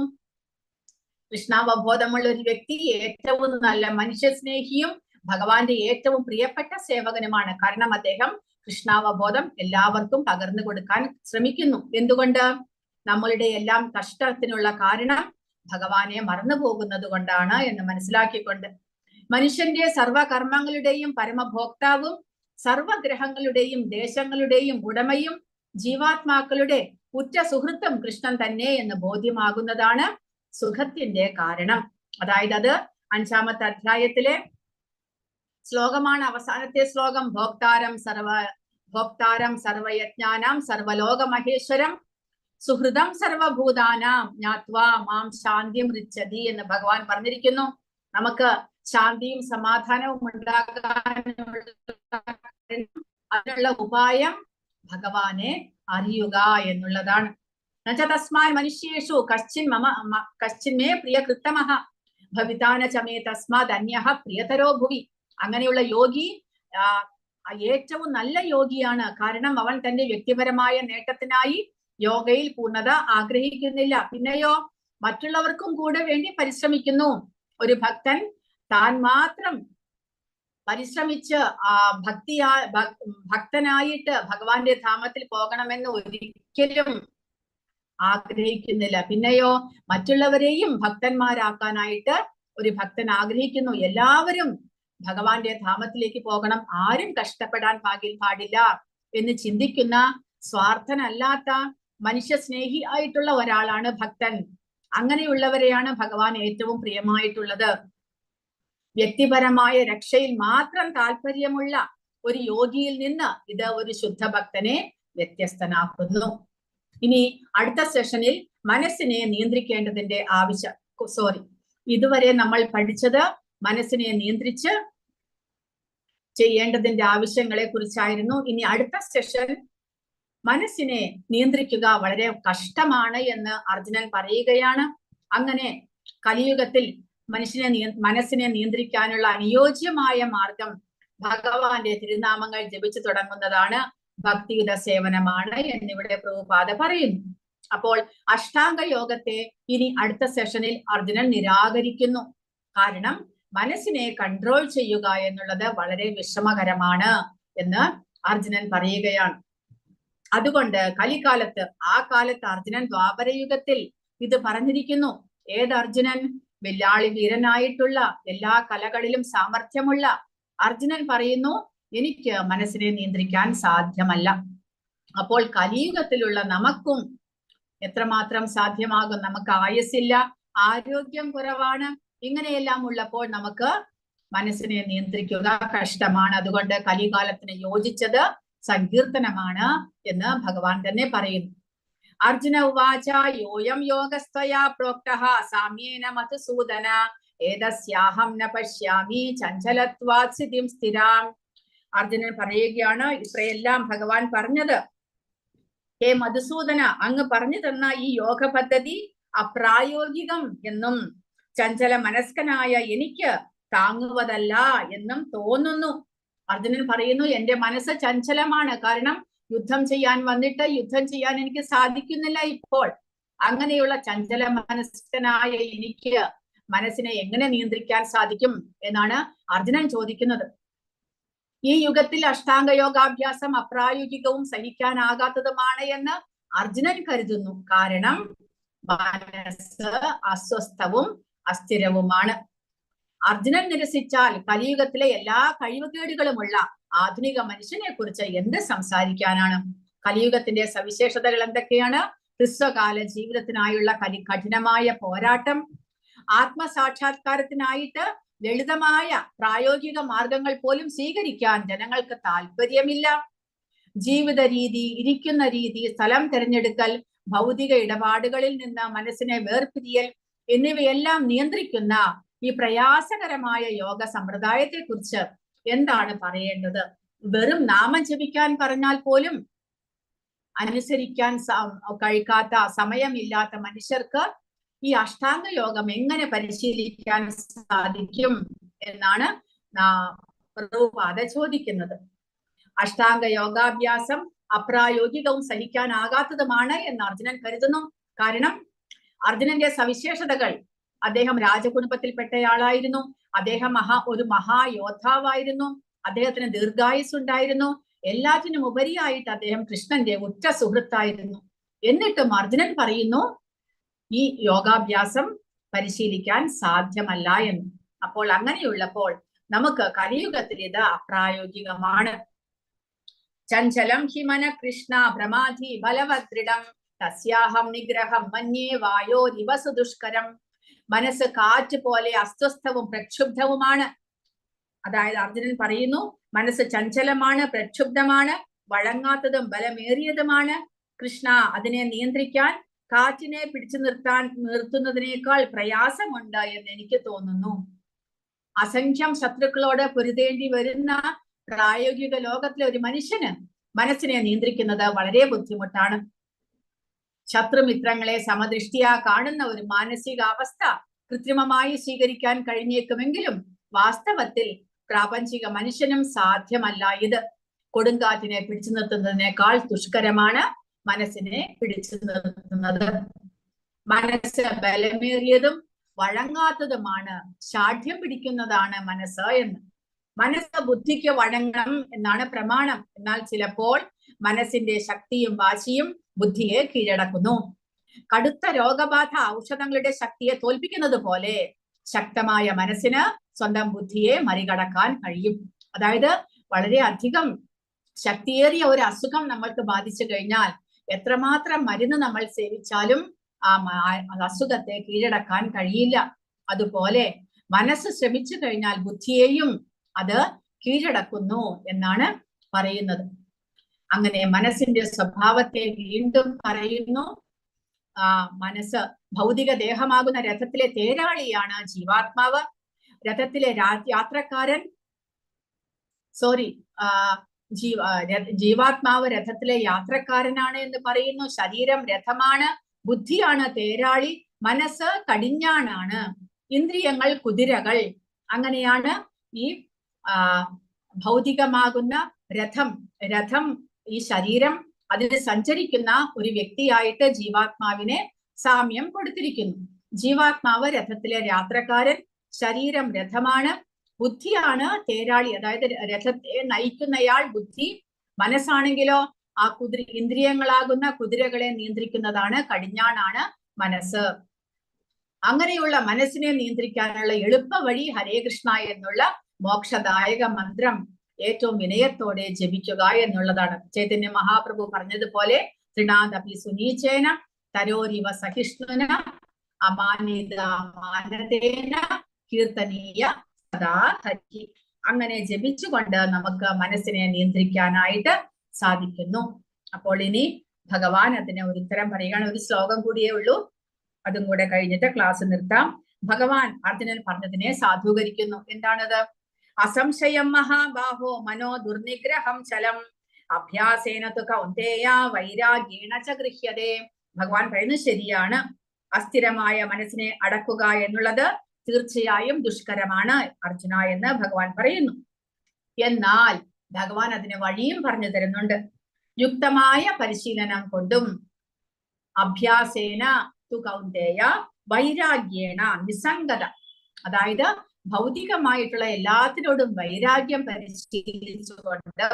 കൃഷ്ണാവബോധമുള്ള ഒരു വ്യക്തി ഏറ്റവും നല്ല മനുഷ്യസ്നേഹിയും ഭഗവാന്റെ ഏറ്റവും പ്രിയപ്പെട്ട സേവകനുമാണ്. കാരണം അദ്ദേഹം കൃഷ്ണാവബോധം എല്ലാവർക്കും പകർന്നു കൊടുക്കാൻ ശ്രമിക്കുന്നു. എന്തുകൊണ്ട്? നമ്മളുടെ എല്ലാം കഷ്ടത്തിനുള്ള കാരണം ഭഗവാനെ മറന്നു പോകുന്നത് കൊണ്ടാണ് എന്ന് മനസ്സിലാക്കിക്കൊണ്ട് മനുഷ്യന്റെ സർവകർമ്മങ്ങളുടെയും പരമഭോക്താവും സർവഗ്രഹങ്ങളുടെയും ദേശങ്ങളുടെയും ഉടമയും ജീവാത്മാക്കളുടെ ഉറ്റ സുഹൃത്തും കൃഷ്ണൻ തന്നെ എന്ന് ബോധ്യമാകുന്നതാണ് സുഖത്തിന്റെ കാരണം. അതായത് അത് 5-ാമത്തെ അധ്യായത്തിലെ ശ്ലോകമാണ്. അവസാനത്തെ ശ്ലോകം ഭോക്താരം സർവയജ്ഞാനാം സർവലോക മഹേശ്വരം സുഹൃദം സർവഭൂതാനാം ജ്ഞാത്വാ മാം ശാന്തിം ഋച്ഛതി എന്ന് ഭഗവാൻ പറഞ്ഞിരിക്കുന്നു. നമുക്ക് ശാന്തിയും സമാധാനവും അതിനുള്ള ഉപായം ഭഗവാനെ അറിയുക എന്നുള്ളതാണ്. തസ്മാൻ മനുഷ്യേഷു കശ്ചിൻ മേ പ്രിയകൃത്തമഃ ഭവിതാന ചമേ തസ്മാത് അന്യഃ പ്രിയതരോ ഭുവി. അങ്ങനെയുള്ള യോഗി ഏറ്റവും നല്ല യോഗിയാണ്. കാരണം അവൻ തന്റെ വ്യക്തിപരമായ നേട്ടത്തിനായി യോഗയിൽ പൂർണ്ണത ആഗ്രഹിക്കുന്നില്ല. പിന്നെയോ മറ്റുള്ളവർക്കും കൂടെ വേണ്ടി പരിശ്രമിക്കുന്നു. ഒരു ഭക്തൻ താൻ മാത്രം പരിശ്രമിച്ച് ഭക്തനായിട്ട് ഭഗവാന്റെ ധാമത്തിൽ പോകണമെന്ന് ഒരിക്കലും ആഗ്രഹിക്കുന്നില്ല. പിന്നെയോ മറ്റുള്ളവരെയും ഭക്തന്മാരാക്കാനായിട്ട് ഒരു ഭക്തൻ ആഗ്രഹിക്കുന്നു. എല്ലാവരും ഭഗവാന്റെ ധാമത്തിലേക്ക് പോകണം, ആരും കഷ്ടപ്പെടാൻ പാടില്ല എന്ന് ചിന്തിക്കുന്ന സ്വാർത്ഥനല്ലാത്ത മനുഷ്യസ്നേഹി ആയിട്ടുള്ള ഒരാളാണ് ഭക്തൻ. അങ്ങനെയുള്ളവരെയാണ് ഭഗവാൻ ഏറ്റവും പ്രിയമായിട്ടുള്ളത്. വ്യക്തിപരമായ രക്ഷയിൽ മാത്രം താല്പര്യമുള്ള ഒരു യോഗിയിൽ നിന്ന് ഇത് ഒരു ശുദ്ധ ഭക്തനെ വ്യത്യസ്തനാക്കുന്നു. ഇനി അടുത്ത സെഷനിൽ മനസ്സിനെ നിയന്ത്രിക്കേണ്ടതിന്റെ ഇതുവരെ നമ്മൾ പഠിച്ചത് മനസ്സിനെ നിയന്ത്രിച്ച് ചെയ്യേണ്ടതിന്റെ ആവശ്യങ്ങളെ കുറിച്ചായിരുന്നു. ഇനി അടുത്ത സെഷൻ മനസ്സിനെ നിയന്ത്രിക്കുക വളരെ കഷ്ടമാണ് എന്ന് അർജുനൻ പറയുകയാണ്. അങ്ങനെ കലിയുഗത്തിൽ മനസ്സിനെ നിയന്ത്രിക്കാനുള്ള അനുയോജ്യമായ മാർഗം ഭഗവാന്റെ തിരുനാമങ്ങൾ ജപിച്ചു തുടങ്ങുന്നതാണ്, ഭക്തിയുത സേവനമാണ് എന്നിവിടെ പ്രഭുപാദ പറയുന്നു. അപ്പോൾ അഷ്ടാംഗ യോഗത്തെ ഇനി അടുത്ത സെഷനിൽ അർജുനൻ നിരാകരിക്കുന്നു. കാരണം മനസ്സിനെ കൺട്രോൾ ചെയ്യുക എന്നുള്ളത് വളരെ വിഷമകരമാണ് എന്ന് അർജുനൻ പറയുകയാണ്. അതുകൊണ്ട് കലികാലത്ത്, ആ കാലത്ത് അർജുനൻ ദ്വാപരയുഗത്തിൽ ഇത് പറഞ്ഞിരിക്കുന്നു. ഏത് അർജുനൻ? വെല്ലാളി വീരനായിട്ടുള്ള എല്ലാ കലകളിലും സാമർഥ്യമുള്ള അർജുനൻ പറയുന്നു, എനിക്ക് മനസ്സിനെ നിയന്ത്രിക്കാൻ സാധ്യമല്ല. അപ്പോൾ കലിയുഗത്തിലുള്ള നമുക്കും എത്രമാത്രം സാധ്യമാകും? നമുക്ക് ആയുസ്സില്ല, ആരോഗ്യം കുറവാണ്, ഇങ്ങനെയെല്ലാം ഉള്ളപ്പോൾ നമുക്ക് മനസ്സിനെ നിയന്ത്രിക്കുക കഷ്ടമാണ്. അതുകൊണ്ട് കലികാലത്തിന് യോജിച്ചത് സങ്കീർത്തനമാണ് എന്ന് ഭഗവാൻ തന്നെ പറയുന്നു. അർജുന ഉവാച യോയം യോഗസ്ത്വയാ പ്രോക്തഃ സാമ്യേന മധുസൂദന ഏതസ്യാഹം ന പശ്യാമി ചഞ്ചലത്വാത് സ്ഥിതിം സ്ഥിരാം. അർജുനൻ പറയുകയാണ്, ഇത്രയെല്ലാം ഭഗവാൻ പറഞ്ഞത് ഹേ മധുസൂദന, അങ്ങ് പറഞ്ഞു തന്ന ഈ യോഗ പദ്ധതി അപ്രായോഗികം എന്നും ചഞ്ചല മനസ്കനായ എനിക്ക് താങ്ങുവതല്ല എന്നും തോന്നുന്നു. അർജുനൻ പറയുന്നു, എന്റെ മനസ്സ് ചഞ്ചലമാണ്. കാരണം യുദ്ധം ചെയ്യാൻ വന്നിട്ട് യുദ്ധം ചെയ്യാൻ എനിക്ക് സാധിക്കുന്നില്ല ഇപ്പോൾ. അങ്ങനെയുള്ള ചഞ്ചല മനസ്കനായ എനിക്ക് മനസ്സിനെ എങ്ങനെ നിയന്ത്രിക്കാൻ സാധിക്കും എന്നാണ് അർജുനൻ ചോദിക്കുന്നത്. ഈ യുഗത്തിൽ അഷ്ടാംഗ യോഗാഭ്യാസം അപ്രായോഗികവും സഹിക്കാനാകാത്തതുമാണ് എന്ന് അർജുനൻ കരുതുന്നു. കാരണം മനസ്സ് അസ്വസ്ഥവും അസ്ഥിരവുമാണ്. അർജുനൻ നിരസിച്ചാൽ കലിയുഗത്തിലെ എല്ലാ കഴിവുകേടുകളുമുള്ള ആധുനിക മനുഷ്യനെ കുറിച്ച് എന്ത് സംസാരിക്കാനാണ്? കലിയുഗത്തിന്റെ സവിശേഷതകൾ എന്തൊക്കെയാണ്? ഹ്രസ്വകാല ജീവിതത്തിനായുള്ള കഠിനമായ പോരാട്ടം, ആത്മസാക്ഷാത്കാരത്തിനായിട്ട് ലളിതമായ പ്രായോഗിക മാർഗങ്ങൾ പോലും സ്വീകരിക്കാൻ ജനങ്ങൾക്ക് താല്പര്യമില്ല, ജീവിത രീതി, ഇരിക്കുന്ന രീതി, സ്ഥലം തിരഞ്ഞെടുക്കൽ, ഭൗതിക ഇടപാടുകളിൽ നിന്ന് മനസ്സിനെ വേർപിരിയൽ എന്നിവയെല്ലാം നിയന്ത്രിക്കുന്ന ഈ പ്രയാസകരമായ യോഗ സമ്പ്രദായത്തെ കുറിച്ച് എന്താണ് പറയേണ്ടത്? വെറും നാമം ജപിക്കാൻ പറഞ്ഞാൽ പോലും അനുസരിക്കാൻ കഴിക്കാത്ത, സമയമില്ലാത്ത മനുഷ്യർക്ക് ഈ അഷ്ടാംഗ യോഗം എങ്ങനെ പരിശീലിക്കാൻ സാധിക്കും എന്നാണ് പ്രഭുപാദ ചോദിക്കുന്നത്. അഷ്ടാംഗ യോഗാഭ്യാസം അപ്രായോഗികവും സഹിക്കാനാകാത്തതുമാണ് എന്ന് അർജുനൻ കരുതുന്നു. കാരണം അർജുനന്റെ സവിശേഷതകൾ: അദ്ദേഹം രാജകുടുംബത്തിൽപ്പെട്ടയാളായിരുന്നു, അദ്ദേഹം ഒരു മഹായോദ്ധാവായിരുന്നു, അദ്ദേഹത്തിന് ദീർഘായുസ് ഉണ്ടായിരുന്നു, എല്ലാറ്റിനും ഉപരിയായിട്ട് അദ്ദേഹം കൃഷ്ണന്റെ ഉറ്റ സുഹൃത്തായിരുന്നു. എന്നിട്ടും അർജുനൻ പറയുന്നു ഈ യോഗാഭ്യാസം പരിശീലിക്കാൻ സാധ്യമല്ല എന്ന്. അപ്പോൾ അങ്ങനെയുള്ളപ്പോൾ നമുക്ക് കലിയുഗത്തിൽ ഇത് അപ്രായോഗികമാണ്. ചഞ്ചലം ഹിമന കൃഷ്ണ ഭ്രമാധി ബലവദൃഢം തസ്യാഹം നിഗ്രഹം മന്യേ വായോ ദിവസു ദുഷ്കരം. മനസ്സ് കാറ്റ് പോലെ അസ്വസ്ഥവും പ്രക്ഷുബ്ധവുമാണ്. അതായത് അർജുനൻ പറയുന്നു, മനസ്സ് ചഞ്ചലമാണ്, പ്രക്ഷുബ്ധമാണ്, വഴങ്ങാത്തതും ബലമേറിയതുമാണ്. കൃഷ്ണ, അതിനെ നിയന്ത്രിക്കാൻ കാറ്റിനെ പിടിച്ചു നിർത്തുന്നതിനേക്കാൾ പ്രയാസമുണ്ട് എന്ന് എനിക്ക് തോന്നുന്നു. അസംഖ്യം ശത്രുക്കളോട് പൊരുതേണ്ടി വരുന്ന പ്രായോഗിക ലോകത്തിലെ ഒരു മനുഷ്യന് മനസ്സിനെ നിയന്ത്രിക്കുന്നത് വളരെ ബുദ്ധിമുട്ടാണ്. ശത്രുമിത്രങ്ങളെ സമദൃഷ്ടിയാ കാണുന്ന ഒരു മാനസികാവസ്ഥ കൃത്രിമമായി സ്വീകരിക്കാൻ കഴിഞ്ഞേക്കുമെങ്കിലും വാസ്തവത്തിൽ പ്രാപഞ്ചിക മനുഷ്യനും സാധ്യമല്ല ഇത്. കൊടുങ്കാറ്റിനെ പിടിച്ചു നിർത്തുന്നതിനേക്കാൾ ദുഷ്കരമാണ് മനസ്സിനെ പിടിച്ചു നിർത്തുന്നത്. മനസ്സ് ബലമേറിയതും വഴങ്ങാത്തതുമാണ്, ശാഠ്യം പിടിക്കുന്നതാണ് മനസ്സ് എന്ന്. മനസ്സ് ബുദ്ധിക്ക് വഴങ്ങണം എന്നാണ് പ്രമാണം. എന്നാൽ ചിലപ്പോൾ മനസ്സിന്റെ ശക്തിയും വാശിയും ബുദ്ധിയെ കീഴടക്കുന്നു. കടുത്ത രോഗബാധ ഔഷധങ്ങളുടെ ശക്തിയെ തോൽപ്പിക്കുന്നത് പോലെ ശക്തമായ മനസ്സിന് സ്വന്തം ബുദ്ധിയെ മറികടക്കാൻ കഴിയും. അതായത് വളരെ അധികം ശക്തിയേറിയ ഒരു അസുഖം നമ്മൾക്ക് ബാധിച്ചു കഴിഞ്ഞാൽ എത്രമാത്രം മരുന്ന് നമ്മൾ സേവിച്ചാലും ആ അസുഖത്തെ കീഴടക്കാൻ കഴിയില്ല. അതുപോലെ മനസ്സ് ശ്രമിച്ചു കഴിഞ്ഞാൽ ബുദ്ധിയെയും അത് കീഴടക്കുന്നു എന്നാണ് പറയുന്നത്. അങ്ങനെ മനസ്സിന്റെ സ്വഭാവത്തെ വീണ്ടും പറയുന്നു. മനസ്സ് ഭൗതിക ദേഹമാകുന്ന രഥത്തിലെ തേരാളിയാണ് ജീവാത്മാവ്. രഥത്തിലെ യാത്രക്കാരൻ ജീവാത്മാവ് രഥത്തിലെ യാത്രക്കാരനാണ് എന്ന് പറയുന്നു. ശരീരം രഥമാണ്, ബുദ്ധിയാണ് തേരാളി, മനസ്സ് കടിഞ്ഞാണാണ്, ഇന്ദ്രിയങ്ങൾ കുതിരകൾ. അങ്ങനെയാണ് ഈ ഭൗതികമാകുന്ന രഥം ഈ ശരീരം അതിന് സഞ്ചരിക്കുന്ന ഒരു വ്യക്തിയായിട്ട് ജീവാത്മാവിനെ സാമ്യം കൊടുത്തിരിക്കുന്നു. ജീവാത്മാവ് രഥത്തിലെ യാത്രക്കാരൻ, ശരീരം രഥമാണ്, ബുദ്ധിയാണ് തേരാളി, അതായത് രഥത്തെ നയിക്കുന്നയാൾ ബുദ്ധി. മനസ്സാണെങ്കിലോ ആ ഇന്ദ്രിയങ്ങളാകുന്ന കുതിരകളെ നിയന്ത്രിക്കുന്നതാണ്, കടിഞ്ഞാണാണ് മനസ്സ്. അങ്ങനെയുള്ള മനസ്സിനെ നിയന്ത്രിക്കാനുള്ള എളുപ്പ വഴി ഹരേ കൃഷ്ണ എന്നുള്ള മോക്ഷദായക മന്ത്രം ഏറ്റവും വിനയത്തോടെ ജപിക്കുക എന്നുള്ളതാണ്. ചൈതന്യ മഹാപ്രഭു പറഞ്ഞതുപോലെ തൃണാദപി സുനീചേന തരോരിവ സഹിഷ്ണുന അമാനിതേന കീർത്തനീയ സദാ ഹരി. അങ്ങനെ ജപിച്ചുകൊണ്ട് നമുക്ക് മനസ്സിനെ നിയന്ത്രിക്കാനായിട്ട് സാധിക്കുന്നു. അപ്പോൾ ഇനി ഭഗവാൻ അതിന് ഒരു ഉത്തരം പറയുകയാണ്. ഒരു ശ്ലോകം കൂടിയേ ഉള്ളൂ, അതും കൂടെ കഴിഞ്ഞിട്ട് ക്ലാസ് നിർത്താം. ഭഗവാൻ അർജുനൻ പറഞ്ഞതിനെ സാധൂകരിക്കുന്നു. എന്താണത്? അസംശയം മഹാബാഹോ മനോ ദുർനിഗ്രഹം ചലം അഭ്യാസേന തു കൗന്ദേയ വൈരാഗ്യേണ ച ഗൃഹ്യതേ. ഭഗവാൻ പറയുന്നത് ശരിയാണ്. അസ്ഥിരമായ മനസ്സിനെ അടക്കുക എന്നുള്ളത് തീർച്ചയായും ദുഷ്കരമാണ് അർജുന എന്ന് ഭഗവാൻ പറയുന്നു. എന്നാൽ ഭഗവാൻ അതിന് വഴിയും പറഞ്ഞു തരുന്നുണ്ട്. യുക്തമായ പരിശീലനം കൊണ്ടും അഭ്യാസേന തു കൗന്ദേയ വൈരാഗ്യേണ നിസ്സംഗത, അതായത് ഭൗതികമായിട്ടുള്ള എല്ലാത്തിനോടും വൈരാഗ്യം പരിശീലിച്ചുകൊണ്ട്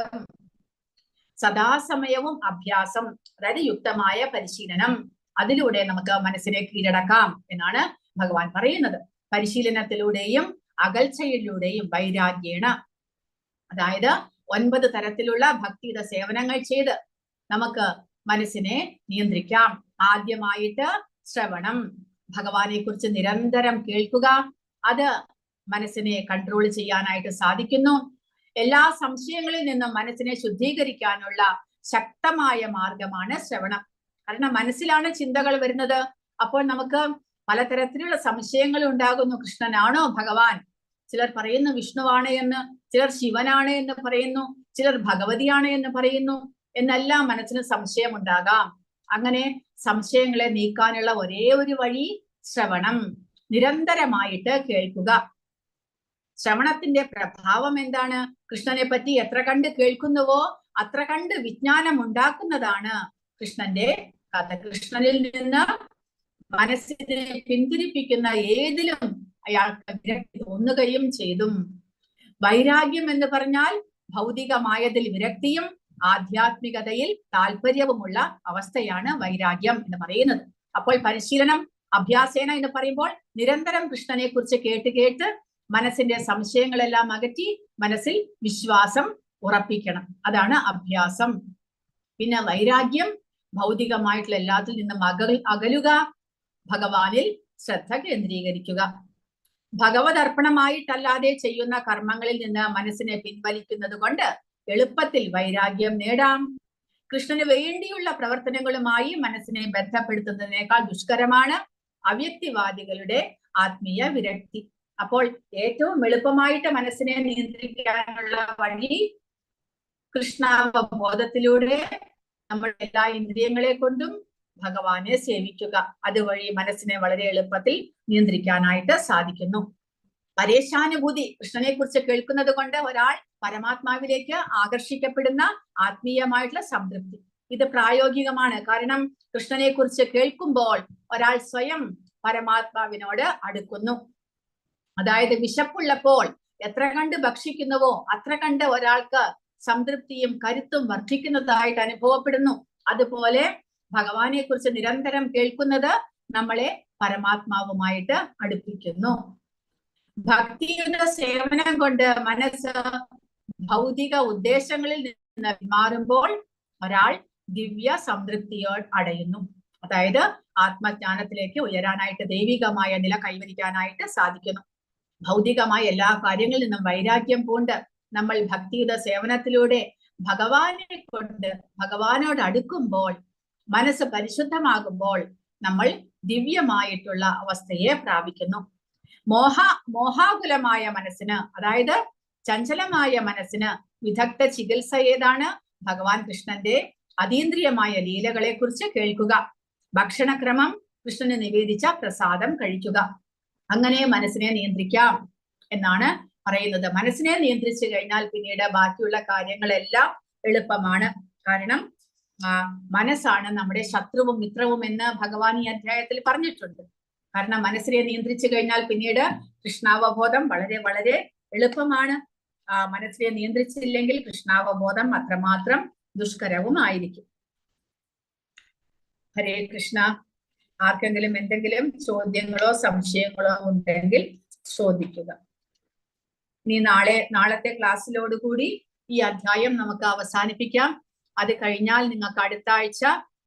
സദാസമയവും അഭ്യാസം, അതായത് യുക്തമായ പരിശീലനം, അതിലൂടെ നമുക്ക് മനസ്സിനെ കീഴടക്കാം എന്നാണ് ഭഗവാൻ പറയുന്നത്. പരിശീലനത്തിലൂടെയും അകൽച്ചയിലൂടെയും വൈരാഗ്യേണ, അതായത് 9 തരത്തിലുള്ള ഭക്തിയുടെ സേവനങ്ങൾ ചെയ്ത് നമുക്ക് മനസ്സിനെ നിയന്ത്രിക്കാം. ആദ്യമായിട്ട് ശ്രവണം, ഭഗവാനെ കുറിച്ച് നിരന്തരം കേൾക്കുക, അത് മനസ്സിനെ കൺട്രോൾ ചെയ്യാനായിട്ട് സാധിക്കുന്നു. എല്ലാ സംശയങ്ങളിൽ നിന്നും മനസ്സിനെ ശുദ്ധീകരിക്കാനുള്ള ശക്തമായ മാർഗമാണ് ശ്രവണം. കാരണം മനസ്സിലാണ് ചിന്തകൾ വരുന്നത്. അപ്പോൾ നമുക്ക് പലതരത്തിലുള്ള സംശയങ്ങൾ ഉണ്ടാകുന്നു. കൃഷ്ണനാണോ ഭഗവാൻ? ചിലർ പറയുന്നു വിഷ്ണുവാണ് എന്ന്, ചിലർ ശിവനാണ് എന്ന് പറയുന്നു, ചിലർ ഭഗവതിയാണ് എന്ന് പറയുന്നു. എന്നെല്ലാം മനസ്സിന് സംശയം ഉണ്ടാകാം. അങ്ങനെ സംശയങ്ങളെ നീക്കാനുള്ള ഒരേ ഒരു വഴി ശ്രവണം, നിരന്തരമായിട്ട് കേൾക്കുക. ശ്രവണത്തിന്റെ പ്രഭാവം എന്താണ്? കൃഷ്ണനെ പറ്റി എത്ര കണ്ട് കേൾക്കുന്നുവോ അത്ര കണ്ട് വിജ്ഞാനം ഉണ്ടാക്കുന്നതാണ് കൃഷ്ണന്റെ കഥ. കൃഷ്ണനിൽ നിന്ന് മനസ്സിനെ പിന്തിരിപ്പിക്കുന്ന ഏതിലും അയാൾക്ക് വിരക്തി തോന്നുകയും ചെയ്തും. വൈരാഗ്യം എന്ന് പറഞ്ഞാൽ ഭൗതികമായതിൽ വിരക്തിയും ആധ്യാത്മികതയിൽ താല്പര്യവുമുള്ള അവസ്ഥയാണ് വൈരാഗ്യം എന്ന് പറയുന്നത്. അപ്പോൾ പരിശീലനം, അഭ്യാസേന എന്ന് പറയുമ്പോൾ നിരന്തരം കൃഷ്ണനെ കുറിച്ച് കേട്ട് കേട്ട് മനസ്സിന്റെ സംശയങ്ങളെല്ലാം അകറ്റി മനസ്സിൽ വിശ്വാസം ഉറപ്പിക്കണം. അതാണ് അഭ്യാസം. പിന്നെ വൈരാഗ്യം, ഭൗതികമായിട്ടുള്ള എല്ലാത്തിൽ നിന്നും അകലുക, ഭഗവാനിൽ ശ്രദ്ധ കേന്ദ്രീകരിക്കുക. ഭഗവത് അർപ്പണമായിട്ടല്ലാതെ ചെയ്യുന്ന കർമ്മങ്ങളിൽ നിന്ന് മനസ്സിനെ പിൻവലിക്കുന്നത് കൊണ്ട് എളുപ്പത്തിൽ വൈരാഗ്യം നേടാം. കൃഷ്ണന് വേണ്ടിയുള്ള പ്രവർത്തനങ്ങളുമായി മനസ്സിനെ ബന്ധപ്പെടുത്തുന്നതിനേക്കാൾ ദുഷ്കരമാണ് അവ്യക്തിവാദികളുടെ ആത്മീയ വിരക്തി. അപ്പോൾ ഏറ്റവും എളുപ്പമായിട്ട് മനസ്സിനെ നിയന്ത്രിക്കാനുള്ള വഴി കൃഷ്ണാവബോധത്തിലൂടെ നമ്മൾ എല്ലാ ഇന്ദ്രിയങ്ങളെ കൊണ്ടും ഭഗവാനെ സേവിക്കുക. അതുവഴി മനസ്സിനെ വളരെ എളുപ്പത്തിൽ നിയന്ത്രിക്കാനായിട്ട് സാധിക്കുന്നു. പരേശാനുഭൂതി, കൃഷ്ണനെ കുറിച്ച് കേൾക്കുന്നത് കൊണ്ട് ഒരാൾ പരമാത്മാവിലേക്ക് ആകർഷിക്കപ്പെടുന്ന ആത്മീയമായിട്ടുള്ള സംതൃപ്തി, ഇത് പ്രായോഗികമാണ്. കാരണം കൃഷ്ണനെ കുറിച്ച് കേൾക്കുമ്പോൾ ഒരാൾ സ്വയം പരമാത്മാവിനോട് അടുക്കുന്നു. അതായത് വിശപ്പുള്ളപ്പോൾ എത്ര കണ്ട് ഭക്ഷിക്കുന്നുവോ അത്ര കണ്ട് ഒരാൾക്ക് സംതൃപ്തിയും കരുത്തും വർദ്ധിക്കുന്നതായിട്ട് അനുഭവപ്പെടുന്നു. അതുപോലെ ഭഗവാനെ കുറിച്ച് നിരന്തരം കേൾക്കുന്നത് നമ്മളെ പരമാത്മാവുമായിട്ട് അടുപ്പിക്കുന്നു. ഭക്തിയുടെ സേവനം കൊണ്ട് മനസ്സ് ഭൗതിക ഉദ്ദേശങ്ങളിൽ നിന്ന് മാറുമ്പോൾ ഒരാൾ ദിവ്യ സംതൃപ്തിയോട് അടയുന്നു. അതായത് ആത്മജ്ഞാനത്തിലേക്ക് ഉയരാനായിട്ട്, ദൈവികമായ നില കൈവരിക്കാനായിട്ട് സാധിക്കുന്നു. ഭൗതികമായ എല്ലാ കാര്യങ്ങളിൽ നിന്നും വൈരാഗ്യം പൂണ്ട് നമ്മൾ ഭക്തിയുടെ സേവനത്തിലൂടെ ഭഗവാനെ കൊണ്ട് ഭഗവാനോട് അടുക്കുമ്പോൾ, മനസ്സ് പരിശുദ്ധമാകുമ്പോൾ നമ്മൾ ദിവ്യമായിട്ടുള്ള അവസ്ഥയെ പ്രാപിക്കുന്നു. മോഹാകുലമായ മനസ്സിന്, അതായത് ചഞ്ചലമായ മനസ്സിന് വിദഗ്ധ ചികിത്സ ഏതാണ്? ഭഗവാൻ കൃഷ്ണന്റെ അതീന്ദ്രിയമായ ലീലകളെ കുറിച്ച് കേൾക്കുക. ഭക്ഷണക്രമം, കൃഷ്ണന് നിവേദിച്ച പ്രസാദം കഴിക്കുക. അങ്ങനെ മനസ്സിനെ നിയന്ത്രിക്കാം എന്നാണ് പറയുന്നത്. മനസ്സിനെ നിയന്ത്രിച്ചു കഴിഞ്ഞാൽ പിന്നീട് ബാക്കിയുള്ള കാര്യങ്ങളെല്ലാം എളുപ്പമാണ്. കാരണം മനസ്സാണ് നമ്മുടെ ശത്രുവും മിത്രവും എന്ന് ഭഗവാൻ ഈ അധ്യായത്തിൽ പറഞ്ഞിട്ടുണ്ട്. കാരണം മനസ്സിനെ നിയന്ത്രിച്ചു കഴിഞ്ഞാൽ പിന്നീട് കൃഷ്ണാവബോധം വളരെ വളരെ എളുപ്പമാണ്. മനസ്സിനെ നിയന്ത്രിച്ചില്ലെങ്കിൽ കൃഷ്ണാവബോധം അത്രമാത്രം ദുഷ്കരവും ആയിരിക്കും. ഹരേ കൃഷ്ണ. ആർക്കെങ്കിലും എന്തെങ്കിലും ചോദ്യങ്ങളോ സംശയങ്ങളോ ഉണ്ടെങ്കിൽ ചോദിക്കുക. ഇനി നാളത്തെ ക്ലാസ്സിലോടുകൂടി ഈ അധ്യായം നമുക്ക് അവസാനിപ്പിക്കാം. അത് കഴിഞ്ഞാൽ നിങ്ങൾക്ക് അടുത്ത ആഴ്ച